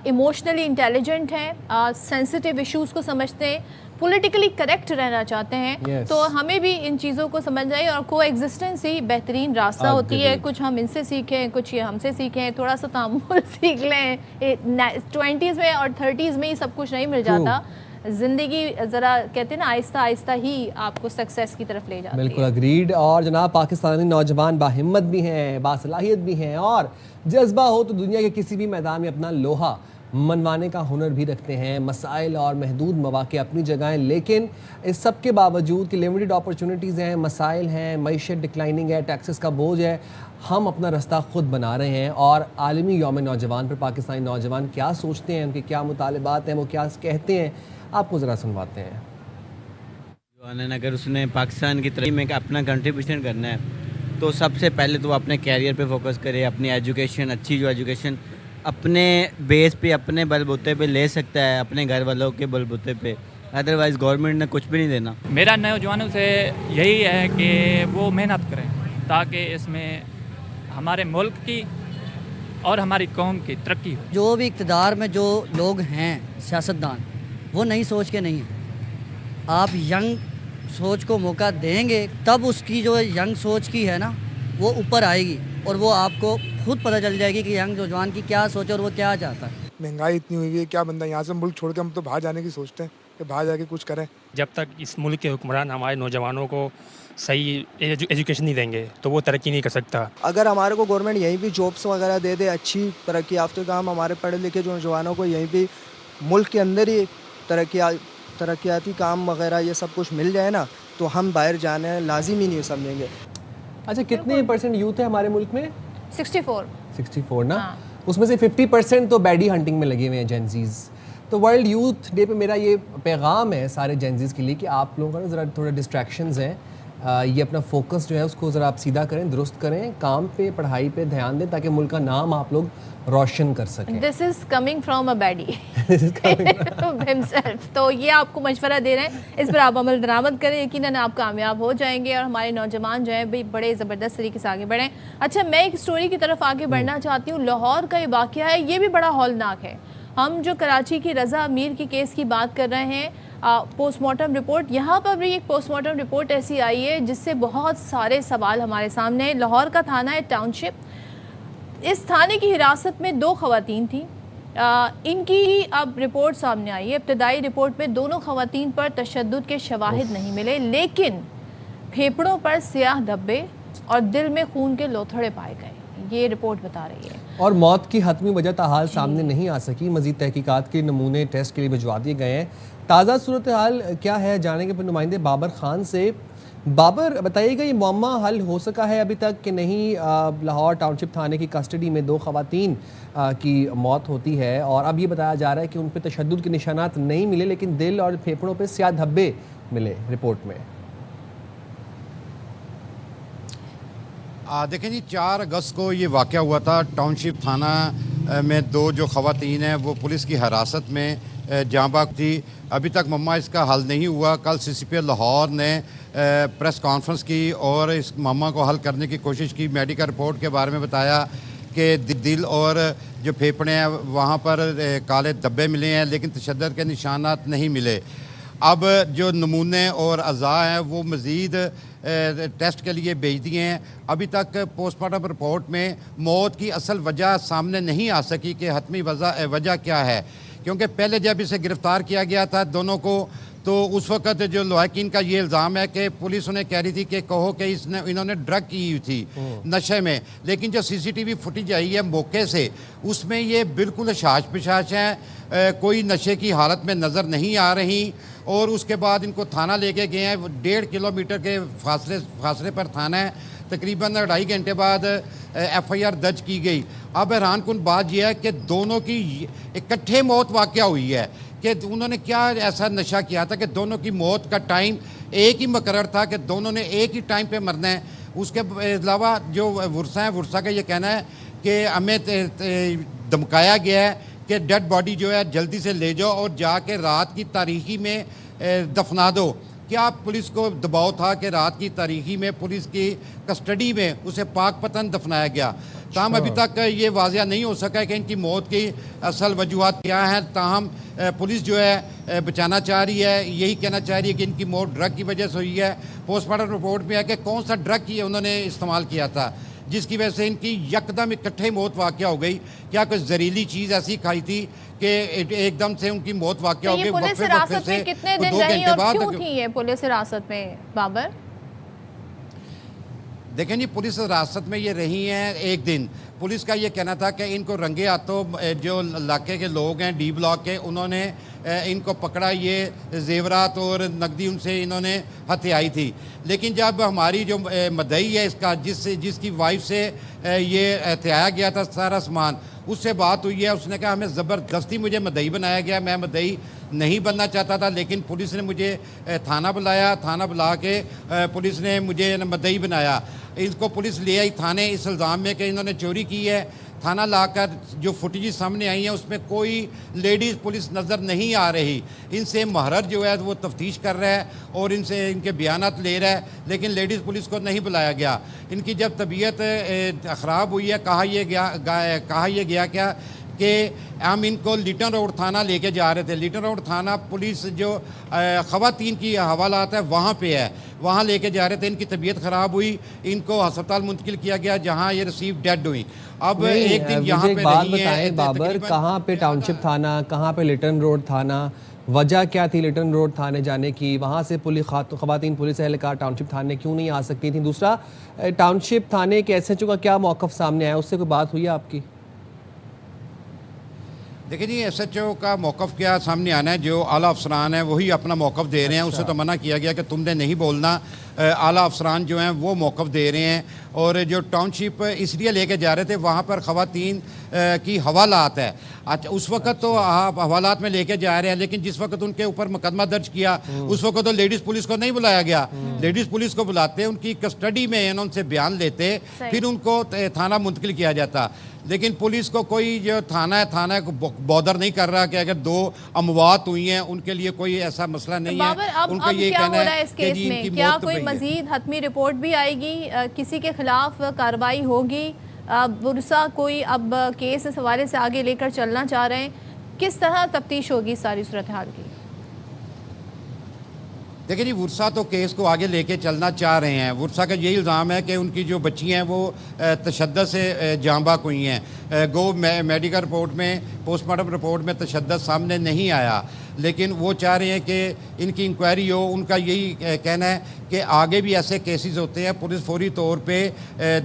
[SPEAKER 1] emotionally intelligent हैं, सेंसिटिव इश्यूज़ को समझते हैं, पॉलिटिकली करेक्ट रहना चाहते हैं। तो हमें भी इन चीज़ों को समझना चाहिए और को एग्जिस्टेंस ही बेहतरीन रास्ता होती है। कुछ हम इनसे सीखें, कुछ ये हमसे सीखें, थोड़ा सा तामुल सीख लें। 20s में और 30s में ही सब कुछ नहीं मिल जाता। ज़िंदगी ज़रा कहते हैं ना, आहिस्ता आहिस्ता ही आपको सक्सेस की तरफ ले जाती है।
[SPEAKER 2] बिल्कुल अग्रीड। और जनाब, पाकिस्तानी नौजवान बाहिम्मत भी हैं, बासलाहियत भी हैं और जज्बा हो तो दुनिया के किसी भी मैदान में अपना लोहा मनवाने का हुनर भी रखते हैं। मसाइल और महदूद मौक़े अपनी जगह हैं, लेकिन इस सब के बावजूद कि लिमिटेड अपॉर्चुनिटीज़ हैं, मसाइल हैं, मईशत डिक्लाइनिंग है, टैक्सेस का बोझ है, हम अपना रास्ता ख़ुद बना रहे हैं। और आलमी यौम नौजवान पर पाकिस्तानी नौजवान क्या सोचते हैं, उनके क्या मुतालबात हैं, वो क्या कहते हैं, आपको ज़रा सुनवाते हैं।
[SPEAKER 6] अगर उसने पाकिस्तान की तरक्की में अपना कंट्रीब्यूशन करना है तो सबसे पहले तो वो अपने कैरियर पे फोकस करे, अपनी एजुकेशन, अच्छी जो एजुकेशन अपने बेस पे, अपने बलबूते पे ले सकता है, अपने घर वालों के बलबूते पे। अदरवाइज़ गवर्नमेंट ने कुछ भी नहीं देना।
[SPEAKER 7] मेरा नौजवानों से यही है कि वो मेहनत करें ताकि इसमें हमारे मुल्क की और हमारी कौम की तरक्की हो।
[SPEAKER 8] जो भी इक़्तिदार में जो लोग हैं सियासतदान, वो नई सोच के नहीं हैं। आप यंग सोच को मौका देंगे तब उसकी जो यंग सोच की है ना वो ऊपर आएगी और वो आपको खुद पता चल जाएगी कि यंग नौजवान की क्या सोच है और वो क्या चाहता है।
[SPEAKER 9] महंगाई इतनी हुई है, क्या बंदा यहाँ से मुल्क छोड़ के हम तो बाहर जाने की सोचते हैं कि बाहर जाके कुछ करें।
[SPEAKER 10] जब तक इस मुल्क के हुक्मरान हमारे नौजवानों को सही एजुकेशन नहीं देंगे तो वो तरक्की नहीं कर सकता।
[SPEAKER 11] अगर हमारे को गवर्नमेंट यहीं भी जॉब्स वगैरह दे दे, अच्छी तरक्की याफ्ता काम हमारे पढ़े लिखे जो नौजवानों को यहीं भी मुल्क के अंदर ही तरक्याती काम वगैरह ये सब कुछ मिल जाए ना, तो हम बाहर जाने लाजिम ही नहीं समझेंगे।
[SPEAKER 2] अच्छा, कितने % यूथ है हमारे मुल्क में?
[SPEAKER 1] 64
[SPEAKER 2] ना?
[SPEAKER 1] हाँ।
[SPEAKER 2] उसमें से 50% तो बैडी हंटिंग में लगे हुए हैं, जेंजीज। तो वर्ल्ड यूथ डे पे मेरा ये पैगाम है सारे जेंजीज के लिए कि आप लोगों का ना ज़रा थोड़ा डिस्ट्रैक्शंस हैं, ये अपना फोकस जो है उसको ज़रा आप सीधा करें, दुरुस्त करें, काम पे, पढ़ाई पे ध्यान दें ताकि मुल्क का नाम आप लोग रोशन कर सकें।
[SPEAKER 1] This is coming from a baddie himself. तो ये आपको मशवरा दे रहे हैं, इस पर आप अमल दरामद करें, यकीनन आप कामयाब हो जाएंगे और हमारे नौजवान जो है भाई बड़े ज़बरदस्त तरीके से आगे बढ़ें। अच्छा, मैं एक स्टोरी की तरफ आगे बढ़ना चाहती हूँ। लाहौर का ये वाक़या है, ये भी बड़ा हौलनाक है। हम जो कराची की रज़ा अमीर की केस की बात कर रहे हैं, पोस्टमार्टम रिपोर्ट, यहाँ पर भी एक पोस्टमार्टम रिपोर्ट ऐसी आई है जिससे बहुत सारे सवाल हमारे सामने हैं। लाहौर का थाना है टाउनशिप, इस थाने की हिरासत में 2 ख़वातीन थी। इनकी अब रिपोर्ट सामने आई है। इब्तदाई रिपोर्ट में दोनों ख़वातीन पर तशद्दुद के शवाहिद नहीं मिले, लेकिन फेफड़ों पर स्याह धब्बे और दिल में खून के लोथड़े पाए गए, ये रिपोर्ट बता रही है।
[SPEAKER 2] और मौत की हतमी वजह ताहाल सामने नहीं आ सकी। मज़ीद तहकीकात के नमूने टेस्ट के लिए भिजवा दिए गए हैं। ताज़ा सूरत हाल क्या है जानेंगे अपने नुमाइंदे बाबर ख़ान से। बाबर, बताइएगा ये मुअम्मा हल हो सका है अभी तक कि नहीं? लाहौर टाउनशिप थाने की कस्टडी में 2 ख़वातीन की मौत होती है और अब ये बताया जा रहा है कि उन पर तशद्दुद के निशानात नहीं मिले, लेकिन दिल और फेफड़ों पर स्याह धब्बे मिले रिपोर्ट में।
[SPEAKER 12] देखें जी, 4 अगस्त को ये वाक़या हुआ था। टाउनशिप थाना में 2 जो ख़वातीन हैं वो पुलिस की हिरासत में जाँ बाग थी। अभी तक मम्मा इसका हल नहीं हुआ। कल CCP लाहौर ने प्रेस कॉन्फ्रेंस की और इस मम्मा को हल करने की कोशिश की। मेडिकल रिपोर्ट के बारे में बताया कि दिल और जो फेफड़े हैं वहाँ पर काले धब्बे मिले हैं, लेकिन तशद्दुद के निशानात नहीं मिले। अब जो नमूने और अज़ा हैं वो मज़ीद टेस्ट के लिए भेज दिए हैं। अभी तक पोस्टमार्टम रिपोर्ट में मौत की असल वजह सामने नहीं आ सकी कि हतमी वजह क्या है, क्योंकि पहले जब इसे गिरफ़्तार किया गया था दोनों को, तो उस वक़्त जो लवाकिन का ये इल्ज़ाम है कि पुलिस उन्हें कह रही थी कि कहो कि इन्होंने ड्रग की हुई थी नशे में, लेकिन जो CCTV फुटेज आई है मौके से उसमें ये बिल्कुल हशाश पिशाश हैं, कोई नशे की हालत में नज़र नहीं आ रही। और उसके बाद इनको थाना लेके गए हैं, 1.5 किलोमीटर के फासले पर थाना है। तकरीबन 2.5 घंटे बाद FIR दर्ज की गई। अब हैरान कुन बात यह है कि दोनों की इकट्ठे मौत वाक़या हुई है कि उन्होंने क्या ऐसा नशा किया था कि दोनों की मौत का टाइम एक ही मुकर्रर था कि दोनों ने एक ही टाइम पे मरना है। उसके अलावा जो वर्षा है, वर्षा का ये कहना है कि हमें धमकाया गया है कि डेड बॉडी जो है जल्दी से ले जाओ और जाके रात की तारीखी में दफना दो। क्या पुलिस को दबाव था कि रात की तारीखी में पुलिस की कस्टडी में उसे पाकपतन दफनाया गया? ताहम अभी तक ये वाज़िया नहीं हो सका कि इनकी मौत की असल वजूहत क्या हैं। ताहम पुलिस जो है बचाना चाह रही है, यही कहना चाह रही है कि इनकी मौत ड्रग की वजह से हुई है। पोस्टमार्टम रिपोर्ट में है कि कौन सा ड्रग की उन्होंने इस्तेमाल किया था जिसकी वजह से इनकी यकदम इकट्ठे मौत वाक़या हो गई। क्या कोई जहरीली चीज़ ऐसी खाई थी कि एकदम से उनकी मौत वाक़या हो गई?
[SPEAKER 1] पुलिस हिरासत में कितने दिन रही और क्यों थी ये पुलिस हिरासत में बाबर?
[SPEAKER 12] देखें जी, पुलिस हिरासत में ये रही हैं एक दिन। पुलिस का ये कहना था कि इनको रंगे हाथों जो इलाके के लोग हैं डी ब्लॉक के, उन्होंने इनको पकड़ा, ये जेवरात और नकदी उनसे इन्होंने हथियाई थी। लेकिन जब हमारी जो मदई है इसका, जिसकी वाइफ से ये हथियाया गया था सारा सामान, उससे बात हुई है। उसने कहा हमें ज़बरदस्ती मुझे मदई बनाया गया, मैं मदई नहीं बनना चाहता था, लेकिन पुलिस ने मुझे थाना बुलाया, थाना बुला के पुलिस ने मुझे मदई बनाया। इनको पुलिस ले आई थाने इस इल्ज़ाम में कि इन्होंने चोरी की है। थाना लाकर जो फुटेज सामने आई है उसमें कोई लेडीज़ पुलिस नज़र नहीं आ रही। इनसे महरर जो है वो तफ्तीश कर रहा है और इनसे इनके बयानात ले रहा है, लेकिन लेडीज़ पुलिस को नहीं बुलाया गया। इनकी जब तबीयत ख़राब हुई है, कहा यह गया क्या कि हम इनको लिटन रोड थाना लेके जा रहे थे। लिटन रोड थाना पुलिस जो ख़वातीन की हवालात है वहाँ पे है, वहाँ लेके जा रहे थे। इनकी तबीयत ख़राब हुई, इनको अस्पताल मुंतकिल किया गया जहाँ ये रिसीव डेड हुई। अब एक दिन यहाँ पे
[SPEAKER 2] बात
[SPEAKER 12] रही
[SPEAKER 2] बताएं
[SPEAKER 12] है
[SPEAKER 2] बाबर, कहाँ पे टाउनशिप थाना, कहाँ पे लिटन रोड थाना, वजह क्या थी लिटन रोड थाने जाने की? वहाँ से ख़वातीन पुलिस एहलकार टाउनशिप थाने क्यों नहीं आ सकती थी? दूसरा, टाउनशिप थाने के SHO का क्या मौक़िफ़ सामने आया, उससे कोई बात हुई है आपकी?
[SPEAKER 12] देखिए जी, SHO का मौक़िफ़ क्या सामने आना है, जो आला अफसरान है वही अपना मौक़िफ़ दे रहे हैं। उससे तो मना किया गया कि तुमने नहीं बोलना, आला अफसरान जो हैं वो मौक़िफ़ दे रहे हैं। और जो टाउनशिप इसलिए लेके जा रहे थे, वहाँ पर ख़वातीन की हवालात है। अच्छा, उस वक्त तो आप हवालात में लेके जा रहे हैं, लेकिन जिस वक्त उनके ऊपर मुकदमा दर्ज किया उस वक्त तो लेडीज़ पुलिस को नहीं बुलाया गया। लेडीज़ पुलिस को बुलाते, उनकी कस्टडी में उनसे बयान लेते, फिर उनको थाना मुंतकिल किया जाता। लेकिन पुलिस को कोई जो थाना है को बॉदर नहीं कर रहा कि अगर 2 अमवात हुई हैं उनके लिए कोई ऐसा मसला नहीं है।
[SPEAKER 1] उनका ये कहना है इस केस में क्या कोई मजीद हतमी रिपोर्ट भी आएगी, किसी के खिलाफ कार्रवाई होगी? बुरसा कोई अब केस इस हवाले से आगे लेकर चलना चाह रहे हैं, किस तरह तफ्तीश होगी सारी सूरत हाल की?
[SPEAKER 12] देखिए जी, वुरसा तो केस को आगे लेके चलना चाह रहे हैं। वुरसा का यही इल्ज़ाम है कि उनकी जो बच्ची हैं वो तशद्दुद से जाँ बाक हुई हैं। गो मेडिकल रिपोर्ट में, पोस्टमार्टम रिपोर्ट में तशद्दुद सामने नहीं आया, लेकिन वो चाह रहे हैं कि इनकी इंक्वायरी हो। उनका यही कहना है कि आगे भी ऐसे केसेस होते हैं, पुलिस फौरी तौर पे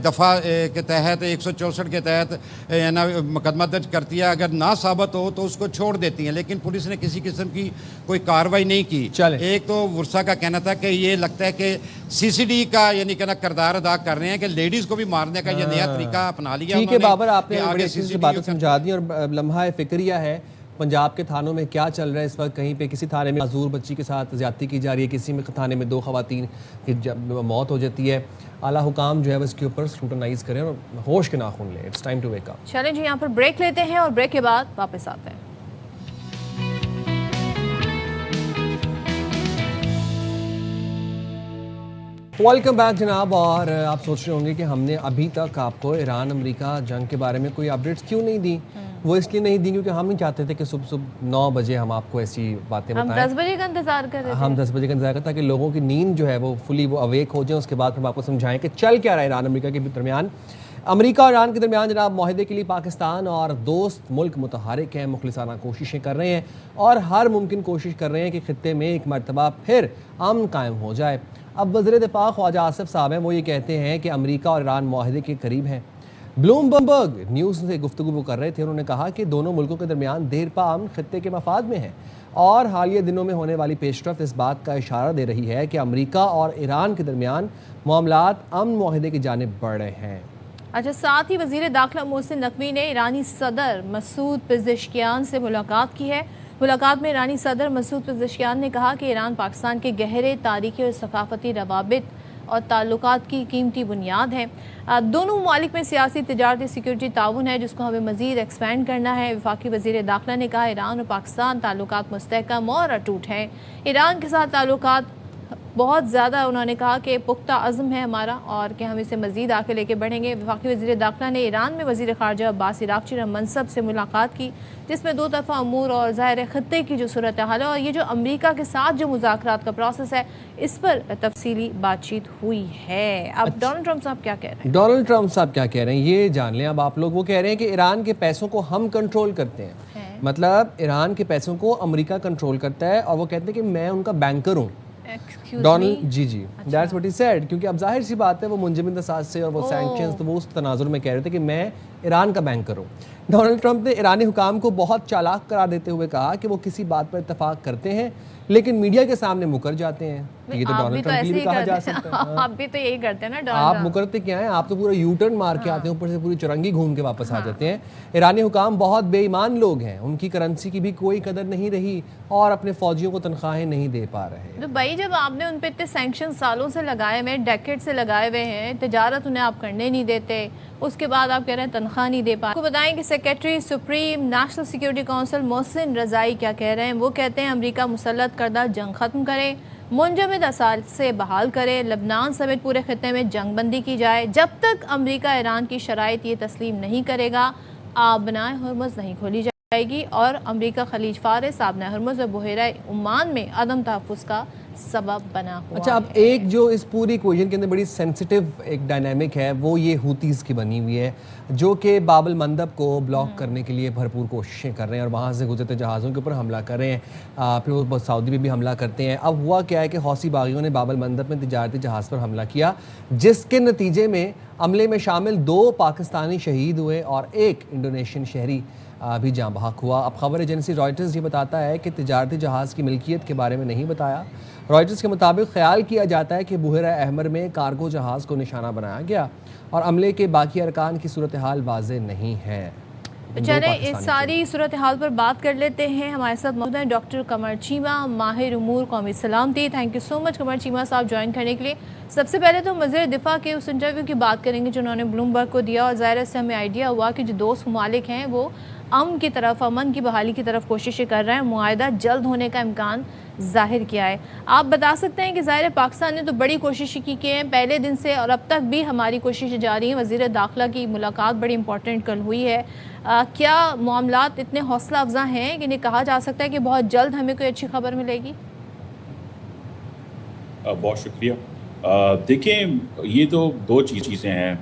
[SPEAKER 12] दफ़ा के तहत 164 के तहत ना मुकदमा दर्ज करती है। अगर ना साबित हो तो उसको छोड़ देती हैं, लेकिन पुलिस ने किसी किस्म की कोई कार्रवाई नहीं की। एक तो वुरसा का कहना था कि ये लगता है कि CCD का यानी कि ना किरदार अदा कर रहे हैं कि लेडीज़ को भी मारने का ये नया तरीका अपना लिया।
[SPEAKER 2] ठीक है बाबर, आपने बड़ी अच्छी सी बातें समझा दी। और लम्हा फिक्रिया है पंजाब के थानों में क्या चल रहा है इस वक्त। कहीं पे किसी थाने में माजूर बच्ची के साथ ज्यादती की जा रही है, किसी में थाने में 2 ख़वातीन की मौत हो जाती है। आला हुकाम जो है वो इसके ऊपर स्क्रूटनाइज करें और होश के नाखून लें। It's time to wake up.
[SPEAKER 1] चलें जी, यहाँ पर ब्रेक लेते हैं और ब्रेक के बाद वापस आते हैं।
[SPEAKER 2] वेलकम बैक जनाब। और आप सोच रहे होंगे कि हमने अभी तक आपको ईरान अमेरिका जंग के बारे में कोई अपडेट्स क्यों नहीं दी। वो इसलिए नहीं दी क्योंकि हम नहीं चाहते थे कि सुबह 9 बजे हम आपको ऐसी बातें बताएं।
[SPEAKER 1] हम 10 बजे का इंतजार कर रहे थे।
[SPEAKER 2] हम 10 बजे का इंतजार करते ताकि लोगों की नींद जो है वो फुली वो अवेक हो जाए। उसके बाद फिर हम आपको समझाएं कि चल क्या रहा है ईरान अमेरिका के दरमियान। अमेरिका और ईरान के दरमियान जनाब माहिदे के लिए पाकिस्तान और दोस्त मुल्क मुतहरिक हैं, मुखलिसाना कोशिशें कर रहे हैं और हर मुमकिन कोशिश कर रहे हैं कि खित्ते में एक मरतबा फिर अमन कायम हो जाए। अब वज़ीर दिफ़ा ख्वाजा आसिफ साहब हैं, वो ये कहते हैं कि अमेरिका और ईरान माहिदे के करीब हैं। ब्लूमबर्ग न्यूज़ से गुफ्तगू वो कर रहे थे, उन्होंने कहा कि दोनों मुल्कों के दरमियान देर पा अमन खित्ते के मफाद में है और हालिया दिनों में होने वाली पेशरफ्त इस बात का इशारा दे रही है कि अमेरिका और ईरान के दरमियान मामलात अमन माहिदे की जानिब बढ़ रहे हैं।
[SPEAKER 1] अच्छा, साथ ही वज़ीर दाखिला मोहसिन नकवी ने ईरानी सदर मसूद पेज़ेश्कियान से मुलाकात की है। मुलाकात में ईरानी सदर मसूद पेज़ेश्कियान ने कहा कि ईरान पाकिस्तान के गहरे तारीख़ी और सकाफ़ती रवाबित और ताल्लुकात की कीमती बुनियाद है। दोनों ममालिक में सियासी, तिजारती, सिक्योरिटी ताउन है जिसको हमें मज़ीद एक्सपेंड करना है। वफाकी वज़ीर दाखिला ने कहा ईरान और पाकिस्तान ताल्लुकात मुस्तहकम और अटूट हैं। ईरान के साथ ताल्लुकात बहुत ज़्यादा, उन्होंने कहा कि पुख्ता अज़्म है हमारा और कि हम इसे मज़ीद आगे लेके बढ़ेंगे। वफाकी वज़ीर दाखिला ने ईरान में वज़ीर ख़ारजा अब्बास इराक़ची मनसब से मुलाकात की जिसमें 2 तरफ़ा अमूर और ज़ाहिर ख़ित्ते की जो सूरत हाल है और ये जो अमेरिका के साथ जो मुज़ाकरात का प्रोसेस है इस पर तफसीली बातचीत हुई है। अब डोनाल्ड ट्रंप साहब क्या कह रहे हैं?
[SPEAKER 2] डोनाल्ड ट्रंप साहब क्या कह रहे हैं ये जान लें अब आप लोग। वो कह रहे हैं कि ईरान के पैसों को हम कंट्रोल करते हैं, मतलब ईरान के पैसों को अमेरिका कंट्रोल करता है और वो कहते हैं कि मैं उनका बैंकर हूँ। Donald ji that's what he said, क्योंकि अब जाहिर सी बात है वो मुंजमद असास से और वो सैंक्शंस, तो वो उस तनाजुर में कह रहे थे कि मैं ईरान का बैंकर हूँ। डोनाल्ड ट्रंप ने ईरानी हुकाम को बहुत चालाक करार देते हुए कहा कि वो किसी बात पर इत्तफाक करते हैं लेकिन मीडिया के सामने मुकर जाते हैं। ये तो डोनाल्ड ट्रंप के लिए भी कहा जा सकता है।
[SPEAKER 1] आप भी तो यही करते हैं ना डोनाल्ड
[SPEAKER 2] आप
[SPEAKER 1] ट्रंप।
[SPEAKER 2] मुकरते क्या हैं, आप तो पूरा यू टर्न मार के आते हैं, ऊपर से पूरी चुरंगी घूम के वापस आ जाते हैं। ईरानी हुकाम बहुत बेईमान लोग हैं, उनकी करेंसी की भी कोई कदर नहीं रही और अपने फौजियों को तनख्वाहें नहीं दे पा रहे।
[SPEAKER 1] तो भाई जब आपने उन पे इतने सैंक्शन सालों से लगाए हुए, डेकेड से लगाए हुए हैं, तिजारत उन्हें आप करने नहीं देते, उसके बाद आप कह रहे हैं तनख्वाह नहीं दे पा। आपको बताएं कि secretary supreme national security council Mohsin रजाई क्या कह रहे हैं। वो कहते हैं अमेरिका मुसल्लत करदा जंग खत्म करे, मुंजमद असाल से बहाल करे, लबनान समेत पूरे खत्े में जंग बंदी की जाए। जब तक अमेरिका ईरान की शराइत ये तस्लीम नहीं करेगा, आबनाए हरमुज़ नहीं खोली जाएगी और अमेरिका खलीज फारिस, आबनाए हरमुज़ और बहरा ओमान में अदम तहफ़्फ़ुज़ का सबब बना हुआ।
[SPEAKER 2] अच्छा, अब एक जो इस पूरी इक्वेशन के अंदर बड़ी सेंसिटिव एक डायनामिक है वो ये हूतीज़ की बनी हुई है, जो कि बाबल मंदब को ब्लॉक करने के लिए भरपूर कोशिशें कर रहे हैं और वहाँ से गुजरते जहाज़ों के ऊपर हमला कर रहे हैं। फिर वो सऊदी में भी हमला करते हैं। अब हुआ क्या है कि हौसी बागियों ने बाबल मंदब में तिजारती जहाज़ पर हमला किया, जिसके नतीजे में हमले में शामिल 2 पाकिस्तानी शहीद हुए और 1 इंडोनेशियन शहरी भी जाँ बहक हुआ। अब खबर एजेंसी रॉयटर्स ये बताता है कि तिजारती जहाज़ की मिल्कियत के बारे में नहीं बताया। रॉयटर्स के मुताबिक ख्याल किया जाता है कि बुहरा अहमर में कार्गो जहाज़ को निशाना बनाया गया और अमले के बाकी अरकान की सूरत हाल वाज़ेह नहीं है।
[SPEAKER 1] चले इस सारी सूरत हाल पर बात कर लेते हैं। हमारे साथ मौजूद हैं डॉक्टर कमर चीमा, माहिर उमूर कौमी सलामती। थैंक यू सो मच कमर चीमा साहब ज्वाइन करने के लिए। सबसे पहले तो वज़ीर दिफा के उस इंटरव्यू की बात करेंगे जो उन्होंने ब्लूमबर्ग को दिया और ज़ाहिर से हमें आइडिया हुआ कि जो दोस्त ममालिक हैं वो अमन की तरफ, अमन की बहाली की तरफ कोशिशें कर रहे हैं, मुआहदा जल्द होने का इम्कान जाहिर किया है। आप बता सकते हैं कि ज़ाहिर पाकिस्तान ने तो बड़ी कोशिशें की हैं पहले दिन से और अब तक भी हमारी कोशिशें जारी हैं। वज़ीर दाखिला की मुलाकात बड़ी इंपॉर्टेंट कल हुई है। क्या मामलात इतने हौसला अफजा हैं कि इन्हें कहा जा सकता है कि बहुत जल्द हमें कोई अच्छी खबर मिलेगी?
[SPEAKER 13] बहुत शुक्रिया। देखें, ये तो 2 चीज़ें हैं,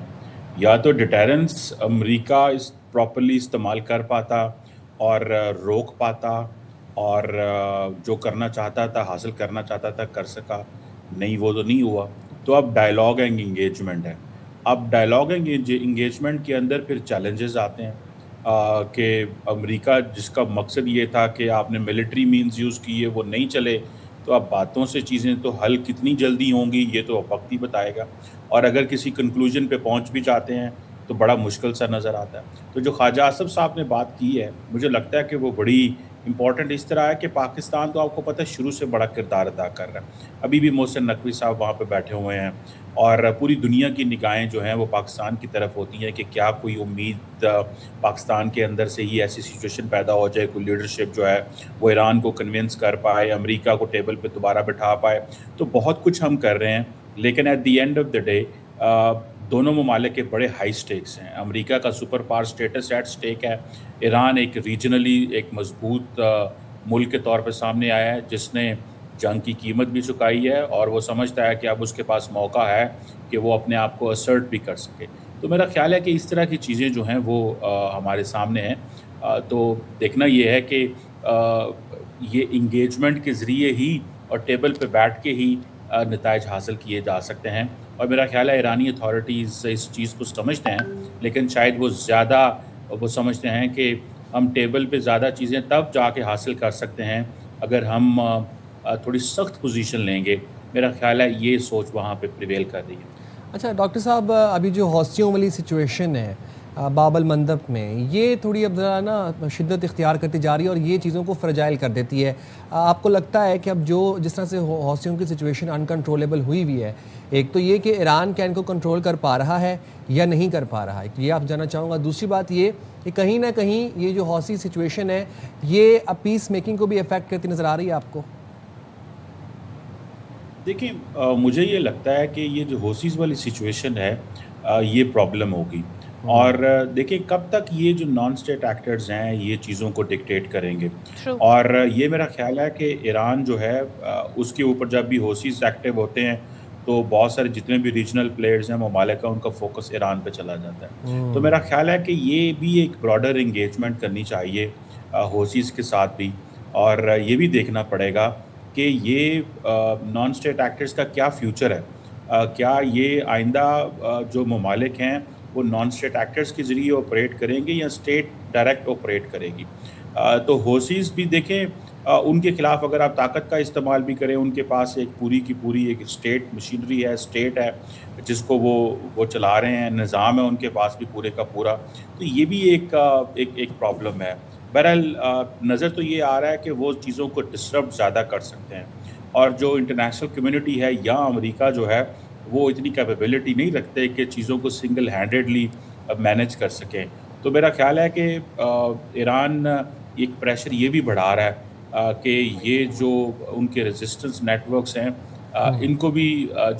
[SPEAKER 13] या तो डिटेरेंस अमेरिका इस प्रॉपर्ली इस्तेमाल कर पाता और रोक पाता और जो करना चाहता था, हासिल करना चाहता था, कर सका। नहीं, वो तो नहीं हुआ। तो अब डायलॉग एंड इंगेजमेंट है। अब डायलॉग एंड इंगेजमेंट के अंदर फिर चैलेंजेस आते हैं कि अमेरिका जिसका मकसद ये था कि आपने मिलिट्री मीन्स यूज़ किए, वो नहीं चले, तो अब बातों से चीज़ें तो हल कितनी जल्दी होंगी ये तो वक्त ही बताएगा। और अगर किसी कंक्लूजन पे पहुंच भी जाते हैं तो बड़ा मुश्किल सा नज़र आता है। तो जो ख्वाजा आसिफ साहब ने बात की है, मुझे लगता है कि वो बड़ी इंपॉर्टेंट इस तरह है कि पाकिस्तान तो आपको पता है शुरू से बड़ा किरदार अदा कर रहा है। अभी भी मोहसिन नकवी साहब वहाँ पे बैठे हुए हैं और पूरी दुनिया की निगाहें जो हैं वो पाकिस्तान की तरफ होती हैं कि क्या कोई उम्मीद पाकिस्तान के अंदर से ही ऐसी सिचुएशन पैदा हो जाए, कोई लीडरशिप जो है वो ईरान को कन्विंस कर पाए, अमेरिका को टेबल पे दोबारा बिठा पाए। तो बहुत कुछ हम कर रहे हैं, लेकिन at the end of the day दोनों ममालिक के बड़े हाई स्टेक्स हैं। अमेरिका का super power status at stake है। ईरान एक रीजनली एक मजबूत मुल्क के तौर पर सामने आया है जिसने जंग की कीमत भी चुकाई है और वो समझता है कि अब उसके पास मौका है कि वो अपने आप को असर्ट भी कर सके। तो मेरा ख्याल है कि इस तरह की चीज़ें जो हैं वो हमारे सामने हैं। तो देखना ये है कि ये इंगेजमेंट के ज़रिए ही और टेबल पे बैठ के ही नताइज हासिल किए जा सकते हैं। और मेरा ख्याल है ईरानी अथॉरिटीज़ इस चीज़ को समझते हैं, लेकिन शायद वो ज़्यादा वो समझते हैं कि हम टेबल पे ज़्यादा चीज़ें तब जाके हासिल कर सकते हैं अगर हम थोड़ी सख्त पोजीशन लेंगे। मेरा ख्याल है ये सोच वहाँ पे प्रिवेल कर रही है।
[SPEAKER 2] अच्छा डॉक्टर साहब, अभी जो हौसियों वाली सिचुएशन है बाबल मंदब में, ये थोड़ी अब ज़रा ना शिद्दत इख्तियार करती जा रही है और ये चीज़ों को फ्रजाइल कर देती है। आपको लगता है कि अब जो जिस तरह से हौसियों की सिचुएशन अनकंट्रोलेबल हुई हुई है, एक तो ये कि ईरान क्या इनको कंट्रोल कर पा रहा है या नहीं कर पा रहा है, ये आप जानना चाहूँगा। दूसरी बात ये कि कहीं ना कहीं ये जो हौसी सिचुएशन है ये अब पीस मेकिंग को भी अफेक्ट करती नज़र आ रही है आपको?
[SPEAKER 13] देखिए, मुझे ये लगता है कि ये जो हौसीज़ वाली सिचुएशन है ये प्रॉब्लम होगी। और देखिए कब तक ये जो नॉन स्टेट एक्टर्स हैं ये चीज़ों को डिक्टेट करेंगे। और ये मेरा ख्याल है कि ईरान जो है उसके ऊपर जब भी हौसीज़ एक्टिव होते हैं तो बहुत सारे जितने भी रीजनल प्लेयर्स हैं ममालिक का उनका फोकस ईरान पे चला जाता है। तो मेरा ख्याल है कि ये भी एक ब्रॉडर इंगेजमेंट करनी चाहिए हौसीज़ के साथ भी। और ये भी देखना पड़ेगा कि ये नॉन स्टेट एक्टर्स का क्या फ्यूचर है। क्या ये आइंदा जो ममालिक हैं वो नॉन स्टेट एक्टर्स के ज़रिए ऑपरेट करेंगे या स्टेट डायरेक्ट ऑपरेट करेगी। तो होसीज़ भी देखें, उनके ख़िलाफ़ अगर आप ताकत का इस्तेमाल भी करें, उनके पास एक पूरी की पूरी एक स्टेट मशीनरी है, स्टेट है जिसको वो चला रहे हैं, निज़ाम है उनके पास भी पूरे का पूरा। तो ये भी एक प्रॉब्लम है। बहरहाल नज़र तो ये आ रहा है कि वो चीज़ों को डिसरप्ट ज़्यादा कर सकते हैं, और जो इंटरनेशनल कम्युनिटी है या अमेरिका जो है वो इतनी कैपेबिलिटी नहीं रखते कि चीज़ों को सिंगल हैंडेडली मैनेज कर सकें। तो मेरा ख़्याल है कि ईरान एक प्रेशर ये भी बढ़ा रहा है कि ये जो उनके रेजिस्टेंस नेटवर्क्स हैं इनको भी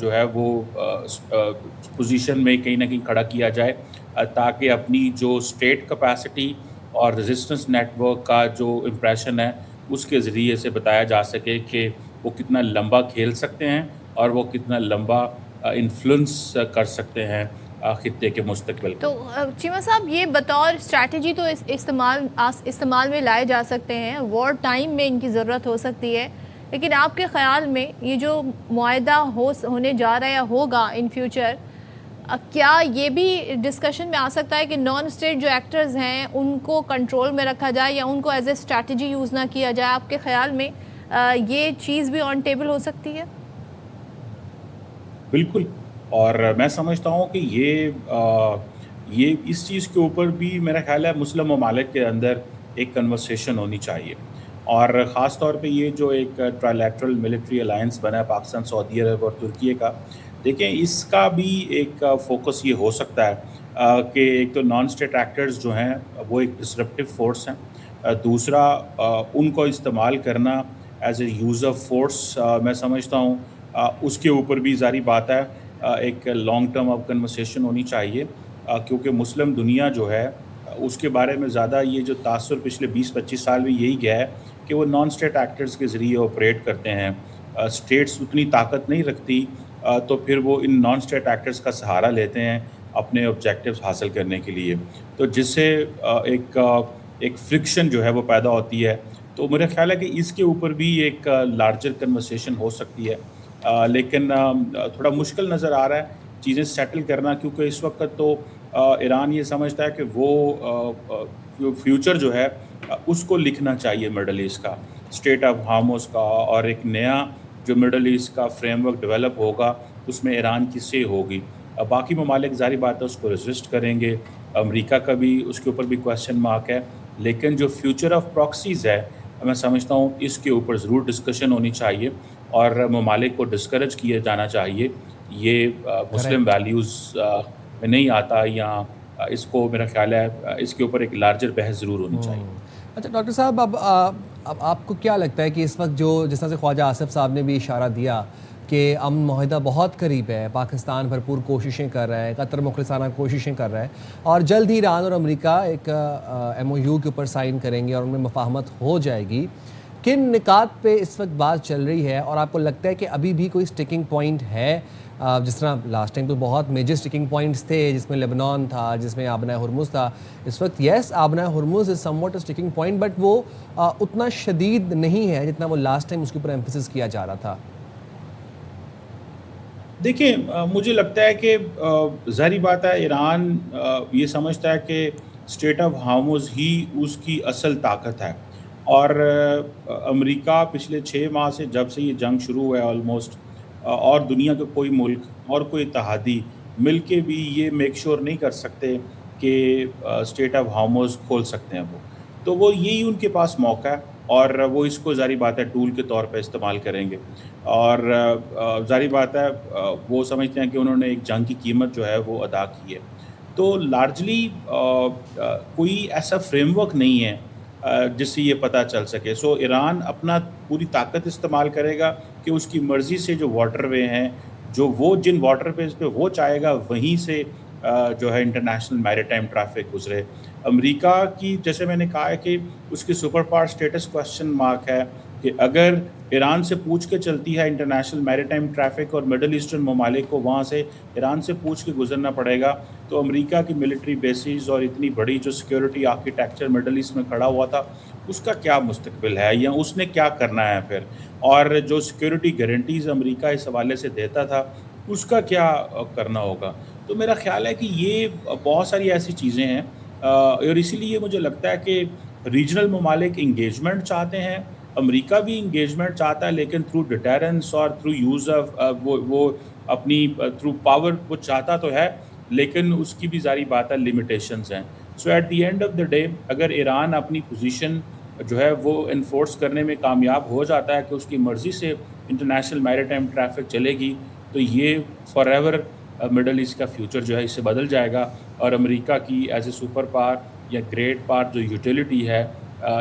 [SPEAKER 13] जो है वो पोजीशन में कहीं ना कहीं खड़ा किया जाए, ताकि अपनी जो स्टेट कैपेसिटी और रेजिस्टेंस नेटवर्क का जो इम्प्रेशन है उसके ज़रिए से बताया जा सके कि वो कितना लंबा खेल सकते हैं और वो कितना लंबा इन्फ्लुएंस कर सकते हैं खित्ते के मुस्तकबिल।
[SPEAKER 1] तो चीमा साहब, ये बतौर स्ट्रैटेजी तो इस्तेमाल में लाए जा सकते हैं, वॉर टाइम में इनकी ज़रूरत हो सकती है, लेकिन आपके ख़्याल में ये जो मुआहदा होने जा रहा है या होगा इन फ्यूचर, क्या ये भी डिस्कशन में आ सकता है कि नॉन स्टेट जो एक्टर्स हैं उनको कंट्रोल में रखा जाए या उनको एज ए स्ट्रैटेजी यूज़ ना किया जाए? आपके ख़्याल में ये चीज़ भी ऑन टेबल हो सकती है?
[SPEAKER 13] बिल्कुल, और मैं समझता हूँ कि ये इस चीज़ के ऊपर भी मेरा ख़्याल है मुस्लिम ममालिक के अंदर एक कन्वर्सेशन होनी चाहिए, और ख़ास तौर पे ये जो एक ट्राइलैटरल मिलिट्री अलायंस बना है पाकिस्तान, सऊदी अरब और तुर्की का, देखें इसका भी एक फोकस ये हो सकता है कि एक तो नॉन स्टेट एक्टर्स जो हैं वो एक डिसरप्टिव फोर्स हैं, दूसरा उनको इस्तेमाल करना as a use of force, मैं समझता हूँ उसके ऊपर भी ज़ारी बात है एक लॉन्ग टर्म ऑफ कन्वर्सेशन होनी चाहिए, क्योंकि मुस्लिम दुनिया जो है उसके बारे में ज़्यादा ये जो तासुर पिछले 20-25 साल में यही गया है कि वो नॉन स्टेट एक्टर्स के ज़रिए ऑपरेट करते हैं। स्टेट्स उतनी ताकत नहीं रखती, तो फिर वो इन नॉन स्टेट एक्टर्स का सहारा लेते हैं अपने ऑब्जेक्टिव्स हासिल करने के लिए, तो जिससे एक फ्रिक्शन जो है वो पैदा होती है। तो मेरा ख्याल है कि इसके ऊपर भी एक लार्जर कन्वर्सेशन हो सकती है, लेकिन थोड़ा मुश्किल नज़र आ रहा है चीज़ें सेटल करना, क्योंकि इस वक्त तो ईरान ये समझता है कि वो फ्यूचर जो है उसको लिखना चाहिए मिडल ईस्ट का, स्टेट ऑफ हार्मोस का, और एक नया जो मिडल ईस्ट का फ्रेमवर्क डेवलप होगा उसमें ईरान की से होगी। बाकी ममालिक ज़ाहिर बात है उसको रेजिस्ट करेंगे, अमेरिका का भी उसके ऊपर भी क्वेश्चन मार्क है, लेकिन जो फ्यूचर ऑफ प्रॉक्सीज़ है मैं समझता हूँ इसके ऊपर ज़रूर डिस्कशन होनी चाहिए और ममालिक को डिस्करेज किया जाना चाहिए। ये मुस्लिम वैल्यूज़ में नहीं आता, या इसको मेरा ख्याल है इसके ऊपर एक लार्जर बहस ज़रूर होनी चाहिए।
[SPEAKER 2] अच्छा डॉक्टर साहब, अब आपको क्या लगता है कि इस वक्त जो जिस तरह से ख्वाजा आसिफ साहब ने भी इशारा दिया कि अमन माहिदा बहुत करीब है, पाकिस्तान भरपूर कोशिशें कर रहा है, कतर मुखलिसाना कोशिशें कर रहा है, और जल्द ही ईरान और अमेरिका एक MOU के ऊपर साइन करेंगे और उनमें मफाहमत हो जाएगी, किन निकात पे इस वक्त बात चल रही है? और आपको लगता है कि अभी भी कोई स्टिकिंग पॉइंट है? जिस तरह लास्ट टाइम तो बहुत मेजर स्टिकिंग पॉइंट्स थे, जिसमें लेबनान था, जिसमें आबना हुरमुज़ था। इस वक्त यस, आबना Hormuz is somewhat a sticking point, but वो उतना शदीद नहीं है जितना वो लास्ट टाइम उसके ऊपर एम्फेसिस किया जा रहा था।
[SPEAKER 13] देखिए, मुझे लगता है कि ज़ाहिर बात है ईरान ये समझता है कि स्टेट ऑफ हार्मोज़ ही उसकी असल ताकत है, और अमेरिका पिछले 6 माह से जब से ये जंग शुरू हुआ है ऑलमोस्ट, और दुनिया का कोई मुल्क और कोई इत्तेहादी मिल के भी ये मेक श्योर नहीं कर सकते कि स्टेट ऑफ हार्मोज़ खोल सकते हैं तो वो यही उनके पास मौका है, और वो इसको ज़ाहिर बात है टूल के तौर पे इस्तेमाल करेंगे, और ज़ाहिर बात है वो समझते हैं कि उन्होंने एक जंग की कीमत जो है वो अदा की है। तो लार्जली कोई ऐसा फ्रेमवर्क नहीं है जिससे ये पता चल सके। सो ईरान अपना पूरी ताकत इस्तेमाल करेगा कि उसकी मर्ज़ी से जो वाटरवे हैं, जो वो जिन वाटरवेज़ पे वो चाहेगा वहीं से जो है इंटरनेशनल मैरीटाइम ट्रैफिक गुजरे। अमेरिका की, जैसे मैंने कहा है कि उसकी super power status question mark है कि अगर ईरान से पूछ के चलती है इंटरनेशनल मैरीटाइम ट्रैफिक और मिडल ईस्टर्न ममालिक को वहाँ से ईरान से पूछ के गुजरना पड़ेगा, तो अमेरिका की मिलिट्री बेसिस और इतनी बड़ी जो सिक्योरिटी आर्किटेक्चर मिडल ईस्ट में खड़ा हुआ था, उसका क्या मुस्तकबिल है या उसने क्या करना है फिर, और जो सिक्योरिटी गारंटीज़ अमेरिका इस हवाले से देता था उसका क्या करना होगा। तो मेरा ख्याल है कि ये बहुत सारी ऐसी चीज़ें हैं और इसीलिए मुझे लगता है कि रीजनल ममालिक इंगेजमेंट चाहते हैं, अमेरिका भी इंगेजमेंट चाहता है, लेकिन थ्रू डिटेरेंस और थ्रू यूज़ ऑफ वो अपनी थ्रू पावर वो चाहता तो है, लेकिन उसकी भी ज़ाहिर बात है लिमिटेशंस हैं। So at the end of the day अगर ईरान अपनी पोजीशन जो है वो इन्फोर्स करने में कामयाब हो जाता है कि उसकी मर्ज़ी से इंटरनेशनल मैरीटाइम ट्रैफिक चलेगी, तो ये फॉरएवर मिडल ईस्ट का फ्यूचर जो है इससे बदल जाएगा और अमेरिका की एज ए सुपर पावर या ग्रेट पावर जो यूटिलिटी है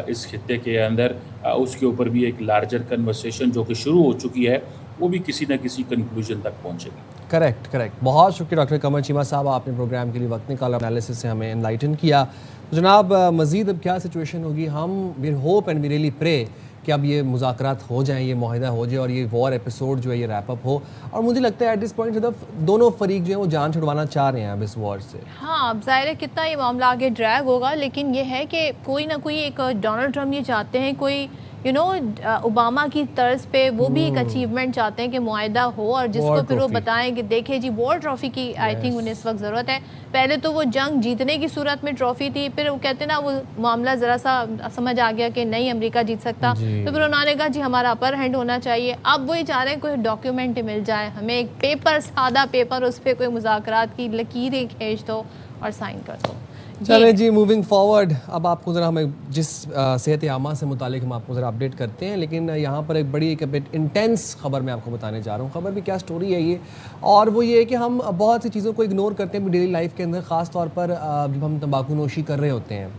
[SPEAKER 13] इस खित्ते के अंदर, उसके ऊपर भी एक लार्जर कन्वर्सेशन जो कि शुरू हो चुकी है वो भी किसी न किसी कंक्लूजन तक पहुंचेगी।
[SPEAKER 2] करेक्ट। बहुत शुक्रिया डॉक्टर कमर चीमा साहब, आपने प्रोग्राम के लिए वक्त निकाला, एनालिसिस से हमें एनलाइटन किया। तो जनाब मज़ीद अब क्या सिचुएशन होगी, हम we hope and we really pray कि अब ये मुज़ाकरात हो जाएं, ये मुआहिदा हो जाए और ये वॉर एपिसोड जो है ये रैप अप हो। और मुझे लगता है एट दिस पॉइंट दोनों फरीक जो है वो जान छुड़वाना चाह रहे हैं अब इस वॉर से।
[SPEAKER 1] हाँ, अब ज़ाहिर है कितना ये मामला आगे ड्रैग होगा, लेकिन ये है कि कोई ना कोई एक डोनाल्ड ट्रम्प ये चाहते हैं, कोई ओबामा की तर्ज पे वो भी एक अचीवमेंट चाहते हैं कि मुआहिदा हो और जिसको फिर वो बताएं कि देखिए जी वॉर ट्रॉफी की आई थिंक उन्हें इस वक्त ज़रूरत है। पहले तो वो जंग जीतने की सूरत में ट्रॉफी थी, फिर वो कहते ना वो मामला ज़रा सा समझ आ गया कि नहीं अमेरिका जीत सकता, तो फिर उन्होंने कहा जी हमारा अपर हैंड होना चाहिए। अब वो ये चाह रहे हैं कोई डॉक्यूमेंट मिल जाए, हमें एक पेपर, सादा पेपर, उस पर कोई मुज़ाकरात की लकीरें खींच दो और साइन कर दो।
[SPEAKER 2] चलें जी, मूविंग फॉरवर्ड, अब आपको ज़रा हमें जिस सेहत आमा से मुतालिक हम आपको ज़रा अपडेट करते हैं, लेकिन यहाँ पर एक बड़ी एक इंटेंस खबर मैं आपको बताने जा रहा हूँ। खबर भी क्या स्टोरी है ये, और वो ये है कि हम बहुत सी चीज़ों को इग्नोर करते हैं डेली लाइफ के अंदर, ख़ास तौर पर जब हम तंबाकू नोशी कर रहे होते हैं।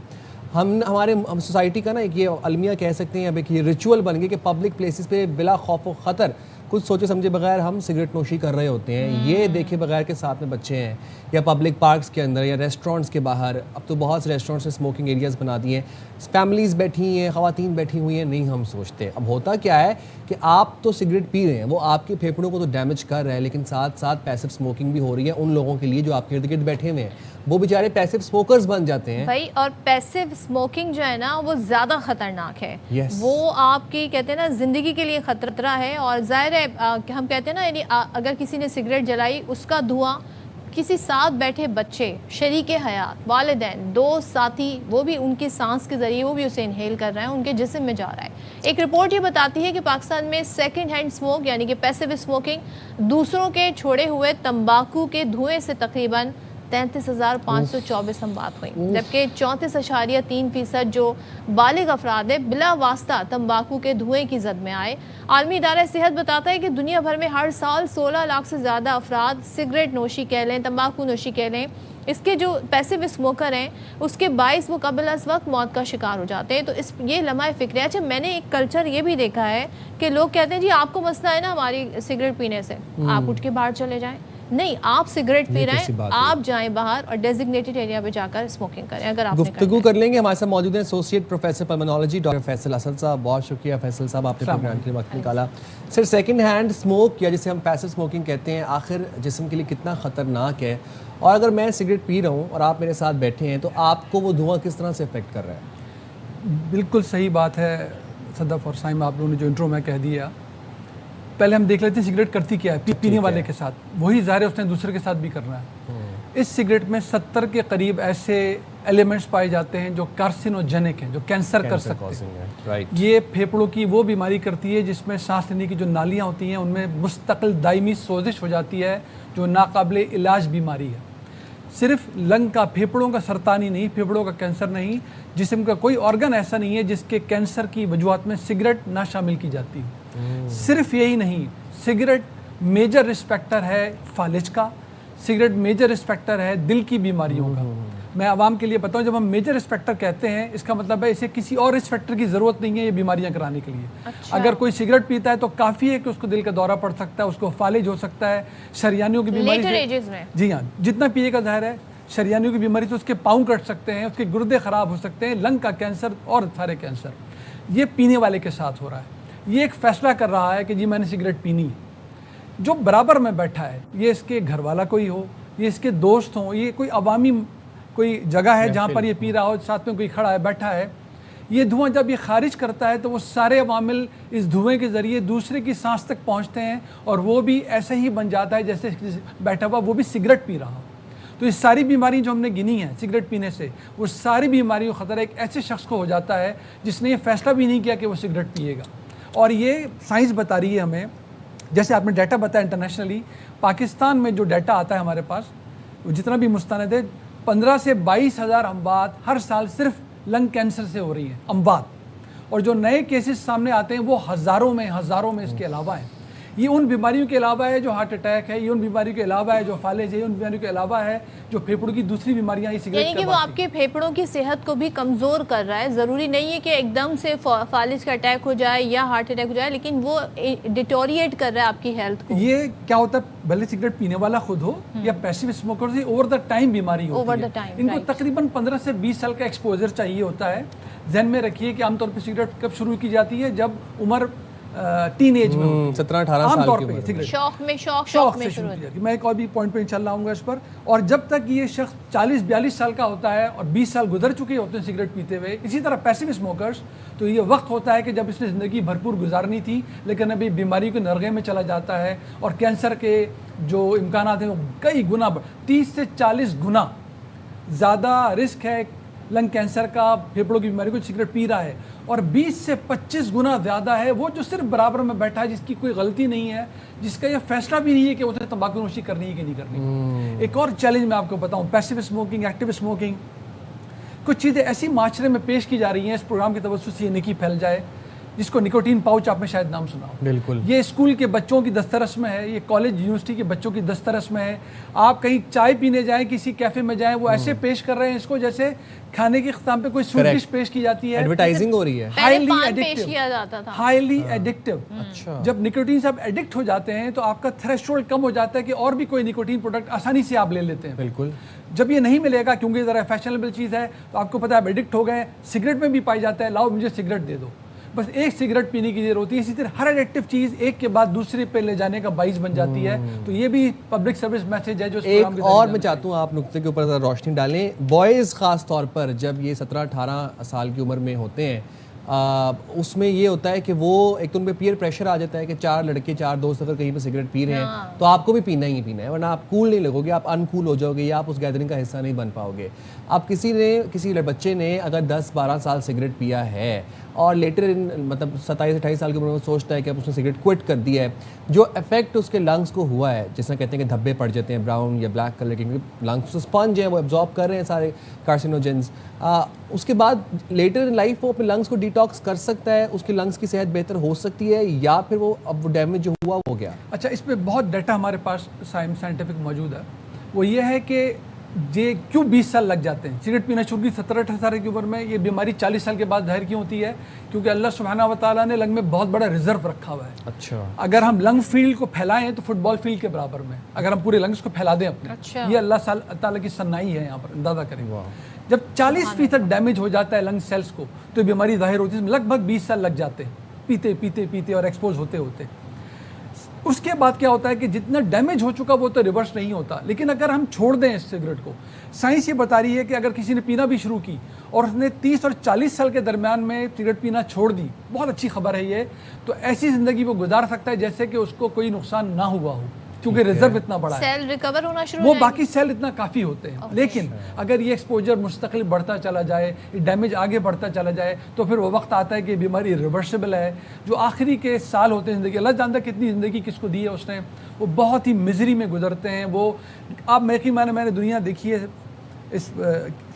[SPEAKER 2] हम सोसाइटी का ना एक ये अलमिया कह सकते हैं, अब एक ये रिचुअल बन गया कि पब्लिक प्लेसेस पे बिला खौफ व ख़तर कुछ सोचे समझे बगैर हम सिगरेट नोशी कर रहे होते हैं, ये देखे बगैर के साथ में बच्चे हैं, या पब्लिक पार्क्स के अंदर या रेस्टोरेंट्स के बाहर। अब तो बहुत से रेस्टोरेंट्स में स्मोकिंग एरियाज़ बना दिए हैं, फैमिलीज़ बैठी हैं, ख़वातीन बैठी हुई हैं, नहीं हम सोचते। अब होता क्या है कि आप तो सिगरेट पी रहे हैं, वो आपके फेफड़ों को तो डैमेज कर रहा है, लेकिन साथ साथ पैसिव स्मोकिंग भी हो रही है उन लोगों के लिए जो आपके इर्द गिर्द बैठे हुए हैं, वो बेचारे पैसिव स्मोकर्स बन जाते हैं
[SPEAKER 1] भाई। और पैसिव स्मोकिंग जो है ना वो ज़्यादा ख़तरनाक है।
[SPEAKER 2] yes.
[SPEAKER 1] वो आपकी कहते हैं ना ज़िंदगी के लिए खतरा है। और ज़ाहिर है हम कहते हैं ना, यानी अगर किसी ने सिगरेट जलाई, उसका धुआं किसी साथ बैठे बच्चे, शरीके हयात, वालिदैन, दोस्त, साथी, वो भी उनकी सांस के ज़रिए वो भी उसे इनहेल कर रहे हैं, उनके जिस्म में जा रहा है। एक रिपोर्ट ये बताती है कि पाकिस्तान में सेकंड हैंड स्मोक यानी कि पैसिव स्मोकिंग, दूसरों के छोड़े हुए तंबाकू के धुएं से तकरीबन 33,524 बात हुई, जबकि 34.3% जो बालिग अफराद है बिला वास्ता तंबाकू के धुएं की जद में आए। आलमी इदारा सेहत बताता है कि दुनिया भर में हर साल 16 लाख से ज़्यादा अफराद सिगरेट नोशी कह लें, तंबाकू नोशी कह लें, इसके जो पैसिव स्मोकर हैं उसके बाइस वो कबल अस वक्त मौत का शिकार हो जाते हैं। तो इस ये लम्हा फ़िक्र है। अच्छा, मैंने एक कल्चर ये भी देखा है कि लोग कहते हैं जी आपको मसला है ना हमारी सिगरेट पीने से, आप उठ के बाहर चले जाएं। नहीं, आप सिगरेट पी रहे हैं, आप जाएं बाहर और डेजिग्नेटेड एरिया पे जाकर स्मोकिंग करें। अगर आप
[SPEAKER 2] गुफ्तगू कर लेंगे, हमारे साथ मौजूद हैं associate professor pulmonology doctor Faisal Asad साहब। बहुत शुक्रिया फैसल साहब, आपने प्रोग्राम के लिए वक्त निकाला। सर, सेकंड हैंड स्मोक या जिसे हम पैसिव स्मोकिंग कहते हैं, आखिर जिस्म के लिए कितना ख़तरनाक है, और अगर मैं सिगरेट पी रहा हूँ और आप मेरे साथ बैठे हैं तो आपको वो धुआं किस तरह से इफेक्ट कर रहा है?
[SPEAKER 14] बिल्कुल सही बात है सदफ और साइम, आप लोगों ने जो इंट्रो में कह दिया। पहले हम देख लेते हैं सिगरेट करती क्या है पीने वाले के साथ, वही ज़ाहिर है उसने दूसरे के साथ भी करना है। इस सिगरेट में 70 के करीब ऐसे एलिमेंट्स पाए जाते हैं जो कार्सिनोजेनिक हैं, जो कैंसर कर सकते हैं। ये फेफड़ों की वो बीमारी करती है जिसमें सांस लेने की जो नालियाँ होती हैं उनमें मुस्तकिल दायमी सोजिश हो जाती है, जो नाकाबिले इलाज बीमारी है। सिर्फ लंग का, फेफड़ों का सरतानी नहीं, फेफड़ों का कैंसर नहीं, जिस्म का कोई ऑर्गन ऐसा नहीं है जिसके कैंसर की वजूहात में सिगरेट ना शामिल की जाती है। सिर्फ यही नहीं, सिगरेट मेजर रिस्पेक्टर है फालिज का, सिगरेट मेजर रिस्पेक्टर है दिल की बीमारियों का। मैं आवाम के लिए बताऊं, जब हम मेजर रिस्पेक्टर कहते हैं इसका मतलब है इसे किसी और रिस्पेक्टर की ज़रूरत नहीं है ये बीमारियां कराने के लिए। अच्छा। अगर कोई सिगरेट पीता है तो काफ़ी है कि उसको दिल का दौरा पड़ सकता है, उसको फालिज हो सकता है, शरियानियों की बीमारी, जी हाँ, जितना पिएगा ज़ाहिर है, शरियानियों की बीमारी तो उसके पाँव कट सकते हैं, उसके गुर्दे ख़राब हो सकते हैं, लंग का कैंसर और सारे कैंसर। ये पीने वाले के साथ हो रहा है। ये एक फ़ैसला कर रहा है कि जी मैंने सिगरेट पीनी है। जो बराबर में बैठा है, ये इसके घर वाला कोई हो ये इसके दोस्त हों, ये कोई अवामी कोई जगह है जहाँ पर ये पी रहा हो, साथ में कोई खड़ा है, बैठा है, ये धुआं जब ये खारिज करता है तो वो सारे अवामिल इस धुएं के ज़रिए दूसरे की सांस तक पहुँचते हैं और वो भी ऐसे ही बन जाता है जैसे बैठा हुआ वो भी सिगरेट पी रहा हो। तो ये सारी बीमारी जो हमने गिनी है सिगरेट पीने से, वो सारी बीमारियों का ख़तरा एक ऐसे शख्स को हो जाता है जिसने ये फैसला भी नहीं किया कि वो सिगरेट पिएगा। और ये साइंस बता रही है हमें, जैसे आपने डाटा बताया इंटरनेशनली, पाकिस्तान में जो डाटा आता है हमारे पास, वो जितना भी मुस्तनद है, 15 से 22 हज़ार अमवात हर साल सिर्फ लंग कैंसर से हो रही हैं, अमवात। और जो नए केसेस सामने आते हैं वो हज़ारों में इसके अलावा हैं। ये उन बीमारियों के अलावा है जो हार्ट अटैक है, ये उन बीमारियों के अलावा है जो फालिज है, ये उन बीमारियों के अलावा है जो फेफड़ों की दूसरी बीमारियां,
[SPEAKER 1] यानी कि वो आपके फेफड़ों की सेहत को भी कमज़ोर कर रहा है। ज़रूरी नहीं है कि एकदम से फालिज का अटैक हो जाए या हार्ट अटैक हो जाए, लेकिन वो डिटोरिएट कर रहा है आपकी हेल्थ को।
[SPEAKER 14] ये क्या होता है, भले सिगरेट पीने वाला खुद हो या पैसिव स्मोकर से ओवर द टाइम बीमारी होती है। इनको तकरीबन 15 से 20 साल का एक्सपोजर चाहिए होता है। ध्यान में रखिए कि आमतौर पर सिगरेट कब शुरू की जाती है, जब उम्र टीन एज में
[SPEAKER 2] 17-18 साल की उम्र में,
[SPEAKER 1] शौक में शुरू
[SPEAKER 14] होती है। मैं एक और भी पॉइंट पे चल रहा हूँ इस पर। और जब तक ये शख्स 40-42 साल का होता है और 20 साल गुजर चुके होते हैं सिगरेट पीते हुए, इसी तरह पैसिव स्मोकर्स, तो ये वक्त होता है कि जब इसने ज़िंदगी भरपूर गुजारनी थी, लेकिन अभी बीमारी के नरगे में चला जाता है और कैंसर के जो इम्कानात हैं वो कई गुना, 30 से 40 गुना ज़्यादा रिस्क है लंग कैंसर का, फेफड़ों की बीमारी को सिगरेट पी रहा है। और 20 से 25 गुना ज़्यादा है वो जो सिर्फ बराबर में बैठा है, जिसकी कोई गलती नहीं है, जिसका ये फैसला भी नहीं है कि उसे तंबाकू नोशी करनी है कि नहीं करनी। एक और चैलेंज मैं आपको बताऊं, पैसिव स्मोकिंग, एक्टिव स्मोकिंग, कुछ चीज़ें ऐसी माशरे में पेश की जा रही हैं इस प्रोग्राम की तवज्जो से ये निकी फैल जाए, जिसको निकोटीन पाउच आपने शायद नाम सुना हो।
[SPEAKER 2] बिल्कुल, ये
[SPEAKER 14] स्कूल के बच्चों की दस्तरस में है, ये कॉलेज यूनिवर्सिटी के बच्चों की दस्तरस में है। आप कहीं चाय पीने जाएं, किसी कैफे में जाएं, वो ऐसे पेश कर रहे हैं इसको जैसे खाने के ख़िताम पे कोई स्वीट डिश पेश की जाती है,
[SPEAKER 2] एडवर्टाइजिंग हो रही है,
[SPEAKER 14] हाईली एडिक्टिव,
[SPEAKER 1] पेश किया जाता था,
[SPEAKER 14] हाईली एडिक्टिव। अच्छा, जब निकोटीन से आप एडिक्ट हो जाते हैं तो आपका थ्रेशोल्ड कम हो जाता है कि और भी कोई निकोटीन प्रोडक्ट आसानी से आप ले लेते हैं।
[SPEAKER 2] बिल्कुल,
[SPEAKER 14] जब ये नहीं मिलेगा क्योंकि ज़रा फैशनेबल चीज़ है, तो आपको पता है आप एडिक्ट हो गए। सिगरेट में भी पाई जाता है, लाओ मुझे सिगरेट दे दो, बस एक सिगरेट पीने की जरूरत होती है। इसी तरह हर एडिक्टिव चीज़ एक के बाद दूसरे पे ले जाने का बाइस बन जाती है। तो ये भी पब्लिक सर्विस मैसेज है जो
[SPEAKER 2] एक और मैं चाहता हूँ आप नुक्ते के ऊपर ज़रा रोशनी डालें। बॉयज़ ख़ास तौर पर जब ये 17-18 साल की उम्र में होते हैं, उसमें ये होता है कि वो एक तो उन पर पीयर प्रेशर आ जाता है कि 4 लड़के 4 दोस्त अगर कहीं पे सिगरेट पी रहे हैं तो आपको भी पीना ही पीना है, वरना आप कूल नहीं लगोगे, आप अनकूल हो जाओगे या आप उस गैदरिंग का हिस्सा नहीं बन पाओगे। अब किसी बच्चे ने अगर 10-12 साल सिगरेट पिया है और लेटर इन मतलब 27-28 साल की उम्र में सोचता है कि अब उसने सिगरेट क्विट कर दिया है, जो इफेक्ट उसके लंग्स को हुआ है, जिसमें कहते हैं कि धब्बे पड़ जाते हैं ब्राउन या ब्लैक कलर के, लंग्स स्पंज हैं, वो एब्जॉर्ब कर रहे हैं सारे कार्सिनोजेंस। उसके बाद लेटर इन लाइफ वो अपने लंग्स को डिटॉक्स कर सकता है, उसकी लंग्स की सेहत बेहतर हो सकती है, या फिर वो अब डैमेज जो हुआ हो गया।
[SPEAKER 14] अच्छा, इस पर बहुत डाटा हमारे पास साइंटिफिक मौजूद है। वो ये है कि ये क्यों 20 साल लग जाते हैं सिगरेट पीना शुरू की 17-18 साल की उम्र में, ये बीमारी 40 साल के बाद जाहिर क्यों होती है? क्योंकि अल्लाह सुब्हाना व तआला ने लंग में बहुत बड़ा रिजर्व रखा हुआ है।
[SPEAKER 2] अच्छा, अगर
[SPEAKER 14] हम लंग फील्ड को फैलाएं तो फुटबॉल फील्ड के बराबर में, अगर हम पूरे लंग्स को फैला दें अपने,
[SPEAKER 1] अच्छा।
[SPEAKER 14] ये अल्लाह ताला की सन्नाई है, यहाँ पर अंदाजा करें। जब 40% डैमेज हो जाता है लंग सेल्स को तो बीमारी जाहिर होती है। लगभग 20 साल लग जाते हैं पीते पीते पीते और एक्सपोज होते होते। उसके बाद क्या होता है कि जितना डैमेज हो चुका वो तो रिवर्स नहीं होता, लेकिन अगर हम छोड़ दें इस सिगरेट को, साइंस ये बता रही है कि अगर किसी ने पीना भी शुरू की और उसने 30 और 40 साल के दरमियान में सिगरेट पीना छोड़ दी, बहुत अच्छी खबर है ये, तो ऐसी ज़िंदगी वो गुजार सकता है जैसे कि उसको कोई नुकसान ना हुआ हो, क्योंकि रिजर्व इतना बड़ा है,
[SPEAKER 1] सेल रिकवर होना शुरू
[SPEAKER 14] वो बाकी सेल इतना काफ़ी होते हैं। लेकिन अगर ये एक्सपोजर मुस्तकिल बढ़ता चला जाए, ये डैमेज आगे बढ़ता चला जाए, तो फिर वो वक्त आता है कि बीमारी रिवर्सिबल है। जो आखिरी के साल होते हैं ज़िंदगी, अल्लाह जानता है कितनी ज़िंदगी किसको दी है उसने, वो बहुत ही मिजरी में गुजरते हैं। वो आप मैंने दुनिया देखी है इस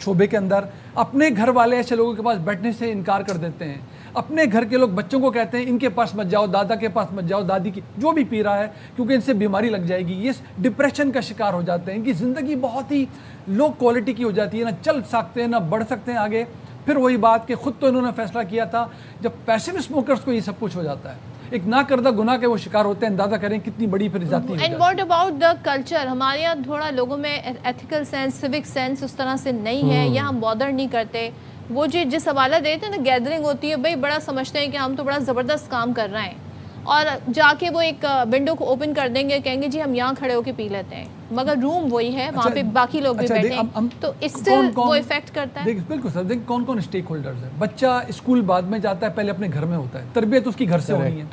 [SPEAKER 14] शोबे के अंदर, अपने घर वाले ऐसे लोगों के पास बैठने से इनकार कर देते हैं। अपने घर के लोग बच्चों को कहते हैं इनके पास मत जाओ, दादा के पास मत जाओ, दादी की, जो भी पी रहा है, क्योंकि इनसे बीमारी लग जाएगी। ये डिप्रेशन का शिकार हो जाते हैं, इनकी ज़िंदगी बहुत ही लो क्वालिटी की हो जाती है, ना चल सकते हैं ना बढ़ सकते हैं आगे। फिर वही बात कि खुद तो इन्होंने फैसला किया था, जब पैसिव स्मोकर्स को ये सब कुछ हो जाता है, एक ना करदा गुनाह के वो शिकार होते हैं। अंदाजा करें कितनी बड़ी फिर जाती है।
[SPEAKER 1] And what about the culture? हमारे यहाँ थोड़ा लोगों में एथिकल सेंस, सिविक सेंस उस तरह से नहीं है, या हम बॉदर नहीं करते। वो जो जिस हवाला देते हैं ना, गैदरिंग होती है, भाई बड़ा समझते हैं कि हम तो बड़ा ज़बरदस्त काम कर रहे हैं, और जाके वो एक विंडो को ओपन कर देंगे, कहेंगे जी हम यहाँ खड़े होकर पी लेते हैं। मगर रूम वही है, वहाँ पे बाकी लोग भी बैठे हैं, तो स्टिल वो इफेक्ट करता है।
[SPEAKER 14] बिल्कुल सर, देखिए कौन कौन स्टेक होल्डर्स है। बच्चा स्कूल बाद में जाता है, पहले अपने घर में होता है, तरबियत उसकी घर से होनी है,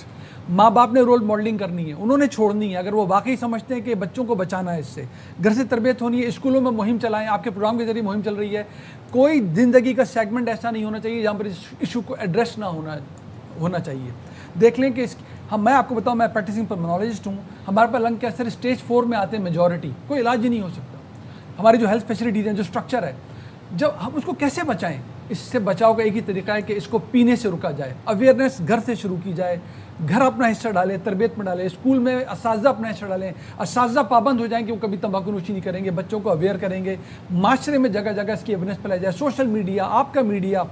[SPEAKER 14] माँ बाप ने रोल मॉडलिंग करनी है, उन्होंने छोड़नी है। अगर वो वाकई समझते हैं कि बच्चों को बचाना है, इससे घर से तरबियत होनी है, स्कूलों में मुहिम चलाएं, आपके प्रोग्राम के जरिए मुहिम चल रही है। कोई ज़िंदगी का सेगमेंट ऐसा नहीं होना चाहिए जहाँ पर इस इशू को एड्रेस ना होना चाहिए। देख लें कि मैं आपको बताऊं, मैं प्रैक्टिसिंग पल्मोनोलॉजिस्ट हूँ, हमारे पास लंग कैंसर स्टेज 4 में आते हैं मेजॉरिटी, कोई इलाज ही नहीं हो सकता। हमारी जो हेल्थ फैसिलिटीज़ हैं, जो स्ट्रक्चर है, जब हम उसको कैसे बचाएं, इससे बचाव का एक ही तरीका है कि इसको पीने से रुका जाए। अवेयरनेस घर से शुरू की जाए, घर अपना हिस्सा डालें, तरबियत में डालें, स्कूल में असातिज़ा अपना हिस्सा डालें, असातिज़ा पाबंद हो जाएं कि वो कभी तंबाकू नोशी नहीं करेंगे, बच्चों को अवेयर करेंगे, माशरे में जगह जगह इसकी अवेयरनेस फैलाई जाए, सोशल मीडिया, आपका मीडिया,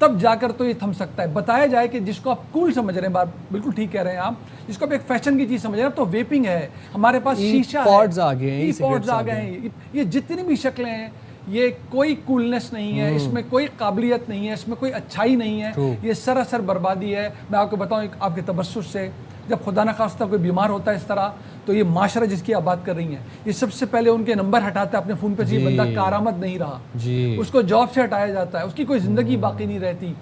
[SPEAKER 14] तब जाकर तो ये थम सकता है। बताया जाए कि जिसको आप कूल समझ रहे हैं, बात बिल्कुल ठीक कह रहे हैं आप, जिसको आप एक फैशन की चीज़ समझ रहे हैं, तो वेपिंग है, हमारे पास शीशा
[SPEAKER 2] पॉड्स आ गए हैं,
[SPEAKER 14] पॉड्स आ गए हैं, ये जितनी भी शक्लें हैं, ये कोई कूलनेस नहीं है, इसमें कोई काबिलियत नहीं है, इसमें कोई अच्छाई नहीं है, ये सरासर बर्बादी है। मैं आपको बताऊं, आपके तबस्सुस से जब खुदा न खास्ता कोई बीमार होता है इस तरह, तो ये माशरा जिसकी आप बात कर रही हैं, ये सबसे पहले उनके नंबर हटाता है अपने फ़ोन पे, ये बंदा कारआमद नहीं रहा, उसको जॉब से हटाया जाता है, उसकी कोई ज़िंदगी बाकी नहीं रहती।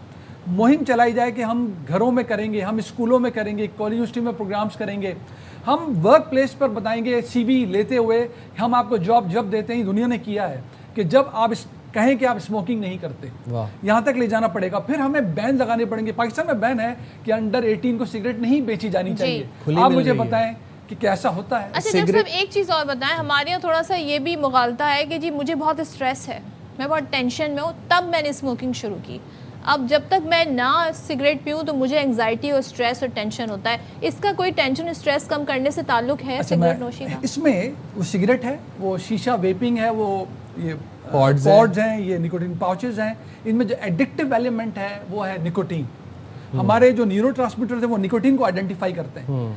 [SPEAKER 14] मुहिम चलाई जाए कि हम घरों में करेंगे, हम स्कूलों में करेंगे, कॉलेज यूनिवर्सिटी में प्रोग्राम्स करेंगे, हम वर्क प्लेस पर बताएंगे, CV लेते हुए हम आपको जॉब जब देते हैं, दुनिया ने किया है कि जब आप कहें कि आप स्मोकिंग नहीं करते, यहाँ तक ले जाना पड़ेगा। फिर हमें बैन लगाने पड़ेंगे। पाकिस्तान में बैन है कि अंडर 18 को सिगरेट नहीं बेची जानी चाहिए। आप मुझे बताएं कि कैसा होता है।
[SPEAKER 1] अच्छा डॉक्टर साहब, एक चीज़ और बताएं, हमारे यहाँ थोड़ा सा ये भी मुगालता है कि जी मुझे बहुत स्ट्रेस है, मैं बहुत टेंशन में हूँ, तब मैंने स्मोकिंग शुरू की। अब जब तक मैं ना सिगरेट पीऊँ तो मुझे एंजाइटी और स्ट्रेस और टेंशन होता है। इसका कोई टेंशन स्ट्रेस कम करने से ताल्लुक है सिगरेट नोशी का?
[SPEAKER 14] इसमें वो सिगरेट है, वो शीशा वेपिंग है, वो ये पॉड्स हैं, ये निकोटीन पाउचेज हैं, इनमें जो एडिक्टिव एलिमेंट है वो है निकोटीन। हमारे जो न्यूरोट्रांसमीटर्स हैं वो निकोटीन को आइडेंटिफाई करते हैं।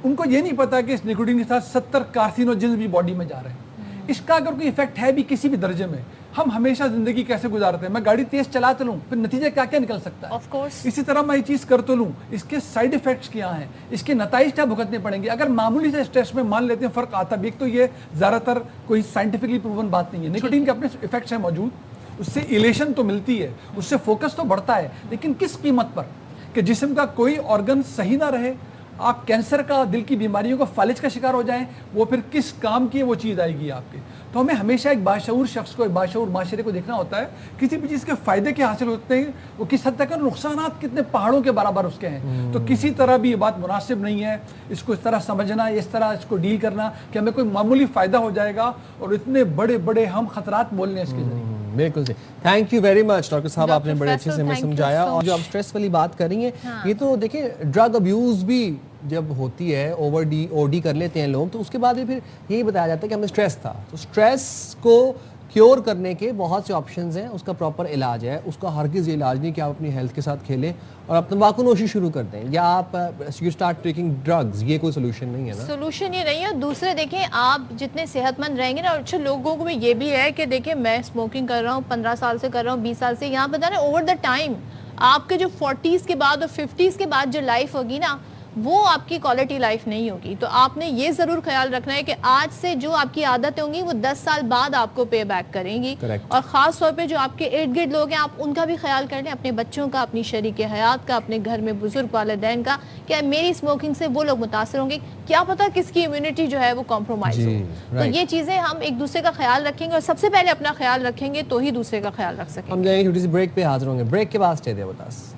[SPEAKER 14] उनको ये नहीं पता कि इस निकोटीन के साथ 70 कार्सिनोजेंस भी बॉडी में जा रहे हैं। इसका अगर कोई इफेक्ट है भी किसी भी दर्जे में, हम हमेशा जिंदगी कैसे गुजारते हैं। मैं गाड़ी तेज चला तो लूँ, फिर नतीजा क्या क्या निकल सकता है।
[SPEAKER 1] ऑफ कोर्स
[SPEAKER 14] इसी तरह मैं ये चीज़ कर तो लूँ, इसके साइड इफेक्ट्स क्या हैं, इसके नताइज क्या भुगतने पड़ेंगे। अगर मामूली से स्ट्रेस में मान लेते हैं फ़र्क आता भी, एक तो ये ज़्यादातर कोई साइंटिफिकली प्रूवन बात नहीं है। निकोटीन के अपने इफेक्ट्स हैं मौजूद, उससे इलेशन तो मिलती है, उससे फोकस तो बढ़ता है, लेकिन किस कीमत पर कि जिस्म का कोई ऑर्गन सही ना रहे, आप कैंसर का, दिल की बीमारियों का, फालिज का शिकार हो जाएं, वो फिर किस काम की वो चीज़ आएगी आपके। तो हमें हमेशा एक बाशऊर शख्स को, एक बाशऊर माशरे को देखना होता है। किसी भी चीज़ के फ़ायदे के हासिल होते हैं, वो किस हद तक है, नुकसानात कितने पहाड़ों के बराबर उसके हैं। तो किसी तरह भी ये बात मुनासिब नहीं है इसको इस तरह समझना, इस तरह इसको डील करना कि हमें कोई मामूली फ़ायदा हो जाएगा और इतने बड़े बड़े हम खतरात बोलने इसके जरिए।
[SPEAKER 2] बिल्कुल सही। Thank you very much doctor साहब, आपने बड़े अच्छे से हमें समझाया। और जो आप स्ट्रेस वाली बात कर रही हैं, ये तो देखिए ड्रग अब्यूज़ भी जब होती है, ओडी कर लेते हैं लोग, तो उसके बाद भी फिर यही बताया जाता है कि हमें स्ट्रेस था। तो स्ट्रेस को क्योर करने के बहुत से ऑप्शंस हैं, उसका प्रॉपर इलाज है। उसका हरगिज़ ये इलाज नहीं कि आप अपनी हेल्थ के साथ खेलें और आप तंबाकू नोशी शुरू कर दें या आप यू स्टार्ट टेकिंग ड्रग्स। ये कोई सोल्यूशन नहीं है ना,
[SPEAKER 1] सोल्यूशन ये नहीं है। दूसरे देखें, आप जितने सेहतमंद रहेंगे ना, अच्छे लोगों को भी ये भी है कि देखिए मैं स्मोकिंग कर रहा हूँ, 15 साल से कर रहा हूँ, 20 साल से, यहाँ बता रहे ओवर द टाइम आपके जो 40s के बाद और 50s के बाद जो लाइफ होगी ना, वो आपकी क्वालिटी लाइफ नहीं होगी। तो आपने ये ज़रूर ख्याल रखना है कि आज से जो आपकी आदतें होंगी वो 10 साल बाद आपको पे बैक करेंगी। और ख़ास तौर पे जो आपके इर्द गिर्द लोग हैं, आप उनका भी ख्याल कर लें, अपने बच्चों का, अपनी शरीक हयात का, अपने घर में बुजुर्ग वालिदैन का। क्या मेरी स्मोकिंग से वो लोग मुतासर होंगे, क्या पता किसकी इम्यूनिटी जो है वो कॉम्प्रोमाइज़ हो। तो ये चीज़ें हम एक दूसरे का ख्याल रखेंगे और सबसे पहले अपना ख्याल रखेंगे तो ही दूसरे का ख्याल रख सकेंगे।
[SPEAKER 2] हम जाएंगे छोटी सी ब्रेक पे, हाजिर होंगे ब्रेक के बाद। Stay there with us.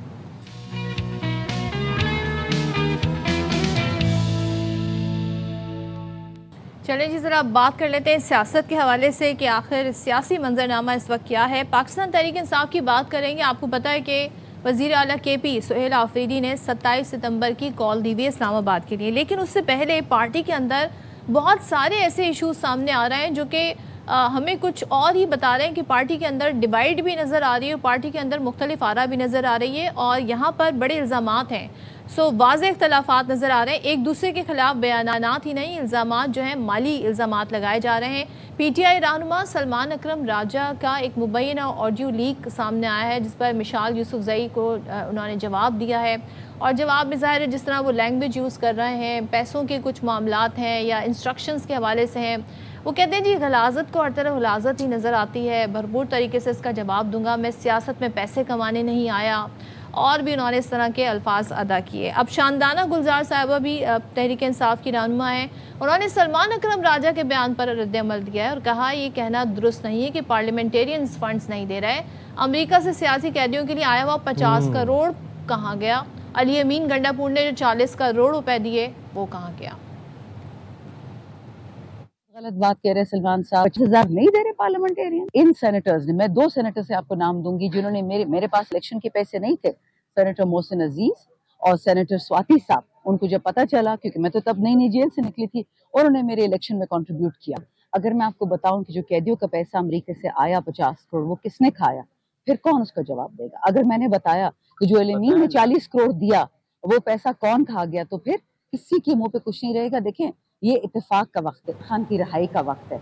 [SPEAKER 1] चलें जी, ज़रा बात कर लेते हैं सियासत के हवाले से कि आखिर सियासी मंजरनामा इस वक्त क्या है। पाकिस्तान तहरीक इंसाफ की बात करेंगे। आपको पता है कि वज़ीर आला KP सुहेल आफरीदी ने 27 सितंबर की कॉल दी हुई है इस्लामाबाद के लिए, लेकिन उससे पहले पार्टी के अंदर बहुत सारे ऐसे इशूज़ सामने आ रहे हैं जो कि हमें कुछ और ही बता रहे हैं कि पार्टी के अंदर डिवाइड भी नज़र आ रही है, पार्टी के अंदर मुख्तलिफ आरा भी नज़र आ रही है और यहाँ पर बड़े इल्ज़ामात हैं। सो वाज़ेह इख्तलाफात नज़र आ रहे हैं, एक दूसरे के खिलाफ बयानात ही नहीं, इल्ज़ामात जो हैं माली इल्ज़ामात लगाए जा रहे हैं। PTI रहनुमा सलमान अकरम राजा का एक मुबैना ऑडियो लीक सामने आया है जिस पर मिशाल यूसुफजई को उन्होंने जवाब दिया है और जवाब में ज़ाहिर है जिस तरह वो लैंग्वेज यूज़ कर रहे हैं, पैसों के कुछ मामलात हैं या इंस्ट्रक्शंस के हवाले से हैं, वो कहते हैं जी गलाजत को हर तरफ गलाजत ही नज़र आती है, भरपूर तरीके से इसका जवाब दूंगा, मैं सियासत में पैसे कमाने नहीं आया, और भी उन्होंने इस तरह के अल्फाज अदा किए। अब शानदाना गुलजार साहिबा भी तहरीक इंसाफ की रहनुमा है, उन्होंने सलमान अकरम राजा के बयान पर रद्द-ए-अमल दिया है और कहा ये कहना दुरुस्त नहीं है कि पार्लियामेंटेरियंस फंड्स नहीं दे रहे, अमेरिका से सियासी कैदियों के लिए आया हुआ 50 करोड़ कहाँ गया, अली अमीन गंडापुर ने जो 40 करोड़ रुपए दिए वो कहाँ गया।
[SPEAKER 15] गलत बात कह रहे हैं सलमान साहब, 50,000 नहीं दे रहे पार्लियामेंटेरियन। इन सेनेटर्स ने, मैं 2 सेनेटर से आपको नाम दूंगी जिन्होंने मेरे पास इलेक्शन के पैसे नहीं थे, सेनेटर मोहसिन अजीज और सेनेटर स्वाति साहब। उनको जब पता चला, क्योंकि मैं तो तब नई जेल से निकली थी, और उन्होंने मेरे इलेक्शन में कंट्रीब्यूट किया। अगर मैं आपको बताऊं कि जो कैदियों का पैसा अमेरिका से आया 50 करोड़, वो किसने खाया, फिर कौन उसका जवाब देगा? अगर मैंने बताया कि जो एलिमीन ने 40 करोड़ दिया वो पैसा कौन खा गया, तो फिर किसी के मुंह पे कुछ नहीं रहेगा। देखें, ये इत्तेफाक का वक्त है, खान की रिहाई का वक्त है।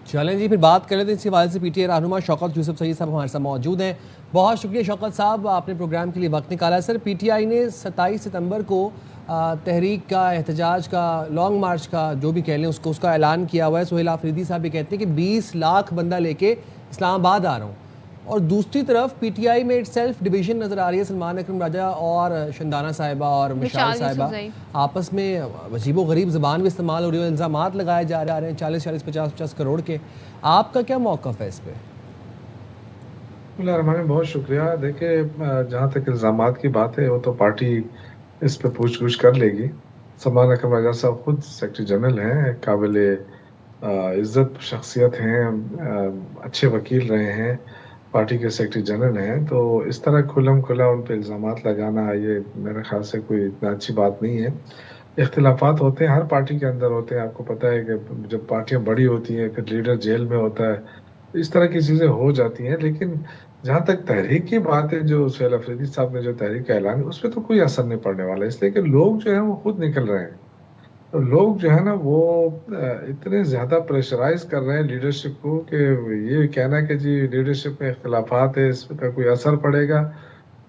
[SPEAKER 2] चलें जी, फिर बात कर लेते हैं इसी हवाले से। PTI रहनुमा शौकत यूसुफजई साहब हमारे साथ मौजूद हैं। बहुत शुक्रिया शौकत साहब, आपने प्रोग्राम के लिए वक्त निकाला। सर, PTI ने 27 सितंबर को तहरीक का, एहतजाज का, लॉन्ग मार्च का, जो भी कह लें उसका ऐलान किया हुआ है। सुहेल आफरीदी साहब भी कहते हैं कि 20 लाख बंदा लेके इस्लामाबाद आ रहा हूँ, और दूसरी तरफ PTI में इटसेल्फ डिवीजन नज़र आ रही है। सलमान अकरम राजा और शानदाना साहिबा और मिशाल साहिबा आपस में अजीबो गरीब ज़बान भी इस्तेमाल हो रही है, इल्ज़ामात लगाए जा रहे हैं 40-40, 50-50 करोड़ के। आपका क्या मौक़िफ़ है इस पर?
[SPEAKER 16] बहुत शुक्रिया। देखिए, जहाँ तक इल्ज़ामात की बात है वो तो पार्टी इस पर पूछ गछ कर लेगी। सलमान अकरम राजा साहब खुद सेक्रेटरी जनरल हैं, काबिल इज़्ज़त शख्सियत हैं, अच्छे वकील रहे हैं, पार्टी के सेक्रेटरी जनरल हैं, तो इस तरह खुल्लम खुला उन पर इल्ज़ामात लगाना ये मेरे ख्याल से कोई इतना अच्छी बात नहीं है। इख्तिलाफात होते हैं, हर पार्टी के अंदर होते हैं। आपको पता है कि जब पार्टियां बड़ी होती हैं, फिर लीडर जेल में होता है, इस तरह की चीज़ें हो जाती हैं। लेकिन जहाँ तक तहरीक की बात है, जो सुहेल अफरीदी साहब ने जो तहरीक का ऐलान, उस पर तो कोई असर नहीं पड़ने वाला, इसलिए कि लोग जो है वो खुद निकल रहे हैं। तो लोग जो है ना वो इतने ज़्यादा प्रेशराइज कर रहे हैं लीडरशिप को कि ये कहना कि जी लीडरशिप में इख्तिलाफात है, इस पर कोई असर पड़ेगा,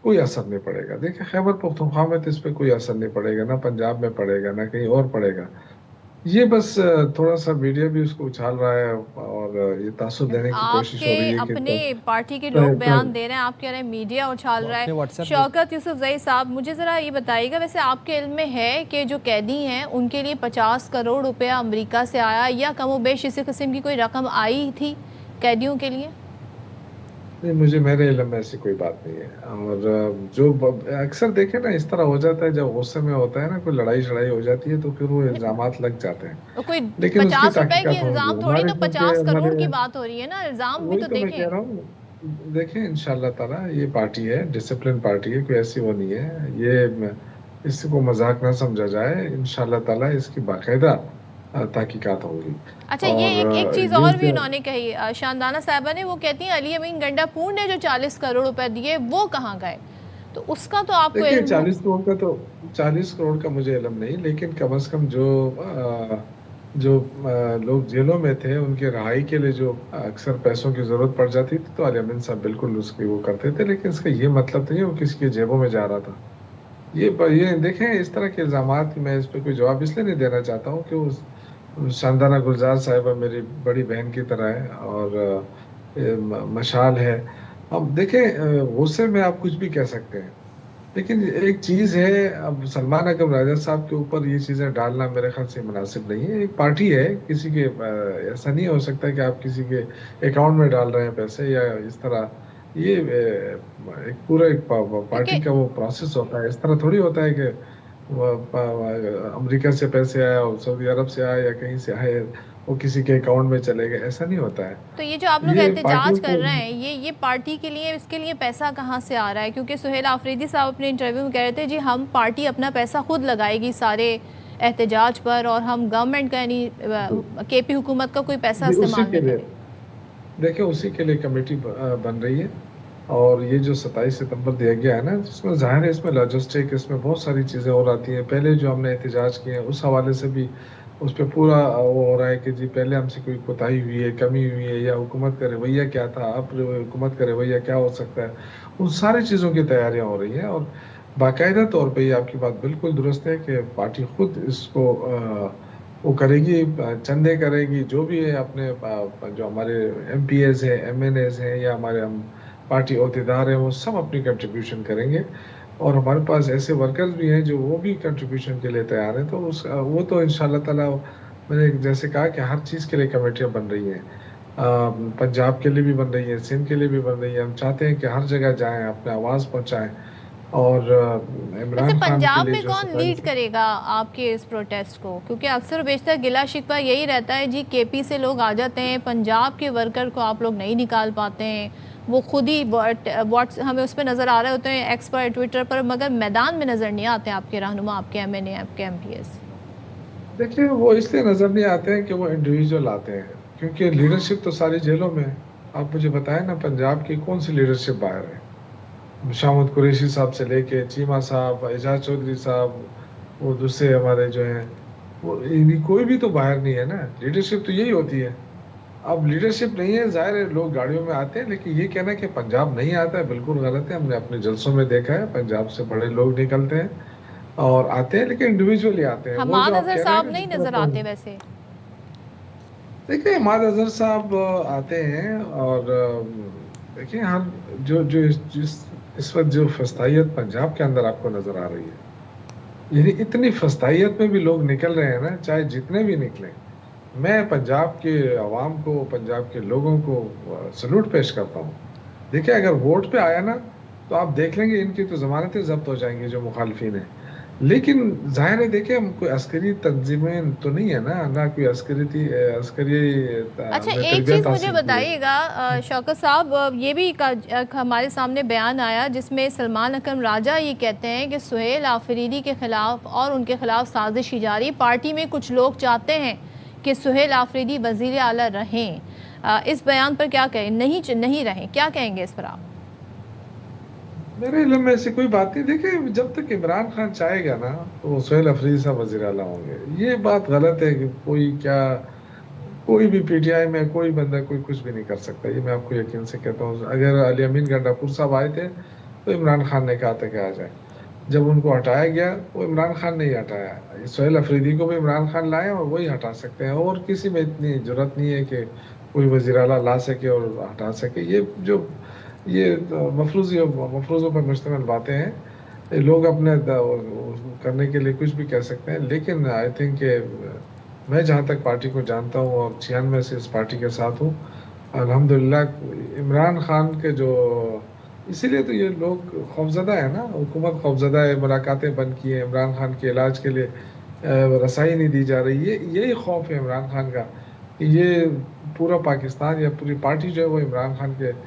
[SPEAKER 16] कोई असर नहीं पड़ेगा। देखिए, खैबर पख्तूनख्वा में तो इस पर कोई असर नहीं पड़ेगा, ना पंजाब में पड़ेगा, ना कहीं और पड़ेगा। ये बस थोड़ा सा मीडिया भी उसको उछाल रहा है और ये तासुब देने की कोशिश हो रही है।
[SPEAKER 1] अपने पार्टी के लोग बयान दे रहे हैं, आप कह रहे हैं मीडिया उछाल रहा है। शौकत यूसुफजई साहब, मुझे ज़रा ये बताइएगा, वैसे आपके इल्म में है कि जो कैदी हैं उनके लिए 50 करोड़ रुपया अमेरिका से आया, या कमोबेश इसी किस्म की कोई रकम आई थी कैदियों के लिए?
[SPEAKER 16] नहीं, मेरे इल्म में ऐसी कोई बात नहीं है। और जो अक्सर देखे ना, इस तरह हो जाता है, जब गुस्से में होता है ना, कोई लड़ाई शड़ाई हो जाती है, तो फिर वो इल्जामात लग जाते हैं।
[SPEAKER 1] कोई 50 रुपए की इल्जाम थोड़ी, तो 50 करोड़ की बात हो रही है ना, इल्जाम भी तो देखें।
[SPEAKER 16] देखें, इंशाल्लाह ताला ये पार्टी है, डिसिप्लिन पार्टी है, कोई ऐसी वो नहीं है। ये इसको मजाक ना समझा जाए। इंशाल्लाह ताला इसकी बाकायदा तहकीकात होगी।
[SPEAKER 1] अच्छा, ये एक चीज़ और भी उन्होंने कही, शानदाना साहिबा ने, वो कहती हैं अली अमीन गंडापुर ने जो 40 करोड़ रुपए दिए वो कहाँ गए, तो उसका तो आपको
[SPEAKER 16] 40 करोड़ का तो 40 करोड़ का मुझे इल्म नहीं, लेकिन कम से कम जो लोग जेलों में थे उनके रहाई के लिए जो अक्सर पैसों की ज़रूरत पड़ जाती थी, तो अली अमीन साहब बिल्कुल उसकी वो करते थे। लेकिन इसका ये मतलब नहीं है वो किसी के जेबों में जा रहा था। ये देखें, इस तरह के इल्ज़ामात मैं इस पर कोई जवाब इसलिए नहीं देना चाहता हूँ कि उस शानदाना गुलजार साहिबा मेरी बड़ी बहन की तरह है और मशाल है। अब देखें, गुस्से में आप कुछ भी कह सकते हैं, लेकिन एक चीज़ है, अब सलमान अकरम राजा साहब के ऊपर ये चीज़ें डालना मेरे ख्याल से मुनासिब नहीं है। एक पार्टी है, किसी के ऐसा नहीं हो सकता कि आप किसी के अकाउंट में डाल रहे हैं पैसे या इस तरह। ये एक पूरा एक पार्टी का वो प्रोसेस होता है। इस तरह थोड़ी होता है कि अमेरिका से पैसे आया और सऊदी अरब से आया या कहीं से आए वो किसी के अकाउंट में चले गए, ऐसा नहीं होता है।
[SPEAKER 1] तो ये जो आप लोग एहतजाज कर रहे हैं, ये पार्टी के लिए, इसके लिए पैसा कहाँ से आ रहा है? क्योंकि सुहेल आफरीदी साहब अपने इंटरव्यू में कह रहे थे जी हम पार्टी अपना पैसा खुद लगाएगी सारे एहतजाज पर, और हम गवर्नमेंट का यानी KP हुकूमत का कोई पैसा इस्तेमाल नहीं करेंगे।
[SPEAKER 16] देखिए उसी के लिए कमेटी बन रही है, और ये जो 27 सितंबर दिया गया है ना, जिसमें जाहिर है इसमें लॉजिस्टिक, इसमें बहुत सारी चीज़ें और आती हैं। पहले जो हमने एहतजाज किए हैं उस हवाले से भी उस पर पूरा वो हो रहा है कि जी पहले हमसे कोई कोताही हुई है, कमी हुई है, या हुकूमत का रवैया क्या था, अब हुकूमत का रवैया क्या हो सकता है, उन सारी चीज़ों की तैयारियां हो रही हैं। और बाकायदा तौर पे ये आपकी बात बिल्कुल दुरुस्त है कि पार्टी खुद इसको वो करेगी, चंदे करेगी, जो भी है अपने जो हमारे MPs हैं, MNAs हैं, या हमारे हम पार्टी अहदेदार हैं, वो सब अपनी कंट्रीब्यूशन करेंगे। और हमारे पास ऐसे वर्कर्स भी हैं जो वो भी कंट्रीब्यूशन के लिए तैयार हैं। तो उस वो तो इंशाल्लाह ताला, मैंने जैसे कहा कि हर चीज़ के लिए कमेटियाँ बन रही हैं, पंजाब के लिए भी बन रही है, सिंध के लिए भी बन रही है। हम चाहते हैं कि हर जगह जाएं, अपने आवाज़ पहुंचाएं। और इमरान खान
[SPEAKER 1] पंजाब
[SPEAKER 16] के लिए
[SPEAKER 1] में कौन लीड करेगा आपके इस प्रोटेस्ट को? क्योंकि अक्सर बेशतर गिला शिकवा यही रहता है जी, KP से लोग आ जाते हैं, पंजाब के वर्कर को आप लोग नहीं निकाल पाते हैं, वो खुद ही व्हाट्स हमें उस पर नज़र आ रहे होते हैं, एक्स पर, ट्विटर पर, मगर मैदान में नज़र नहीं आते आपके रहनुमा, आपके MNA, आपके MPs।
[SPEAKER 16] देखिए वो इसलिए नज़र नहीं आते हैं कि वो इंडिविजुअल आते हैं, क्योंकि लीडरशिप तो सारी जेलों में है। आप मुझे बताएं ना, पंजाब की कौन सी लीडरशिप बाहर है? शामुद कुरैशी साहब से लेके चीमा साहब, एजाज चौधरी साहब, वो दूसरे हमारे जो हैं, वो कोई भी तो बाहर नहीं है ना। लीडरशिप तो यही होती है। अब लीडरशिप नहीं है, जाहिर है लोग गाड़ियों में आते हैं, लेकिन ये कहना कि पंजाब नहीं आता है बिल्कुल गलत है। हमने अपने जलसों में देखा है, पंजाब से बड़े लोग निकलते हैं और आते हैं, लेकिन इंडिविजुअली आते हैं।
[SPEAKER 1] हमाद अजहर साहब नहीं नजर आते वैसे।
[SPEAKER 16] देखिए हमाद अजहर साहब आते हैं, और देखिए हम जो जो इस वक्त जो फस्तायत पंजाब के अंदर आपको नजर आ रही है, यानी इतनी फस्तायत में भी लोग निकल रहे हैं ना, चाहे जितने भी निकले। मैं पंजाब के अवाम को, पंजाब के लोगों को सलूट पेश करता हूँ। देखिए अगर वोट पे आया ना, तो आप देख लेंगे इनकी तो जमानतें जब्त हो जाएंगी जो मुखालफिन है। लेकिन जाहिर है, देखिए हम कोई अस्करी तंजीमें तो नहीं है ना कोई अस्करी।
[SPEAKER 1] अच्छा एक चीज़ मुझे बताइएगा शौकत साहब, ये भी हमारे सामने बयान आया जिसमें सलमान अकरम राजा ये कहते हैं कि सुहेल आफरीदी के खिलाफ और उनके खिलाफ साजिश की जा रही। पार्टी में कुछ लोग चाहते हैं कि सुहेल आफरीदी वज़ीर आला रहें। इस बयान पर क्या कहें? नहीं रहें, क्या कहेंगे इस पर आप?
[SPEAKER 16] मेरे इल्म में ऐसी कोई बात नहीं। देखिए जब तक इमरान खान चाहेगा ना, तो सुहेल अफरीदी साहब वज़ीर आला होंगे। ये बात गलत है कि कोई भी PTI में कोई बंदा कोई कुछ भी नहीं कर सकता। ये मैं आपको यकीन से कहता हूँ। अगर अली अमीन गंडापुर साहब आए थे तो इमरान खान ने कहा था कि आ जाए। जब उनको हटाया गया, वो इमरान खान ने ही हटाया। सुहेल अफरीदी को भी इमरान खान लाए और वही हटा सकते हैं, और किसी में इतनी जरूरत नहीं है कि कोई वज़ीर आला ला सके और हटा सके। ये मफरूज़ों पर मुश्तमिल बातें हैं। लोग अपने करने के लिए कुछ भी कह सकते हैं, लेकिन आई थिंक मैं जहाँ तक पार्टी को जानता हूँ और 96 से इस पार्टी के साथ हूँ, अल्हम्दुलिल्लाह इमरान खान के जो, इसीलिए तो ये लोग खौफज़दा है ना, हुकूमत खौफज़दा है। मुलाकातें बंद की हैं, इमरान खान के इलाज के लिए रसाई नहीं दी जा रही। यही खौफ है इमरान खान का कि ये पूरा पाकिस्तान या पूरी पार्टी जो है वो इमरान खान के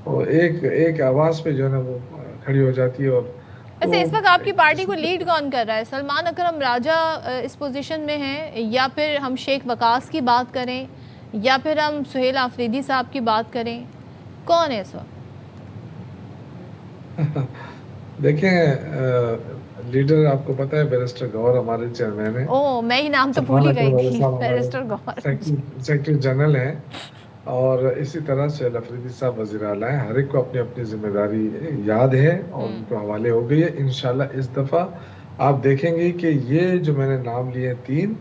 [SPEAKER 16] एक आवाज़ पे जो है ना वो खड़ी हो जाती है। और
[SPEAKER 1] वैसे इस वक्त आपकी पार्टी को लीड कौन कर रहा है? सलमान अकरम राजा इस पोजीशन में है, या फिर हम शेख वकास की बात करें, या फिर हम सुहेल आफरीदी साहब की बात करें? कौन है इस वक्त?
[SPEAKER 16] देखें लीडर आपको पता है बैरिस्टर गौहर हमारे चेयरमैन है।
[SPEAKER 1] ओह मैं ही नाम तो भूल ही गई थी, बैरिस्टर गौहर
[SPEAKER 16] सेक्रेटरी जनरल हैं, और इसी तरह सुहेल अफरीदी साहब वज़ीर आला हैं। हर एक को अपनी अपनी जिम्मेदारी याद है और उनको हवाले हो गई है। इंशाल्लाह इस दफ़ा आप देखेंगे कि ये जो मैंने नाम लिए 3,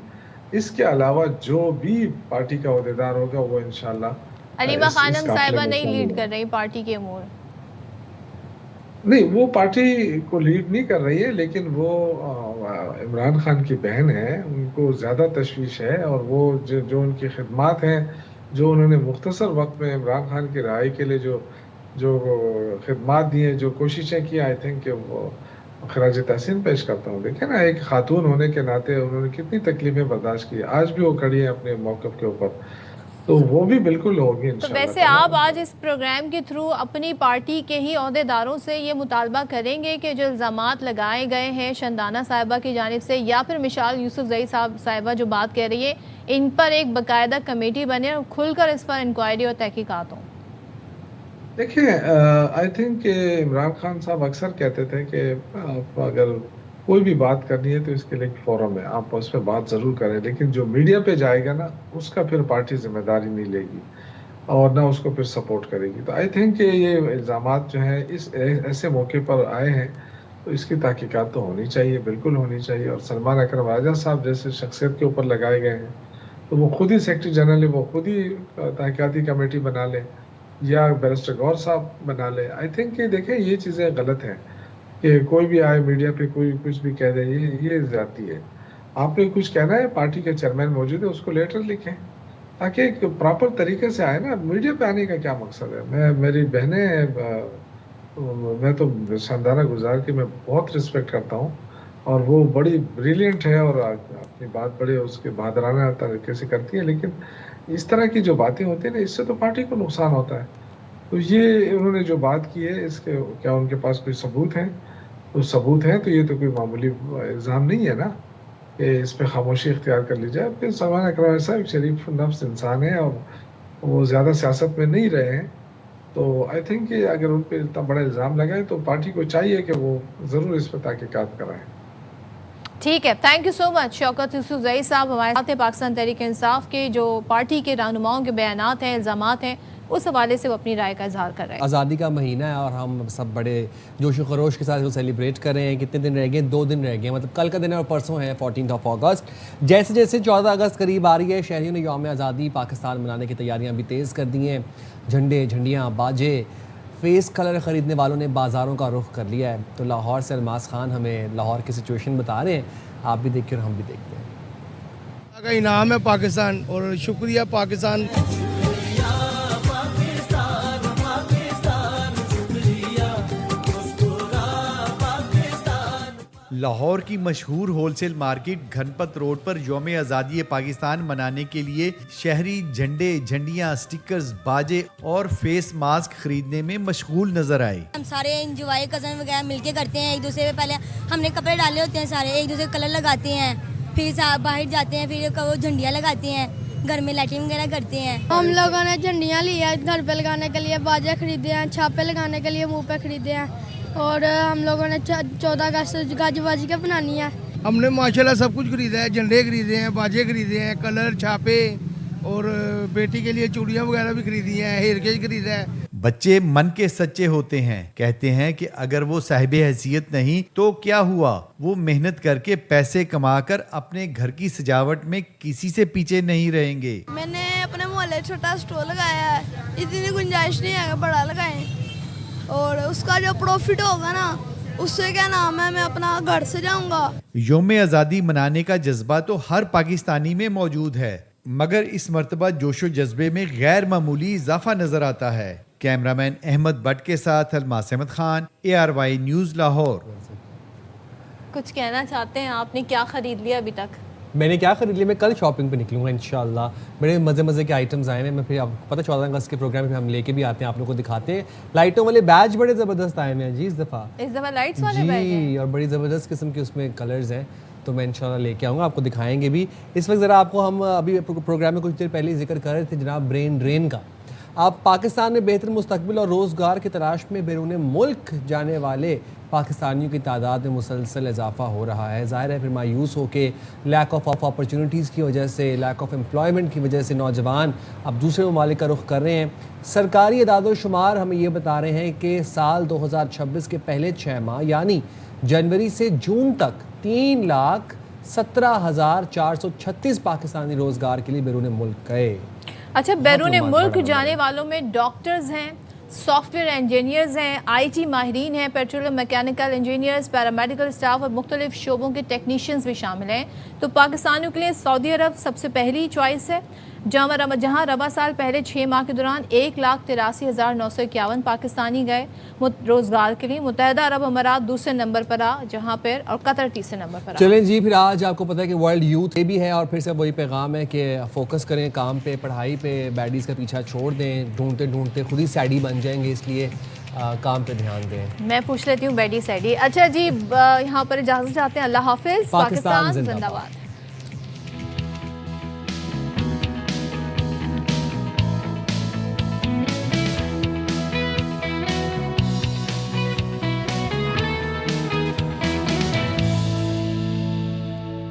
[SPEAKER 16] इसके अलावा जो भी पार्टी का अहदेदार होगा वो इंशाल्लाह।
[SPEAKER 1] अलीमा खानम साहिबा नहीं लीड कर रही पार्टी के अमूर?
[SPEAKER 16] नहीं, वो पार्टी को लीड नहीं कर रही है, लेकिन वो इमरान खान की बहन है, उनको ज़्यादा तशवीश है। और वो जो उनकी खिदमात हैं, जो उन्होंने मुख्तसर वक्त में इमरान खान की रहाई के लिए जो खिदमात दी हैं, जो कोशिशें की, आई थिंक कि वो खराज तहसीन पेश करता हूँ। देखिए ना, एक खातून होने के नाते उन्होंने कितनी तकलीफें बर्दाश्त की, आज भी वो खड़ी है अपने मौक़िफ़ के ऊपर, तो वो भी बिल्कुल होगी इंशाल्लाह।
[SPEAKER 1] तो वैसे आप आज इस प्रोग्राम के थ्रू अपनी पार्टी के ही अहदेदारों से ये मुतालबा करेंगे कि जो इल्ज़ामात लगाए गए हैं शंदाना साहिबा की जानिब से, या फिर मिशाल यूसुफजई साहिबा जो बात कह रही है, इन पर एक बाकायदा कमेटी बने और खुलकर इस पर इंक्वायरी और तहकीकात हों?
[SPEAKER 16] देखिए, आई थिंक इमरान खान साहब अक्सर कहते थे कि आप अगर कोई भी बात करनी है तो इसके लिए एक फोरम है, आप उस पर बात ज़रूर करें, लेकिन जो मीडिया पे जाएगा ना उसका फिर पार्टी जिम्मेदारी नहीं लेगी और ना उसको फिर सपोर्ट करेगी। तो आई थिंक ये इल्ज़ामात जो हैं इस ऐसे मौके पर आए हैं तो इसकी तहकीकात तो होनी चाहिए, बिल्कुल होनी चाहिए। और सलमान अकरम आज़ाद साहब जैसे शख्सियत के ऊपर लगाए गए हैं तो वो खुद ही सेक्रेटरी जनरल है, वो खुद ही तहकीकाती कमेटी बना लें या बैरिस्टर गौर साहब बना ले। आई थिंक ये देखें ये चीज़ें गलत हैं कि कोई भी आए मीडिया पे कोई कुछ भी कह दे, ये ज़्यादती है। आपने कुछ कहना है, पार्टी के चेयरमैन मौजूद है, उसको लेटर लिखें ताकि एक प्रॉपर तरीके से आए ना। मीडिया पे आने का क्या मकसद है? मेरी बहनें, मैं तो शानदारा गुजार की मैं बहुत रिस्पेक्ट करता हूँ और वो बड़ी ब्रिलियंट है और अपनी बात बड़े उसके बहादुराना तरीके से करती है, लेकिन इस तरह की जो बातें होती हैं ना इससे तो पार्टी को नुकसान होता है। तो ये उन्होंने जो बात की है इसके क्या उनके पास कोई सबूत हैं? तो सबूत हैं तो ये तो कोई मामूली इल्ज़ाम नहीं है ना कि इस पर खामोशी इख्तियार कर ली जाए। फिर सलमान अकरम साहब शरीफ नफ्स इंसान है और वो ज़्यादा सियासत में नहीं रहे हैं, तो आई थिंक कि अगर उन पर इतना बड़ा इल्ज़ाम लगाए तो पार्टी को चाहिए कि वो ज़रूर इस पर तहकीकात कराएँ।
[SPEAKER 1] ठीक है, thank you so much. Shaukat Yousafzai साहब हमारे साथ हैं। पाकिस्तान तहरीक इंसाफ के जो पार्टी के रहनुमाओं के बयानात हैं, इल्ज़ामात हैं, उस हवाले से वो अपनी राय का इजहार कर रहे हैं।
[SPEAKER 2] आज़ादी का महीना है और हम सब बड़े जोश खरोश के साथ वो सेलिब्रेट कर रहे हैं। कितने दिन रह गए? 2 दिन रह गए, मतलब कल का दिन है और परसों है 14 अगस्त। जैसे जैसे 14 अगस्त करीब आ रही है, शहरियों ने यौम आज़ादी पाकिस्तान मनाने की तैयारियाँ भी तेज़ कर दी हैं। झंडे, झंडियाँ, बाजे, फेस कलर ख़रीदने वालों ने बाज़ारों का रुख कर लिया है। तो लाहौर से अलमास खान हमें लाहौर की सिचुएशन बता रहे हैं, आप भी देखिए और हम भी देखते हैं।
[SPEAKER 17] का इनाम है पाकिस्तान और शुक्रिया पाकिस्तान।
[SPEAKER 18] लाहौर की मशहूर होलसेल मार्केट घनपत रोड पर यौम आज़ादी पाकिस्तान मनाने के लिए शहरी झंडे, झंडियाँ, स्टिकर्स, बाजे और फेस मास्क खरीदने में मशगूल नजर आए।
[SPEAKER 19] हम सारे एंजॉय कजन वगैरह मिलके करते हैं, एक दूसरे पे पहले हमने कपड़े डाले होते हैं, सारे एक दूसरे कलर लगाते हैं, फिर बाहर जाते हैं, फिर वो झंडियाँ लगाते हैं, घर में लाइटिंग वगैरह करते हैं।
[SPEAKER 20] हम लोगों ने झंडियाँ ली है घर पे लगाने के लिए, बाजे खरीदे हैं, छापे लगाने के लिए मुँह पे खरीदे हैं और हम लोगों ने 14 अगस्त गाजीबाजी का बनानी है।
[SPEAKER 17] हमने माशाल्लाह सब कुछ खरीदा है, झंडे खरीदे हैं, बाजे खरीदे हैं, कलर, छापे और बेटी के लिए चूड़ियाँ वगैरह भी खरीदी हैं, हेयर केज खरीदा है।
[SPEAKER 18] बच्चे मन के सच्चे होते हैं, कहते हैं कि अगर वो साहिब हैसियत नहीं तो क्या हुआ, वो मेहनत करके पैसे कमाकर अपने घर की सजावट में किसी से पीछे नहीं रहेंगे।
[SPEAKER 20] मैंने अपने मोहल्ले छोटा स्टोर लगाया है, इतनी गुंजाइश नहीं है बड़ा लगाएं और उसका जो प्रॉफिट होगा ना उससे क्या नाम है मैं अपना घर से जाऊंगा।
[SPEAKER 18] यौम आज़ादी मनाने का जज्बा तो हर पाकिस्तानी में मौजूद है, मगर इस मर्तबा जोशो जज्बे में गैर मामूली इजाफा नजर आता है। कैमरामैन अहमद भट्ट के साथ अलमास अहमद खान, ARY न्यूज़ लाहौर।
[SPEAKER 1] कुछ कहना चाहते हैं? आपने क्या खरीद लिया अभी तक?
[SPEAKER 2] मैंने क्या खरीद लिया? मैं कल शॉपिंग पे निकलूंगा इंशाल्लाह। बड़े मज़े के आइटम्स आए हैं, मैं फिर आपको पता 14 अगस्त के प्रोग्राम में हम लेके भी आते हैं, आप लोगों को दिखाते हैं। लाइटों वाले बैज बड़े ज़बरदस्त आए हैं जी इस दफ़ा
[SPEAKER 1] लाइट्स वाले बैज हैं
[SPEAKER 2] और बड़ी ज़बरदस्त किस्म के उसमें कलर्स हैं, तो मैं इंशाल्लाह लेके आऊँगा, आपको दिखाएंगे भी। इस वक्त ज़रा आपको हम अभी प्रोग्राम में कुछ देर पहले जिक्र कर रहे थे जनाब ब्रेन ड्रेन का। अब पाकिस्तान में बेहतर मुस्तकबिल और रोज़गार की तलाश में बैरून मुल्क जाने वाले पाकिस्तानियों की तादाद में मुसलसल इजाफा हो रहा है। ज़ाहिर है फिर मायूस होकर लैक ऑफ अपॉर्चुनिटीज़ की वजह से, लैक ऑफ एम्प्लॉयमेंट की वजह से नौजवान अब दूसरे ममालिक का रुख कर रहे हैं। सरकारी इदाद-ओ-शुमार हमें ये बता रहे हैं कि साल 2026 के पहले 6 माह यानी जनवरी से जून तक 3,17,436 पाकिस्तानी रोज़गार के लिए बैरून मुल्क गए।
[SPEAKER 1] अच्छा, बैरून मुल्क जाने वालों में डॉक्टर्स हैं, सॉफ्टवेयर इंजीनियर्स हैं, IT माहिरीन हैं, petroleum mechanical engineers, paramedical staff और मुख्तलिफ शोबों के टेक्नीशियंस भी शामिल हैं। तो पाकिस्तानियों के लिए सऊदी अरब सबसे पहली चॉइस है, जहाँ रबा साल पहले 6 माह के दौरान 1,83,951 पाकिस्तानी गए रोज़गार के लिए। मुत्तहदा अरब अमारात दूसरे नंबर पर आ, जहाँ पर और कतर तीसरे नंबर पर।
[SPEAKER 2] चलें जी, फिर आज आपको पता है कि वर्ल्ड यूथ डे भी है और फिर से वही पैगाम है कि फोकस करें काम पे, पढ़ाई पे, बैडीज़ का पीछा छोड़ दें। ढूंढते ढूंढते खुद ही सैडी बन जाएंगे, इसलिए काम पे ध्यान दें।
[SPEAKER 1] मैं पूछ लेती हूँ बैडी सैडी। अच्छा जी, यहाँ पर इजाज़त चाहते हैं। अल्लाह हाफिज़। पाकिस्तान जिंदाबाद।